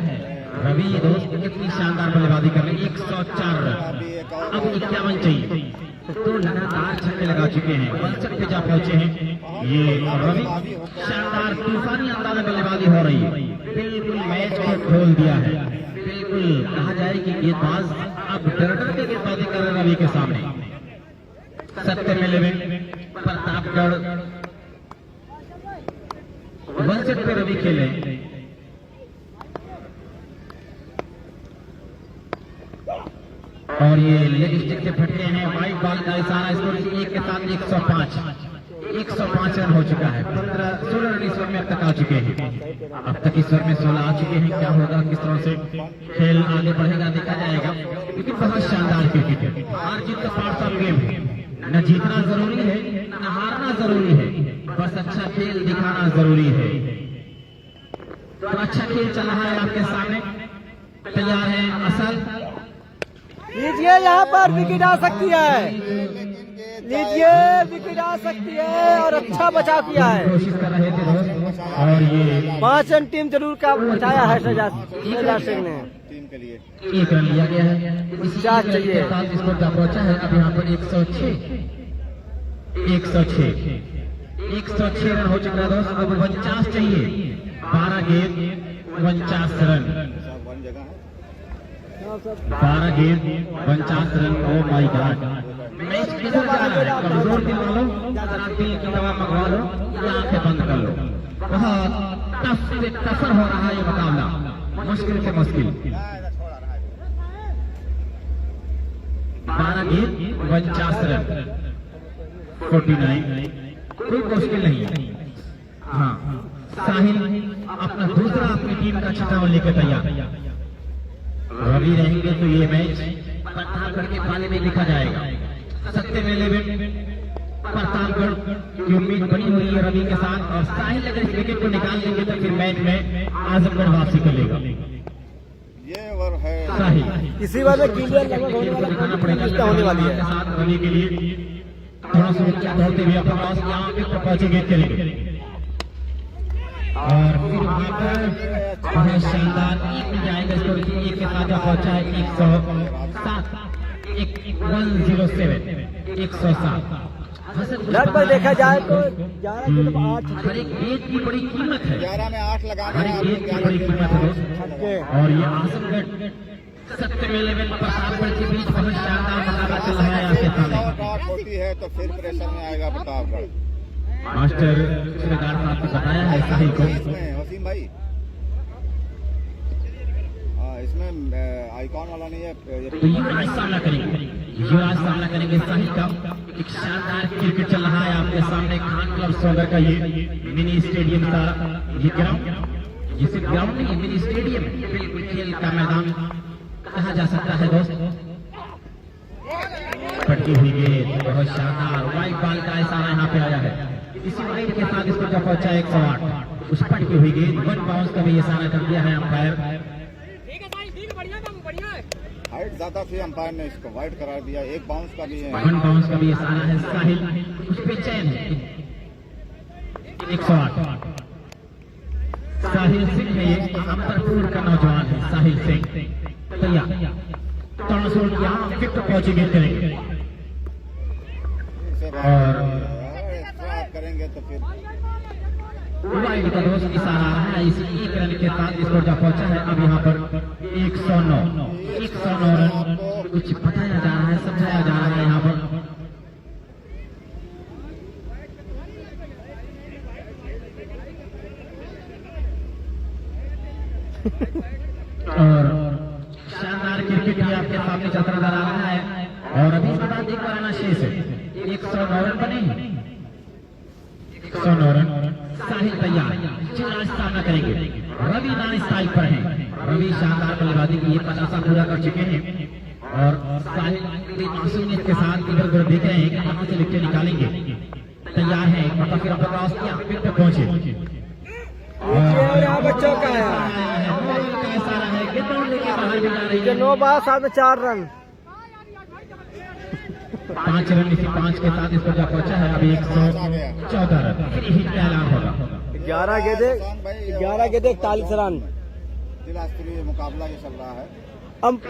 रवि दोस्त। कितनी शानदार बल्लेबाजी कर रहे हैं। 104 रन, अब 51 चाहिए। तो लगातार छक्के लगा चुके हैं, 62 पे जा पहुंचे हैं ये रवि। शानदार तूफानी अंदाज में बल्लेबाजी हो रही है, बिल्कुल मैच को खोल दिया है। बिल्कुल कहा जाए कि गेंदबाज अब डर डर के गेंदबाजी कर रहे हैं रवि के सामने। 70-11 प्रतापगढ़ 62 पे रवि खेले। और ये लेग स्टिक से फटके हैं, वाइड बॉल का इशारा। स्कोर 1 के साथ 105 रन हो चुका है। 16 रन इस ओवर में अब तक आ चुके हैं। अब तक इस ओवर में 16 आ चुके हैं। क्या होगा, किस तरह से खेल आगे बढ़ेगा देखा जाएगा, क्योंकि बहुत शानदार क्रिकेट है। हार जीत का पार्ट ऑफ गेम है, न जीतना जरूरी है न हारना जरूरी है, बस अच्छा खेल दिखाना जरूरी है। तो अच्छा खेल चल रहा है आपके सामने, तैयार है असल। लीजिए यहाँ पर विकेट आ सकती है, लीजिए विकेट आ सकती है और अच्छा बचाव किया है। कोशिश कर रहे थे दोस्त, और ये 5 रन टीम जरूर का बचाया है शहजाद सिंह ने। टीम के लिए 1 रन लिया गया है। इस चार चाहिए। स्कोर क्या पहुंचा है अब यहाँ पर 106 रन हो चुका है दोस्त। अब 49 चाहिए, 12 गेंद 49 रन, सब वन जगह है। 12 गेंद 50 run. Oh my God, match किधर जा रहा है। कमजोर दिल वालों, जरा दिल की दवा मंगवा लो या आंखें बंद कर लो। बहुत टफ से टफर हो रहा है ये मुकाबला, मुश्किल से मुश्किल। 12 गेंद 50 रन 49, कोई मुश्किल नहीं है। हाँ, साहिल अपना दूसरा अपनी टीम का छठा लेकर तैयार। रवि रहेंगे तो ये मैच प्रतापगढ़ के पाले में लिखा जाएगा। 70-11 प्रतापगढ़ की उम्मीद बनी हुई है रवि के साथ, और साहिल अगर इस विकेट को निकाल लेंगे तो फिर मैच में आजमगढ़ वापसी कर लेगा। ये ओवर है साहिल इसी बार में क्लियर लगभग होने वाला दिखाना पड़ेगा होने वाली है। साथ रवि के लिए थोड़ा सा क्या दौड़ते हुए अपने पास यहाँ पे पहुंचे गेंद करेंगे। और फिर वहां पर बहुत शानदार 1 मिल जाएगा। स्कोर 1 के साथ पहुंचा है 107 107। लगभग देखा जाए तो 11 के 8 हर एक गेंद की बड़ी कीमत है, 11 में 8 लगाना हर एक गेंद की बड़ी कीमत है दोस्त। छक्के। और ये आजमगढ़ 70-11 प्रतापगढ़ के बीच बहुत शानदार मुकाबला चल रहा है आपके सामने। डॉट होती है तो फिर प्रेशर में आएगा प्रतापगढ़। मास्टर सूर्यकांत साहब ने बताया है साहिल को। इसमें वसीम भाई, इसमें आइकॉन वाला नहीं है। तो युवराज सामना करेंगे, युवराज सामना करेंगे साहिल का। एक शानदार क्रिकेट चल रहा है आपके सामने। खान क्लब सोलर का ये मिनी स्टेडियम का ये ग्राउंड, जिसे ग्राउंड नहीं मिनी स्टेडियम बिल्कुल खेल का मैदान कहा जा सकता है दोस्त। पटकी हुई गेंद बहुत शानदार, वाइड बॉल का इशारा यहाँ पे आया है। इसी वाइड के साथ इसको जब पहुंचा 108, उस पटकी हुई गेंद 1 बाउंस का भी इशारा कर दिया है अंपायर। हाइट ज्यादा थी, अंपायर ने इसको वाइड करार दिया। 1 बाउंस का भी है, 1 बाउंस का भी इशारा है। साहिल उस पे चैन है, 108। साहिल सिंह है ये, अमरपुर का नौजवान है साहिल सिंह। तैयार, टॉर्नासोल किया, विकेट पहुंचे गेंद करेंगे और एक्स्ट्रा आप करेंगे तो फिर वाइड का दोस्त इशारा आ रहा है। इसी एक रन के साथ स्कोर जा पहुंचा है अब यहाँ पर 109 रन। कुछ बताया जा रहा है, समझाया जा रहा है यहाँ पर। और शानदार क्रिकेट भी आपके सामने चलता नजर आ रहा है। और अभी इसके बाद एक बार शेष है, 109 रन बने, 109 रन। साहिल तैयार, आज सामना करेंगे। रवि नान स्ट्राइक पर हैं। रवि शानदार बल्लेबाजी की ये 50 पूरा कर चुके हैं और साहिल मासूमियत के साथ इधर उधर देख रहे हैं कि कहां से विकेट निकालेंगे। तैयार है, मतलब फिर क्रॉस किया, विकेट पे पहुंचे और यहाँ बच्चों का है जो 9 बार 4 रन। 5 रन इसी 5 के साथ इसको जा पहुंचा है अभी 114 रन। फिर हिट का ऐलान होगा। 11 गेंदे 41 रन। जिला स्तरीय मुकाबला ये चल रहा है। अब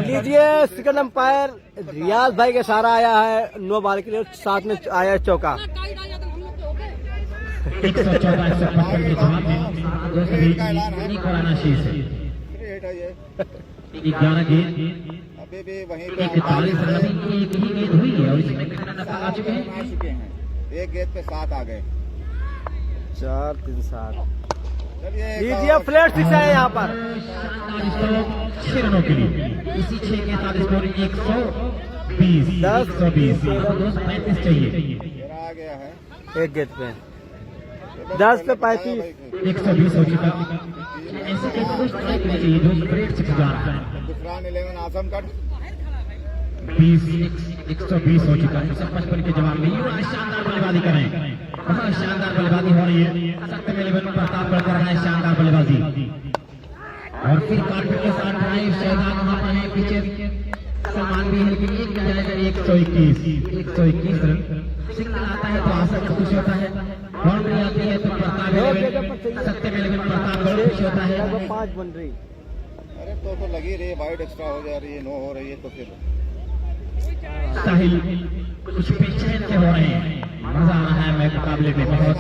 लीजिए सेकंड अंपायर रियाज भाई के सारा आया है 9 बार के लिए, साथ में आया है चौका। 114 के जवाब में एक और आना शेष है। 11 गेंद अभी भी वहीं 41 रन, एक ही गेंद हुई है और इसमें कितना रन आ चुके हैं? एक गेंद पे 7 आ गए। 4 3 7। चलिए लीजिए फ्लैट 6 है यहाँ पर। शानदार स्कोर 6 रनों के लिए। इसी 6 के साथ स्कोर 120 35 चाहिए। आ गया है एक गेंद पे 10 पे 35। 120 हो चुका। ऐसे कैसे कुछ ट्राई करनी चाहिए जो ब्रेक से जा रहा है। दूसरा 11 आजमगढ़ 120 हो चुका है। 155 के जवाब में युवा शानदार बल्लेबाजी कर रहे हैं। बहुत शानदार बल्लेबाजी हो रही है। सख्त में 11 प्रतापगढ़ कर रहा है शानदार बल्लेबाजी। और फिर कार्पेट के साथ ड्राइव शहजाद वहां पर है, पीछे सलमान भी है, लेकिन एक जाएगा 121 रन। सिंगल आता है तो आसर खुश होता है, बाउंड्री आती है तो प्रताप सत्य में 11 प्रतापगढ़ खुश होता है। 5 बन रही। अरे तो लगी रही है, वाइड एक्स्ट्रा हो जा रही है, 9 हो रही है तो फिर साहिल कुछ बेचैन से हो रहे हैं। मजा आ रहा है मैं मुकाबले में बहुत।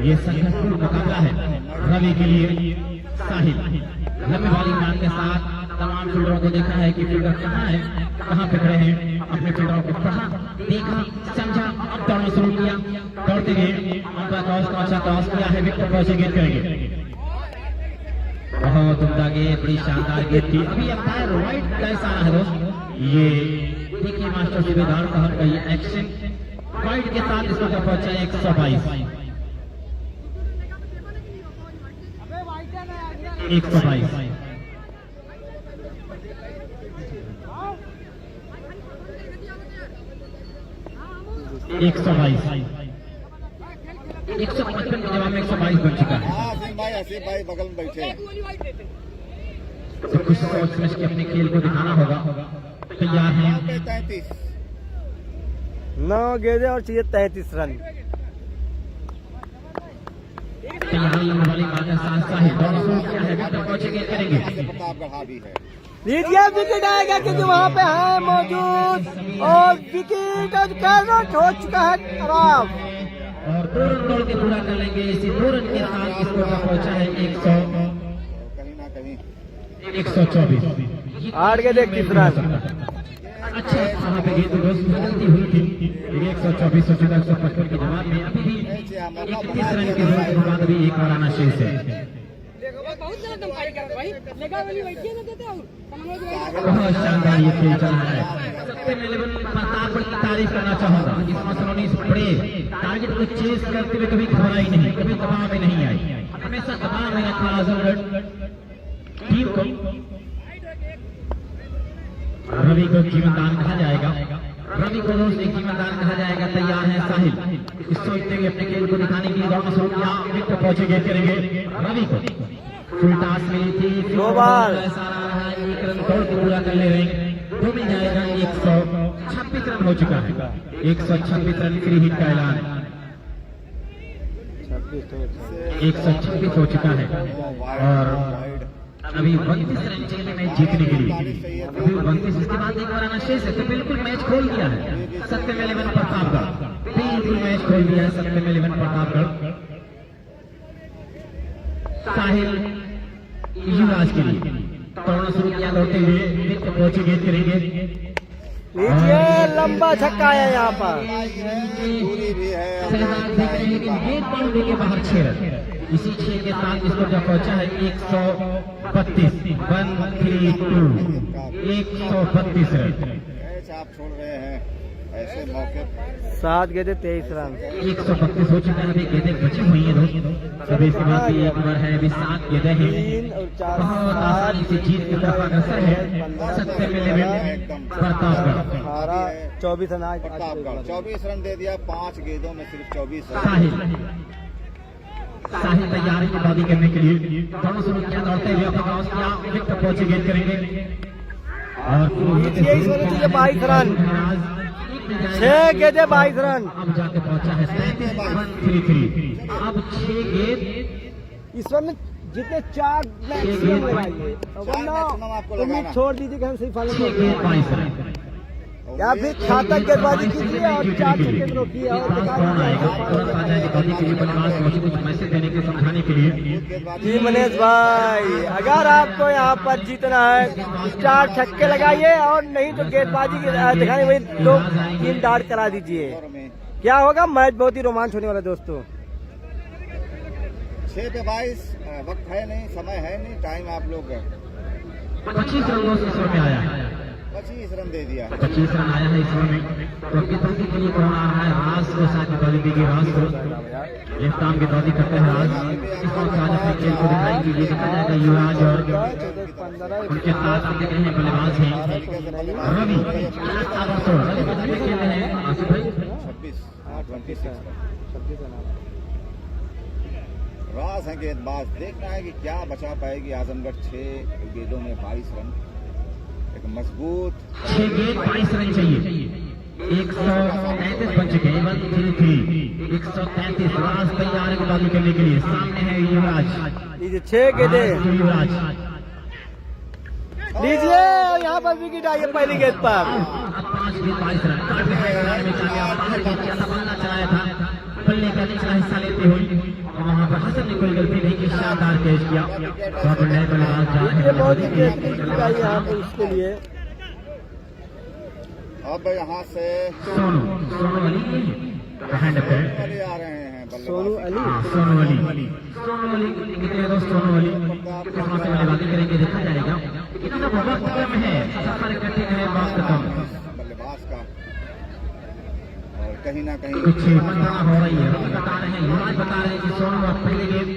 ये संघर्षपूर्ण मुकाबला है रवि के लिए। साहिल लंबी बॉलिंग मान के साथ तमाम फील्डरों को देखा है कि फील्डर कहाँ है, कहाँ पे खड़े हैं। अपने फील्डरों को पढ़ा, देखा, समझा, अब दौड़ना शुरू किया। दौड़ते गए, अंपायर टॉस किया है, विकेट पहुंचे, गेंद करेंगे। बहुत उम्दा गेंद, बड़ी शानदार गेंद थी। अभी अंपायर राइट का इशारा है दोस्त। ये देखिए मास्टर सुबेदार साहब का ये एक्शन वाइड के साथ इसको जब पहुंचा 122। 122 155 के जवाब में 122 बन चुका है। आसिफ भाई बगल में बैठे हैं। तो कुछ सोच समझ के अपने खेल को दिखाना होगा। तैयार हैं 33 9 गेंदे और चाहिए 33 रन। तैयारी वाली बात साथ साहिल दोनों शुरू किया है, विकेट पहुंचे, गेंद करेंगे। प्रतापगढ़ हावी है। लीजिए विकेट आएगा क्योंकि वहाँ पे है मौजूद और विकेट कैच हो चुका है खराब। और 2 रन दौड़ के पूरा कर लेंगे। इसी 2 रन के साथ स्कोर का पहुंचा है 100 कहीं ना कहीं 124। 8 गेंदे 30 रन। अच्छा वहाँ पे गेंद दोस्त गलती हुई थी। 124 हो चुका 155 के जवाब में। अभी भी 31 रन के बाद भी एक और आना शेष है। बहुत शानदार ये खेल चल रहा है। सबसे पहले प्रतापगढ़ की तारीफ करना चाहूंगा। इस मसलोनी बड़े टारगेट को चेस करते हुए कभी घबराई नहीं, कभी दबाव में नहीं आई, हमेशा दबाव में रखा आजमगढ़ टीम को। रवि को जीवनदान कहा जाएगा, रवि को दोस्त एक जीवनदान कहा जाएगा। तैयार है साहिल इस सोचते हुए अपने खेल को दिखाने के लिए दौड़ना शुरू किया। विकेट पहुंचे, गेंद करेंगे रवि को। फुल टॉस मिली थी, 2 बार ऐसा आ रहा है 1 रन दौड़ के पूरा कर ले रहे हैं। तो मिल जाएगा 126 रन हो चुका है। 126 रन, फ्री हिट का ऐलान। 126 हो चुका है और अभी 32 रन चाहिए मैच जीतने के लिए। अभी 32, इसके बाद एक बार आना शेष है तो बिल्कुल मैच खोल दिया है सत्यम 11 प्रतापगढ़, बिल्कुल मैच खोल दिया है सत्यम 11 प्रतापगढ़। साहिल युवराज के लिए तोड़ना शुरू किया दौड़ते हुए पहुंचे गेंद करेंगे। लीजिए लंबा छक्का है यहाँ पर। दूरी भी है लेकिन गेंद बाउंड्री के बाहर 6 रन। इसी 6 के साथ इसको जब पहुंचा है 132 132 रन। मैच आप छोड़ रहे हैं ऐसे मौके 7 गेंदे 23 रन। 132 हो चुका है, अभी गेंदें बची हुई है दोस्तों। अभी इसके बाद भी एक ओवर है, अभी 7 गेंदें हैं। 3 और 4 बहुत आसानी से जीत की तरफ अग्रसर है सत्यम 11 प्रतापगढ़। 18 24 रन आज प्रतापगढ़ 24 रन दे दिया, 5 गेंदों में सिर्फ 24 रन। साहिल तैयार है बॉडी करने के लिए, दोनों शुरू किया दौड़ते हुए अपना क्रॉस किया, विकेट पहुंचे गेंद करेंगे और यही सोचना चाहिए 22 रन, 6 गेंदे 22 रन। अब जाके पहुंचा है 33 अब 6 गेंद इस बार में जितने 4 मैक्सिमम लगाइए, वरना उम्मीद छोड़ दीजिए कि हम सही 6 फाइनल गेंद 22 रन। या फिर छातक गेंदबाजी कीजिए और 4 छक्के रोकिए और तुरंत आ जाएगी बॉडी के लिए बल्लेबाज पहुंचे कुछ मैसेज देने के समझाने के लिए। जी मनीष भाई, अगर आपको यहाँ पर जीतना है 4 छक्के लगाइए और नहीं तो गेंदबाजी दिखाने वही 2-3 डार्ट करा दीजिए। क्या होगा, मैच बहुत ही रोमांच होने वाला दोस्तों। 6 पे 22 वक्त है नहीं, समय है नहीं, टाइम आप लोग 25 रन इस ओवर में आया है, 25 रन दे दिया। 25 रन आया है इस ओवर में। तो गेंदबाजी के लिए कौन आ रहा है, राज को साथ में बॉली देगी। राज को लेफ्ट आर्म गेंदबाजी करते हैं राज। इस वक्त आज अपने खेल को दिखाई के लिए देखा जाएगा युवराज और उनके साथ दिख रहे हैं बल्लेबाज हैं रवि। रवि बदले खेल रहे हैं आसिफ भाई 26 राज है गेंदबाज। देखना है कि क्या बचा पाएगी आजमगढ़। 6 गेंदों में 22 रन, एक मजबूत 6 गेंद 22 रन चाहिए। 133 बन चुके हैं, 133 राज तैयार है गेंदबाजी करने के लिए। सामने है युवराज, लीजिए 6 गेंदे युवराज लीजिए, यहाँ पर विकेट आई है पहली गेंद पर। 5 गेंद 22 रन। मैदान में कामयाब, बाहर गेंद किया था, बल्ला चलाया था, बल्ले का निचला हिस्सा लेते हुए वहाँ पर हसन ने कोई गलती नहीं की, शानदार कैच किया। बहुत नए बल्लेबाज जा रहे हैं बहुत ही बेहतरीन विकेट आई यहाँ पर इसके लिए। अब यहाँ से सोनू अली हैंड पे अली आ रहे हैं सोनू अली सोनू अली निकले दोस्त। सोनू अली किस तरह से बल्लेबाजी करेंगे देखा जाएगा। इतना बहुत कम है, सफर इकट्ठे करें वक्त कम बल्लेबाज का, और कहीं ना कहीं कुछ मंत्रणा हो रही है। रवि बता रहे हैं, युवराज बता रहे हैं कि सोनू आप पहले गेंद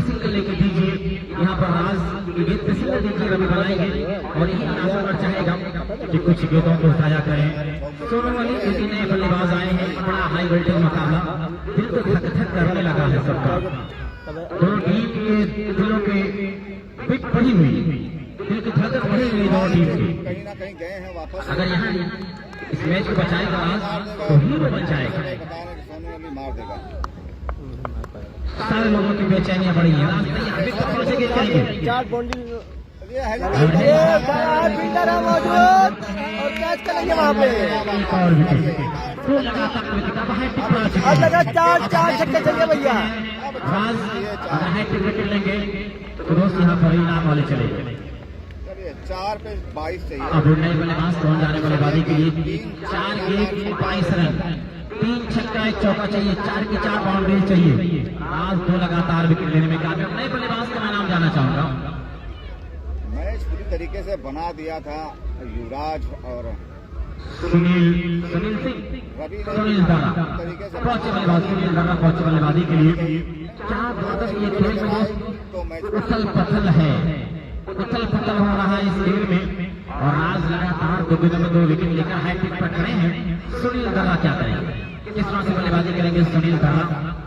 सिंगल लेके दीजिए। यहाँ पर राज की गेंद पे सिंगल दीजिए, रवि बनाएंगे और यही आजमगढ़ चाहेगा कि कुछ गेंदों को साझा करें। सोनू अली क्योंकि नए बल्लेबाज आए हैं, बड़ा हाई वोल्टेज मुकाबला, दिल को धक धक करने लगा है सबका। दोनों टीम के दिलों के पिच बढ़ी हुई, दिल की धड़कन बढ़ी हुई दोनों टीम की। कहीं ना कहीं गए हैं वापस। अगर यहाँ इस मैच को बचाएगा राज तो हीरो बन जाएगा। बता रहे हैं कि सोनू अली मार देगा। सारे लोगों की बेचैनियां बढ़ी है। राज तैयार, विकेट पहुंचेंगे करेंगे। 4 बाउंड्री ये है फील्डर है मौजूद और कैच करेंगे वहाँ पे। एक और विकेट, 2 लगातार विकेट। अब हैट्रिक पड़ा चुका अब है लगा 4 छक्के चाहिए भैया। राज। अगर हैट्रिक विकेट लेंगे तो दोस्त यहाँ पर इनाम वाले चले। चलिए 4 पे 22 चाहिए। अब नए बल्लेबाज कौन जा रहे बल्लेबाजी के लिए। 4 गेंद 22 रन, 3 छक्का 1 चौका चाहिए, 4 की 4 बाउंड्री चाहिए। आज 2 लगातार विकेट लेने में कामयाब। नए बल्लेबाज का मैं नाम जानना चाहूंगा। मैच पूरी तरीके से बना दिया था युवराज और सुनील सिंह, रवि सुनील दारा तरीके से पहुंचे बल्लेबाज, सुनील दारा पहुंचे बल्लेबाजी के लिए। क्या बात है, ये खेल में दोस्त तो मैच उथल पथल है, उथल पथल हो रहा है इस खेल में और राज लगातार 2 गेंदों में 2 विकेट लेकर हैट्रिक पर खड़े हैं। सुनील दारा क्या करेंगे, किस तरह से बल्लेबाजी करेंगे सुनील दारा।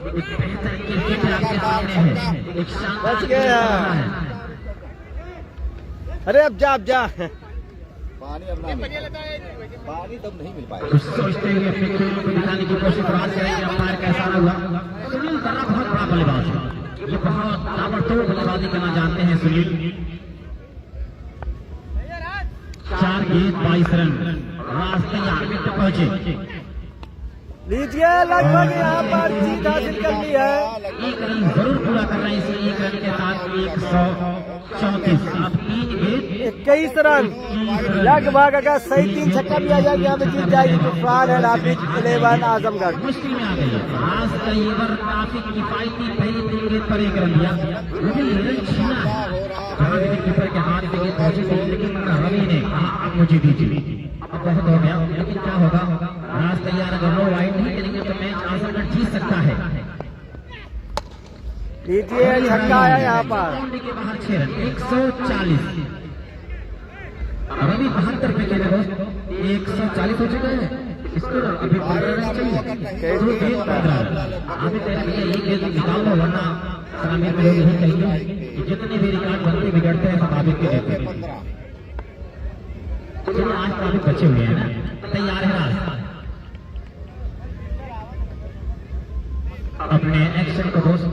एक बेहतर क्रिकेटर आपके सामने है, एक शानदार बच गया। है। अरे अब जा पानी अब ना पानी तब नहीं मिल पाएगा। कुछ सोचते हुए अपने खेल को दिखाने की कोशिश राज करेंगे। अंपायर कैसा हुआ? सुनील दर्रा बहुत बड़ा बल्लेबाज है, ये बहुत ताबड़तोड़ बल्लेबाजी करना जानते हैं सुनील। 4 गेंद 22 रन, राज तैयार, विकेट पहुंचे। लीजिए लगभग यहाँ पर जीत हासिल कर ली है। 1 रन जरूर पूरा कर रहे हैं इसे, 1 रन के साथ 134। अब 3 गेंद 21 रन लगभग। अगर सही 3 छक्का भी आ जाएगा यहाँ पे जीत जाएगी तूफान है राबिक 11 आजमगढ़। मुश्किल में आ गई है। राज का ये ओवर काफी किफायती, पहली 3 गेंद पर 1 रन दिया, लेकिन रन छीना है। कहा कीपर के हाथ में गेंद पहुंची थी, लेकिन रवि ने कहा अब मुझे दीजिए। अब बहुत हो गया, लेकिन क्या होगा? राज तैयार, अगर नो वाइड नहीं करेंगे तो मैच आजमगढ़ जीत सकता है। लीजिए छक्का आया यहाँ पर। बाउंड्री के बाहर 6 रन, 140। रवि 72 पे खेले दोस्त, 140 हो चुके हैं। इसको अभी 15 रन चाहिए, 2 गेंद 15 रन। अभी तेरे लिए एक गेंद निकाल लो, वरना सामने में लोग यही कहेंगे कि जितने भी रिकॉर्ड बनते बिगड़ते हैं सब आबिद के देते हैं। चलिए आज तो अभी बचे हुए हैं ना, तैयार है राज। अपने एक्शन को दोस्त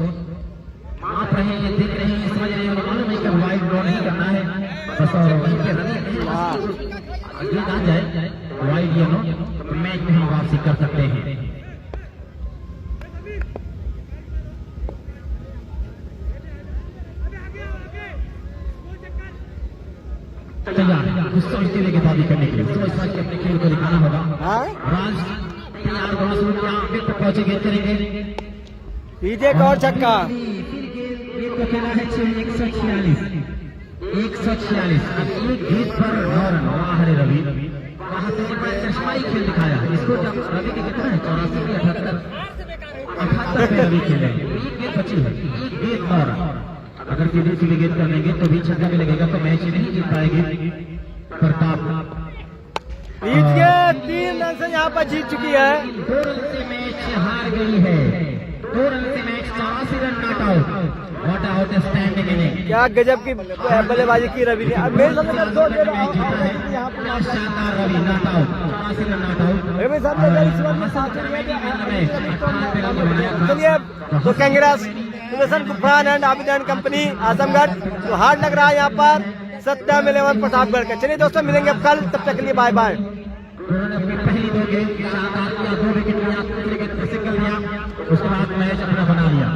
आप रहे हैं, देख रहे हैं, समझ रहे हैं, मालूम है कि वाइड ड्रॉ नहीं करना है बस, और वहीं पे रन ये आ जाए वाइड ये नो तो मैच में हम वापसी कर सकते हैं। तैयार, कुछ सोचते हुए गेंदबाजी करने के लिए, सोच समझ के अपने खेल को दिखाना होगा। राज तैयार, बहुत शुक्रिया, विकेट पहुंचे, गेंद करेंगे। लीजिए एक और छक्का। गेंद को खेला है 146। 146 अब एक गेंद पर 9 रन। वाह रे रवि, वहां से बड़ा चश्माई खेल दिखाया। इसको जब रवि के कितना है 84 के 78 पे रवि खेले, एक गेंद बची है, एक गेंद 9 रन। अगर सीधी सीधी गेंद कर लेंगे तो भी छक्का भी लगेगा तो मैच नहीं जीत पाएगी प्रताप। लीजिए 3 रन से यहाँ पर जीत चुकी है। 2 रन से मैच हार गई है, 2 रन से match 84 run not out. What out standing inning, क्या गजब की बल्लेबाजी की रवि ने। अब मेरे सामने 2 दे रहा हूं यहाँ पर शानदार Ravi not out, 84 run not out. मेरे सामने अगर इस बार में साथ चलिए तो कांग्रेस तूफान and Abid and company Azamgarh. तो हार्ड लग रहा है यहाँ पर सत्यम 11 प्रतापगढ़ का। चलिए दोस्तों मिलेंगे अब कल, तब तक के लिए बाय बाय। उन्होंने अपनी पहली 2 गेंद शानदार किया, 2 विकेट लिया, 3 विकेट सिंगल लिया, उसके बाद मैच अपना बना लिया।